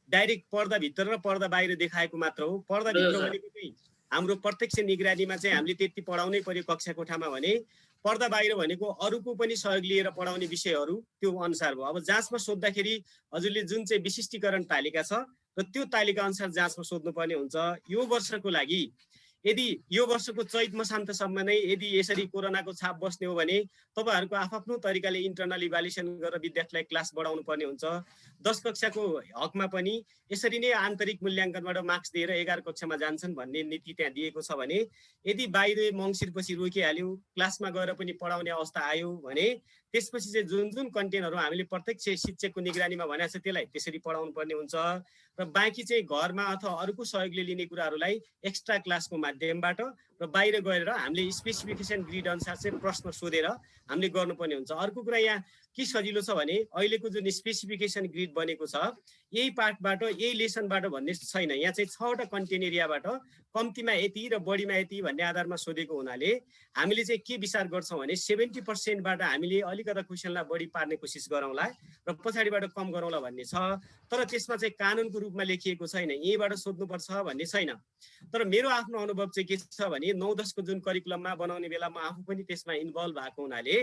डाइरेक्ट पर्दाभित्र र पर्दा बाहिर देखाएको मात्र हो। पर्दाभित्र भनेको चाहिँ हाम्रो प्रत्यक्ष निगरानीमा चाहिँ हामीले त्यति पढाउनै पर्यो कक्षा कोठामा भने, पर्दा बाहिर भनेको अरूको पनि सहयोग लिएर पढाउने विषयहरू त्यो अनुसार भयो। अब जाँचमा सोद्धाखेरि हजुरले जुन चाहिँ विशिष्टीकरण तालिका छ र त्यो तालिका अनुसार जाँचमा सोध्नुपर्ने हुन्छ। यो वर्षको लागि यदि यो वर्षको चैत मसान्तसम्म नै यदि यसरी कोरोनाको छाप बस्ने हो भने तपाईहरुको आफ्नो तरिकाले इन्टरनल इभ्यालुएसन गरेर विद्यार्थीलाई क्लास बढाउनु पर्ने हुन्छ। 10 कक्षाको हकमा पनि यसरी नै आन्तरिक मूल्याङ्कनबाट मार्क्स दिएर 11 कक्षामा जान्छन् भन्ने नीति त्यहाँ दिएको छ भने यदि बाहिर मङ्सिरपछि रोकिहाल्यो, क्लासमा गएर पनि पढाउने अवस्था आयो भने त्यसपछि चाहिँ जुन जुन कन्टेन्टहरु हामीले प्रत्यक्ष शिक्षकको निगरानीमा भनेको छ त्यसलाई त्यसरी पढाउनु पर्ने हुन्छ र बाँकी चाहिँ घरमा अथवा अरूको सहयोगले लिने कुराहरूलाई एक्स्ट्रा क्लासको माध्यमबाट र बाहिर गएर हामीले स्पेसिफिकेसन ग्रिड अनुसार चाहिँ प्रश्न सोधेर हामीले गर्नुपर्ने हुन्छ। अर्को कुरा यहाँ के सजिलो छ भने अहिलेको जुन स्पेसिफिकेसन ग्रिड बनेको छ यही पार्टबाट यही लेसनबाट भन्ने छैन। यहाँ चाहिँ 6 वटा कन्टेन्ट एरियाबाट कम्तीमा यति र बढीमा यति भन्ने आधारमा सोधेको हुनाले हामीले चाहिँ के विचार गर्छौं भने 70% बाट हामीले अलिकता क्वेशनलाई बढी पार्ने कोसिस गरौँला र पछाडिबाट कम गरौँला भन्ने छ। तर त्यसमा चाहिँ कानुनको रूपमा लेखिएको छैन, यहीबाट सोध्नुपर्छ भन्ने छैन। तर मेरो आफ्नो अनुभव चाहिँ के छ भने 9-10 को जुन करिकुलममा बनाउने बेला म आफू पनि त्यसमा इन्भल्भ भएको हुनाले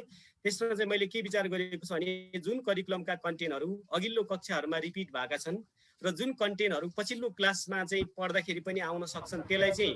त्यसमा चाहिँ मैले के विचार गरेको छु भने जुन करिकुलमका कन्टेन्टहरु अघिल्लो कक्षाहरुमा रिपिट भएका छन् र जुन कन्टेन्टहरु पछिल्लो क्लासमा चाहिँ पढ्दाखेरि पनि आउन सक्छन् त्यसलाई चाहिँ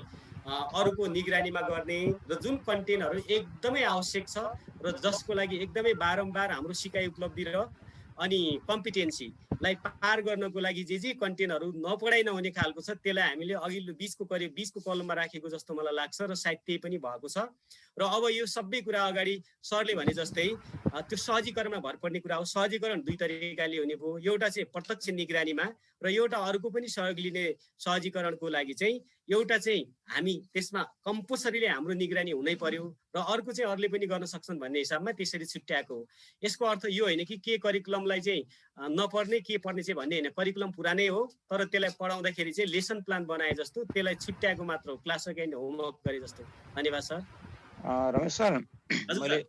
अरूको निगरानीमा गर्ने र जुन कन्टेन्टहरु एकदमै आवश्यक छ र जसको लागि एकदमै बारम्बार हाम्रो सिकाइ उपलब्धि र अनि कम्पिटेन्सीलाई पार गर्नको लागि जे कन्टेन्टहरु नपढाइ नहुने खालको छ त्यसलाई हामीले अघिल्लो 20 को कलममा राखेको जस्तो मलाई लाग्छ र सायद त्यही पनि भएको छ। र अब यो सबै कुरा अगाडि सरले भने जस्तै त्यो सहजीकरणमा भर पर्ने कुरा हो। सहजीकरण दुई तरिकाले हुने भयो, एउटा चाहिँ प्रत्यक्ष निगरानीमा र एउटा अरूको पनि सहयोग लिने सहजीकरणको लागि चाहिँ एउटा चाहिँ हामी त्यसमा कम्पलसरीले हाम्रो निगरानी हुनै पर्यो र अर्को चाहिँ अरूले पनि गर्न सक्छन् भन्ने हिसाबमा त्यसरी छुट्याएको हो। यसको अर्थ यो होइन कि के करिकुलमलाई चाहिँ नपढ्ने के पढ्ने चाहिँ भन्ने होइन, करिकुलम पुरानै हो तर त्यसलाई पढाउँदाखेरि चाहिँ लेसन प्लान बनाए जस्तो त्यसलाई छुट्याएको मात्र हो, क्लास सेकेन्ड होमवर्क गरे जस्तो। धन्यवाद सर।
रमेश सर, मैले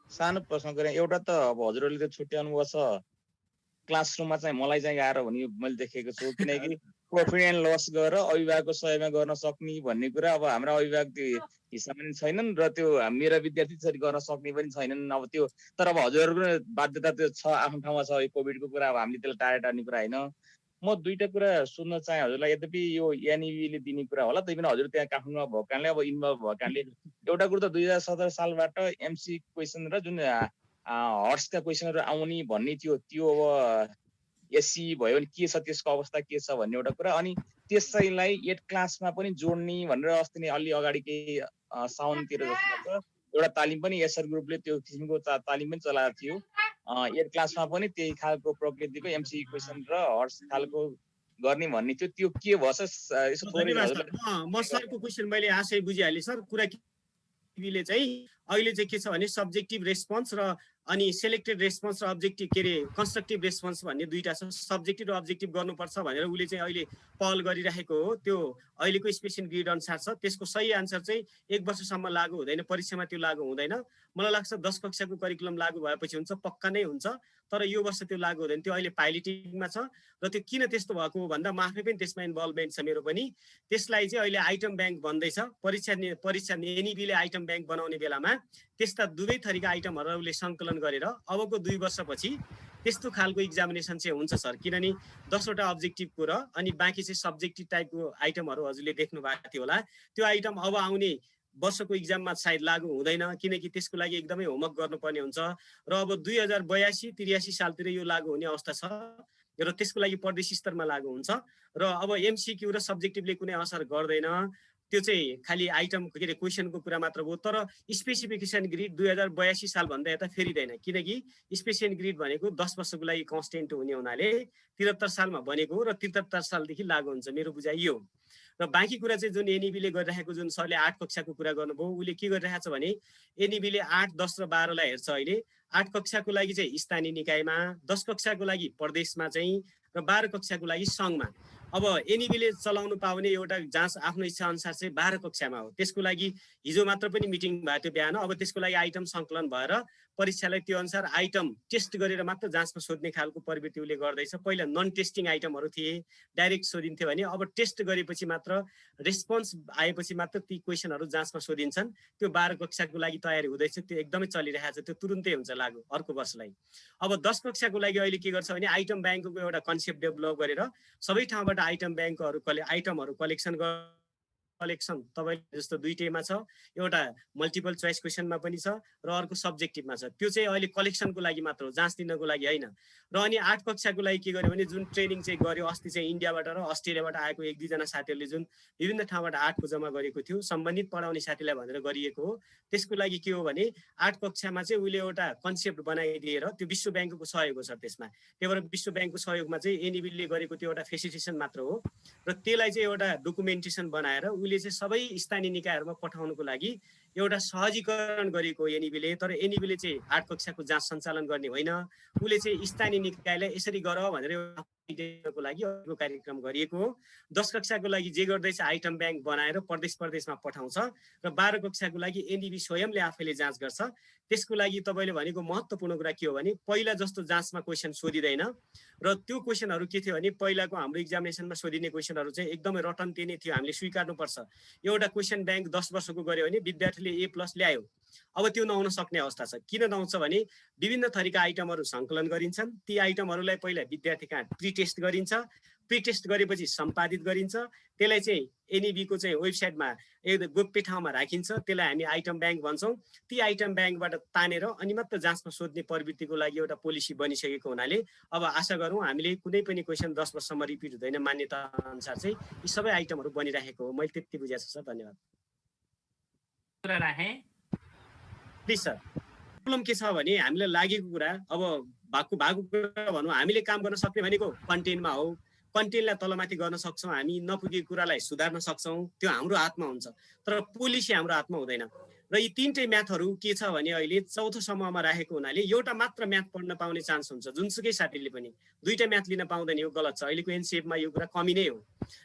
सानो प्रश्न गरेँ। एउटा त अब हजुरहरूले त छुट्याउनु भएको छ क्लासरुममा चाहिँ मलाई चाहिँ आएर भने मैले देखेको छु, किनकि प्रफिट एन्ड लस गरेर अभिभावकको सहयोगमा गर्न सक्ने भन्ने कुरा अब हाम्रा अभिभावक त्यो हिसाबमा पनि छैनन् र त्यो मेरा विद्यार्थी त्यसरी गर्न सक्ने पनि छैनन्। अब त्यो तर अब हजुरहरूको बाध्यता त्यो छ, आफ्नो ठाउँमा छ। कोभिडको कुरा अब हामीले त्यसलाई टाढा कुरा होइन। म दुईटा कुरा सुन्न चाहे हजुरलाई। यद्यपि यो एनइबीले दिने कुरा होला, तैपनि हजुर त्यहाँ काठमाडौँमा भएको कारणले अब इन्भल्भ भएको कारणले एउटा कुरो त 2017 सालबाट एमसी क्वेसन र जुन हर्सका क्वेसनहरू आउने भन्ने थियो, त्यो अब एससी भयो भने के छ, त्यसको अवस्था के छ भन्ने एउटा कुरा। अनि त्यसैलाई 8 क्लासमा पनि जोड्ने भनेर अस्ति नै अलि अगाडि केही साउनतिर जस्तो एउटा तालिम पनि एसआर ग्रुपले त्यो किसिमको तालिम पनि चलाएको थियो। 8 क्लासमा पनि त्यही खालको प्रकृतिको एमसी क्वेसन र हर्स खालको गर्ने भन्ने थियो, त्यो के भएछ यसो थोरै
म सरको क्वेसन मैले आशय बुझिहालेँ सर। कुरा ले चाहिँ अहिले चाहिँ के छ भने सब्जेक्टिभ रेस्पोन्स र अनि सेलेक्टेड रेस्पोन्स र अब्जेक्टिभ के अरे कन्स्ट्रक्टिभ रेस्पोन्स भन्ने दुईटा छ। सब्जेक्टिभ र अब्जेक्टिभ गर्नुपर्छ भनेर उसले चाहिँ अहिले पहल गरिरहेको हो। त्यो अहिलेको स्पेसियल ग्रिड अनुसार छ। त्यसको सही आन्सर चाहिँ 1 वर्षसम्म लागू हुँदैन, परीक्षामा त्यो लागू हुँदैन। मलाई लाग्छ 10 कक्षाको करिकुलम लागू भएपछि हुन्छ, पक्का नै हुन्छ। तर यो वर्ष त्यो लागू हुँदैन, त्यो अहिले पाइलटिङमा छ। र त्यो किन त्यस्तो भएको हो भन्दा म आफै पनि त्यसमा इन्भल्भमेन्ट छ मेरो पनि। त्यसलाई चाहिँ अहिले आइटम ब्याङ्क भन्दैछ। परीक्षा एनइबीले आइटम ब्याङ्क बनाउने बेलामा त्यस्ता दुवै थरीका आइटमहरूले सङ्कलन गरेर अबको 2 वर्षपछि त्यस्तो खालको एक्जामिनेसन चाहिँ हुन्छ सर। किनभने 10 वटा अब्जेक्टिभको र अनि बाँकी चाहिँ सब्जेक्टिभ टाइपको आइटमहरू हजुरले देख्नु भएको थियो होला। त्यो आइटम अब आउने वर्षको इक्जाममा सायद लागू हुँदैन, किनकि त्यसको लागि एकदमै होमवर्क गर्नुपर्ने हुन्छ र अब 2082-83 सालतिर यो लागू हुने अवस्था छ र त्यसको लागि प्रदेश स्तरमा लागू हुन्छ र अब एमसिक्यू र सब्जेक्टिभले कुनै असर गर्दैन। त्यो चाहिँ खालि आइटम के अरे क्वेसनको कुरा मात्र हो, तर स्पेसिफिकेसन ग्रिड 2082 सालभन्दा यता फेरिँदैन, किनकि स्पेसिफिकेसन ग्रिड भनेको 10 वर्षको लागि कन्स्टेन्ट हुने हुनाले 73 सालमा बनेको र 73 सालदेखि लागू हुन्छ, मेरो बुझाइ यो। र बाँकी कुरा चाहिँ जुन एनइबीले गरिरहेको, जुन सरले 8 कक्षाको कुरा गर्नुभयो, उसले के गरिरहेको छ भने एनइबीले 8, 10 र 12 लाई हेर्छ अहिले। 8 कक्षाको लागि चाहिँ स्थानीय निकायमा, 10 कक्षाको लागि प्रदेशमा चाहिँ र 12 कक्षाको लागि सङ्घमा। अब एनइबीले चलाउनु पाउने एउटा जाँच आफ्नो इच्छा अनुसार चाहिँ 12 कक्षामा हो। त्यसको लागि हिजो मात्र पनि मिटिङ भयो त्यो बिहान। अब त्यसको लागि आइटम सङ्कलन भएर परीक्षालाई त्यो अनुसार आइटम टेस्ट गरेर मात्र जाँचमा सोध्ने खालको प्रवृत्ति उसले गर्दैछ। पहिला नन टेस्टिङ आइटमहरू थिए, डाइरेक्ट सोधिन्थ्यो भने अब टेस्ट गरेपछि मात्र, रेस्पोन्स आएपछि मात्र ती क्वेसनहरू जाँचमा सोधिन्छन्। त्यो 12 कक्षाको लागि तयारी हुँदैछ, त्यो एकदमै चलिरहेको छ, त्यो तुरुन्तै हुन्छ लागू अर्को वर्षलाई। अब 10 कक्षाको लागि अहिले के गर्छ भने आइटम ब्याङ्कको एउटा कन्सेप्ट डेभलप गरेर सबै ठाउँबाट आइटम आइटमहरू कलेक्सन तपाईँ जस्तो दुईटैमा छ, एउटा मल्टिपल चोइस क्वेसनमा पनि छ र अर्को सब्जेक्टिभमा छ। त्यो चाहिँ अहिले कलेक्सनको लागि मात्र हो, जाँच दिनको लागि होइन। र अनि 8 कक्षाको लागि के गर्यो भने जुन ट्रेनिङ चाहिँ गर्यो अस्ति चाहिँ इन्डियाबाट र अस्ट्रेलियाबाट आएको 1-2 जना साथीहरूले जुन विभिन्न ठाउँबाट 8 को जम्मा गरेको थियो, सम्बन्धित पढाउने साथीलाई भनेर गरिएको हो। त्यसको लागि के हो भने 8 कक्षामा चाहिँ उसले एउटा कन्सेप्ट बनाइदिएर, त्यो विश्व ब्याङ्कको सहयोग हो सर त्यसमा। त्यही भएर विश्व ब्याङ्कको सहयोगमा चाहिँ एनइबीले गरेको त्यो एउटा फेसिलिटेसन मात्र हो र त्यसलाई चाहिँ एउटा डकुमेन्टेसन बनाएर उसले चाहिँ सबै स्थानीय निकायहरूमा पठाउनुको लागि एउटा सहजीकरण गरेको एनइबीले। तर एनइबीले चाहिँ 8 कक्षाको जाँच सञ्चालन गर्ने होइन, उसले चाहिँ स्थानीय निकायलाई यसरी गर भनेर को लागि अर्को कार्यक्रम गरिएको हो। 10 कक्षाको लागि जे गर्दैछ आइटम ब्याङ्क बनाएर प्रदेशमा पठाउँछ र 12 कक्षाको लागि एनइबी स्वयंले आफैले जाँच गर्छ। त्यसको लागि तपाईँले भनेको महत्त्वपूर्ण कुरा के हो भने पहिला जस्तो जाँचमा क्वेसन सोधिँदैन र त्यो क्वेसनहरू के थियो भने पहिलाको हाम्रो इक्जामिनेसनमा सोधिने क्वेसनहरू चाहिँ एकदमै रटन्ती नै थियो, हामीले स्वीकार्नुपर्छ। एउटा क्वेसन ब्याङ्क 10 वर्षको गऱ्यो भने विद्यार्थीले A+ ल्यायो, अब त्यो नहुन सक्ने अवस्था छ। किन नहुन्छ भने विभिन्न थरीका आइटमहरू सङ्कलन गरिन्छन्, ती आइटमहरूलाई पहिला विद्यार्थी कहाँ प्रिटेस्ट गरिन्छ, प्रिटेस्ट गरेपछि सम्पादित गरिन्छ, त्यसलाई चाहिँ एनइबीको चाहिँ वेबसाइटमा एक गोप्य ठाउँमा राखिन्छ, त्यसलाई हामी आइटम ब्याङ्क भन्छौँ। ती आइटम ब्याङ्कबाट तानेर अनि मात्र जाँचमा सोध्ने प्रवृत्तिको लागि एउटा पोलिसी बनिसकेको हुनाले अब आशा गरौँ हामीले कुनै पनि क्वेसन 10 वर्षसम्म रिपिट हुँदैन, मान्यता अनुसार चाहिँ यी सबै आइटमहरू बनिराखेको हो। मैले त्यति बुझेको छु सर, धन्यवाद। प्लिज सर, प्रब्लम के छ भने हामीलाई लागेको कुरा अब भएको कुरा भनौँ, हामीले काम गर्न सक्ने भनेको कन्टेन्टमा हो। कन्टेन्टलाई तलमाथि गर्न सक्छौँ, हामी नपुगेको कुरालाई सुधार्न सक्छौँ, त्यो हाम्रो हातमा हुन्छ। तर पोलिसी हाम्रो हातमा हुँदैन। र यी तीनटै म्याथहरू के छ भने अहिले चौथो समूहमा राखेको हुनाले एउटा मात्र म्याथ पढ्न पाउने चान्स हुन्छ, जुनसुकै साथीले पनि। दुईटा म्याथ लिन पाउँदैन, यो गलत छ। अहिलेको एनसिएफमा यो कुरा कमी नै हो।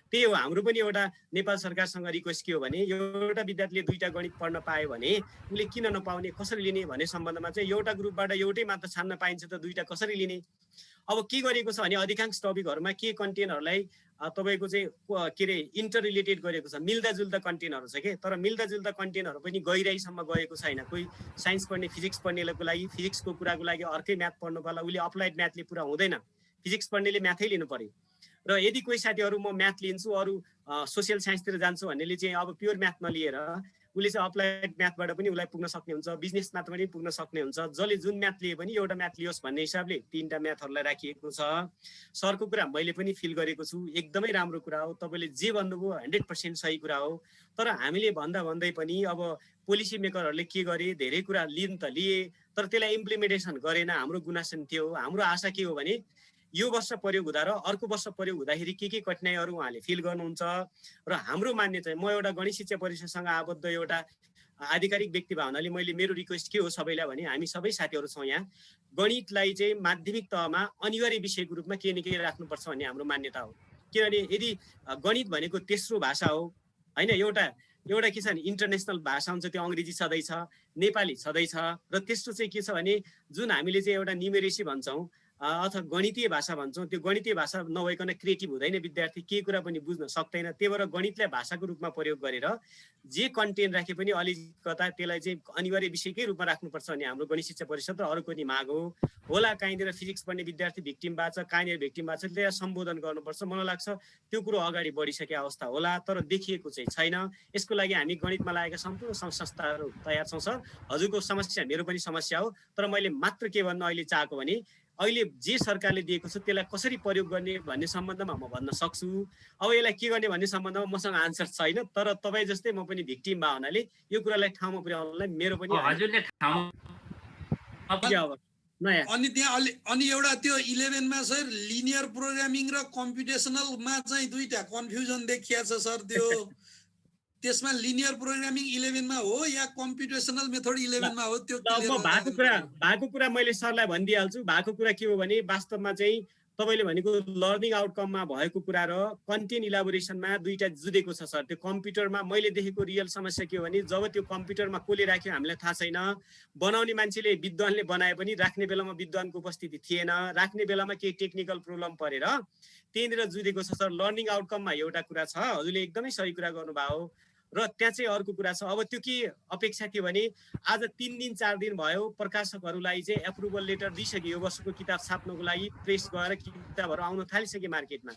त्यही हो हाम्रो पनि एउटा नेपाल सरकारसँग रिक्वेस्ट के हो भने एउटा विद्यार्थीले 2टा गणित पढ्न पायो भने उसले किन नपाउने, कसरी लिने भन्ने सम्बन्धमा चाहिँ एउटा ग्रुपबाट एउटै मात्र छान्न पाइन्छ त 2टा कसरी लिने। अब के गरेको छ भने अधिकांश टपिकहरूमा के कन्टेन्टहरूलाई तपाईँको चाहिँ के अरे इन्टर रिलेटेड गरेको छ, मिल्दाजुल्दा कन्टेन्टहरू छ के। तर मिल्दाजुल्दा कन्टेन्टहरू पनि गहिराइसम्म गएको छैन। कोही साइन्स पढ्ने फिजिक्स पढ्नेको लागि फिजिक्सको कुराको लागि अर्कै म्याथ पढ्नु पर्ला, उसले अप्लाइड म्याथले पुरा हुँदैन, फिजिक्स पढ्नेले म्याथै लिनु पर्यो। र यदि कोही साथीहरू म म्याथ लिन्छु अरू सोसियल साइन्सतिर जान्छु भन्नेले चाहिँ अब प्योर म्याथ नलिएर उसले चाहिँ अप्लाइड म्याथबाट पनि उसलाई पुग्न सक्ने हुन्छ, बिजनेस म्याथ पनि पुग्न सक्ने हुन्छ। जसले जुन म्याथ लिए पनि एउटा म्याथ लियोस् भन्ने हिसाबले 3टा म्याथहरूलाई राखिएको छ। सरको कुरा मैले पनि फिल गरेको छु, एकदमै राम्रो कुरा हो। तपाईँले जे भन्नुभयो 100% सही कुरा हो। तर हामीले भन्दै पनि अब पोलिसी मेकरहरूले के गरे, धेरै कुरा लिन त लिए तर त्यसलाई इम्प्लिमेन्टेसन गरेन। हाम्रो गुनासो थियो। हाम्रो आशा के हो भने यो वर्ष प्रयोग हुँदा र अर्को वर्ष प्रयोग हुँदाखेरि के कठिनाइहरू उहाँले फिल गर्नुहुन्छ। र हाम्रो मान्य चाहिँ म एउटा गणित शिक्षा परिषदसँग आबद्ध एउटा आधिकारिक व्यक्ति भए हुनाले मैले मेरो रिक्वेस्ट के हो सबैलाई भने हामी सबै साथीहरू छौँ यहाँ, गणितलाई चाहिँ माध्यमिक तहमा अनिवार्य विषयको रूपमा केही न केही राख्नुपर्छ भन्ने हाम्रो मान्यता हो। किनभने यदि गणित भनेको तेस्रो भाषा हो होइन, एउटा के छ भने इन्टरनेसनल भाषा हुन्छ, त्यो अङ्ग्रेजी छँदैछ, नेपाली छँदैछ। र तेस्रो चाहिँ के छ भने जुन हामीले चाहिँ एउटा न्युमेरेसी भन्छौँ, अथवा गणितीय भाषा भन्छौँ, त्यो गणितीय भाषा नभइकन क्रिएटिभ हुँदैन विद्यार्थी, केही कुरा पनि बुझ्न सक्दैन। त्यही भएर गणितलाई भाषाको रूपमा प्रयोग गरेर जे कन्टेन्ट राखे पनि अलिकता त्यसलाई चाहिँ अनिवार्य विषयकै रूपमा राख्नुपर्छ भन्ने हाम्रो गणित शिक्षा परिषद र अरूको नि माग हो। होला कहीँनिर फिजिक्स पढ्ने विद्यार्थी भिक्टिम भएको छ, कहीँनिर भिक्टिम भएको छ, त्यसलाई सम्बोधन गर्नुपर्छ। मलाई लाग्छ त्यो कुरो अगाडि बढिसकेको अवस्था होला, तर देखिएको चाहिँ छैन। यसको लागि हामी गणितमा लागेका सम्पूर्ण संस्थाहरू तयार छौँ सर। हजुरको समस्या मेरो पनि समस्या हो, तर मैले मात्र के भन्न अहिले चाहेको भने अहिले जे सरकारले दिएको छ त्यसलाई कसरी प्रयोग गर्ने भन्ने सम्बन्धमा म भन्न सक्छु। अब यसलाई के गर्ने भन्ने सम्बन्धमा मसँग आन्सर छैन, तर तपाईँ जस्तै म पनि भिक्टिम भयो हुनाले यो कुरालाई ठाउँमा पुर्याउनलाई मेरो पनि
हजुरले ठाउँ
नयाँ।
अनि त्यहाँ अनि एउटा त्यो 11 मा सर लिनियर प्रोग्रामिङ र कम्प्युटेसनलमा चाहिँ दुईटा कन्फ्युजन देखिया छ सर। त्यो त्यसमा लिनियर प्रोग्रामिङ 11 मा हो या कम्प्युटेसनल मेथड 11 मा हो? त्यो
भएको कुरा मैले सरलाई भनिदिइहाल्छु। भएको कुरा के हो भने वास्तवमा चाहिँ तपाईले भनेको लर्निङ आउटकममा भएको कुरा र कन्टेन्ट इलाबोरेसनमा दुईटा जुधेको छ सर। त्यो कम्प्युटरमा मैले देखेको रियल समस्या के हो भने जब त्यो कम्प्युटरमा कसले राख्यो हामीलाई थाहा छैन। बनाउने मान्छेले विद्वानले बनाए पनि राख्ने बेलामा विद्वानको उपस्थिति थिएन, राख्ने बेलामा केही टेक्निकल प्रब्लम परेर त्यहीँनिर जुधेको छ सर। लर्निङ आउटकममा एउटा कुरा छ, हजुरले एकदमै सही कुरा गर्नुभयो। र त्यहाँ चाहिँ अर्को कुरा छ। अब त्यो के अपेक्षा थियो भने आज 3 दिन 4 दिन भयो प्रकाशकहरूलाई चाहिँ एप्रुभल लेटर दिइसक्यो, यो वर्षको किताब छाप्नको लागि प्रेस गएर किताबहरू आउन थालिसके मार्केटमा।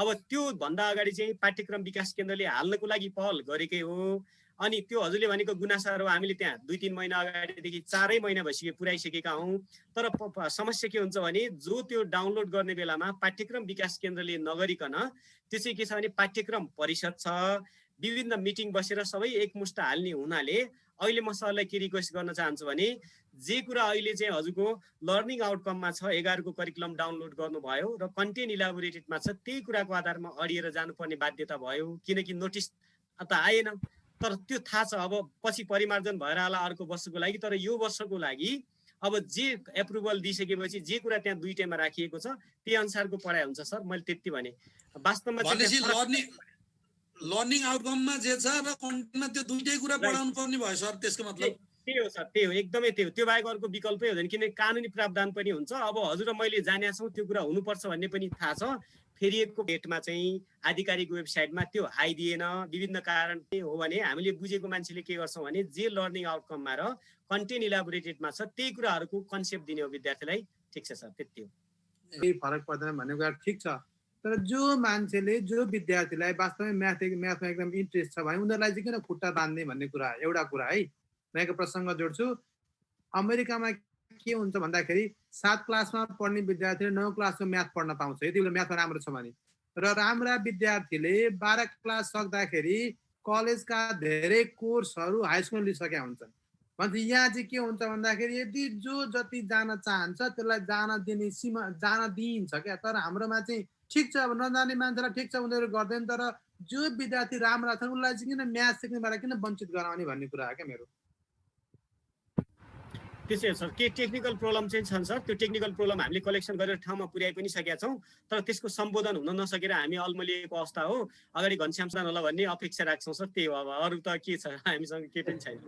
अब त्यो भन्दा अगाडि चाहिँ पाठ्यक्रम विकास केन्द्रले हाल्नको लागि पहल गरेकै हो। अनि त्यो हजुरले भनेको गुनासाहरू हामीले त्यहाँ 2-3 महिना अगाडिदेखि 4 महिना भइसक्यो पुर्याइसकेका हौँ। तर समस्या के हुन्छ भने जो त्यो डाउनलोड गर्ने बेलामा पाठ्यक्रम विकास केन्द्रले नगरिकन त्यो चाहिँ के छ भने पाठ्यक्रम परिषद छ, विभिन्न मिटिङ बसेर सबै एकमुष्ट हाल्ने हुनाले अहिले म सरलाई के रिक्वेस्ट गर्न चाहन्छु भने जे कुरा अहिले चाहिँ हजुरको लर्निङ आउटकममा छ 11 को करिकुलम डाउनलोड गर्नुभयो र कन्टेन्ट इलाबोरेटेडमा छ, त्यही कुराको आधारमा अडिएर जानुपर्ने बाध्यता भयो। किनकि नोटिस त आएन, तर त्यो थाहा छ अब पछि परिमार्जन भएर होला अर्को वर्षको लागि। तर यो वर्षको लागि अब जे एप्रुभल दिइसकेपछि जे कुरा त्यहाँ दुईटैमा राखिएको छ त्यही अनुसारको पढाइ हुन्छ सर। मैले त्यति भने वास्तवमा
लर्निङ आउटकममा जे छ र कन्टेन्टमा त्यो दुईटै कुरा पढाउनु पर्ने भयो सर। त्यसको मतलब
त्यही हो सर, त्यही हो, एकदमै त्यही हो। त्यो बाहेक अर्को विकल्पै हुँदैन, किनकि कानुनी प्रावधान पनि हुन्छ। अब हजुर र मैले जानेका छौँ त्यो कुरा हुनुपर्छ भन्ने पनि थाहा छ। फेरिएको डेटमा चाहिँ आधिकारिक वेबसाइटमा त्यो आइदिएन, विभिन्न कारण हो भने हामीले बुझेको मान्छेले के गर्छौँ भने जे लर्निङ आउटकममा र कन्टेन्ट इलाबोरेटेडमा छ त्यही कुराहरूको कन्सेप्ट दिने हो विद्यार्थीलाई। ठिक छ सर, त्यति हो।
केही फरक पर्दैन भन्ने कुरा ठिक छ, तर जो मान्छेले जो विद्यार्थीलाई वास्तवमै म्याथमा एकदम इन्ट्रेस्ट छ भने उनीहरूलाई चाहिँ किन खुट्टा बाँध्ने भन्ने कुरा एउटा कुरा है। म एक प्रसङ्ग जोड्छु। अमेरिकामा के हुन्छ भन्दाखेरि 7 क्लासमा पढ्ने विद्यार्थीले 9 क्लासको म्याथ पढ्न पाउँछ यति बेला म्याथमा राम्रो छ भने। र राम्रा विद्यार्थीले 12 क्लास सक्दाखेरि कलेजका धेरै कोर्सहरू हाई स्कुलमा लिइसकेका हुन्छन्। भन्छ यहाँ चाहिँ के हुन्छ भन्दाखेरि यदि जो जति जान चाहन्छ त्यसलाई जान दिने सीमा जान दिइन्छ क्या। तर हाम्रोमा चाहिँ ठिक छ, अब नजाने मान्छेलाई ठिक छ उनीहरू गर्दैन, तर जो विद्यार्थी राम्रा छन् उनलाई चाहिँ किन म्याथ सिक्नेबाट किन वञ्चित गराउने भन्ने कुरा हो क्या मेरो।
त्यसै हो सर, के टेक्निकल प्रब्लम चाहिँ छन् सर। त्यो टेक्निकल प्रब्लम हामीले कलेक्सन गरेर ठाउँमा पुर्याइ पनि सकेका छौँ, तर त्यसको सम्बोधन हुन नसकेर हामी अल्मलिएको अवस्था हो। अगाडि घनश्याम होला भन्ने अपेक्षा राख्छौँ सर। त्यही हो, अब अरू त के छ, हामीसँग केही पनि छैन।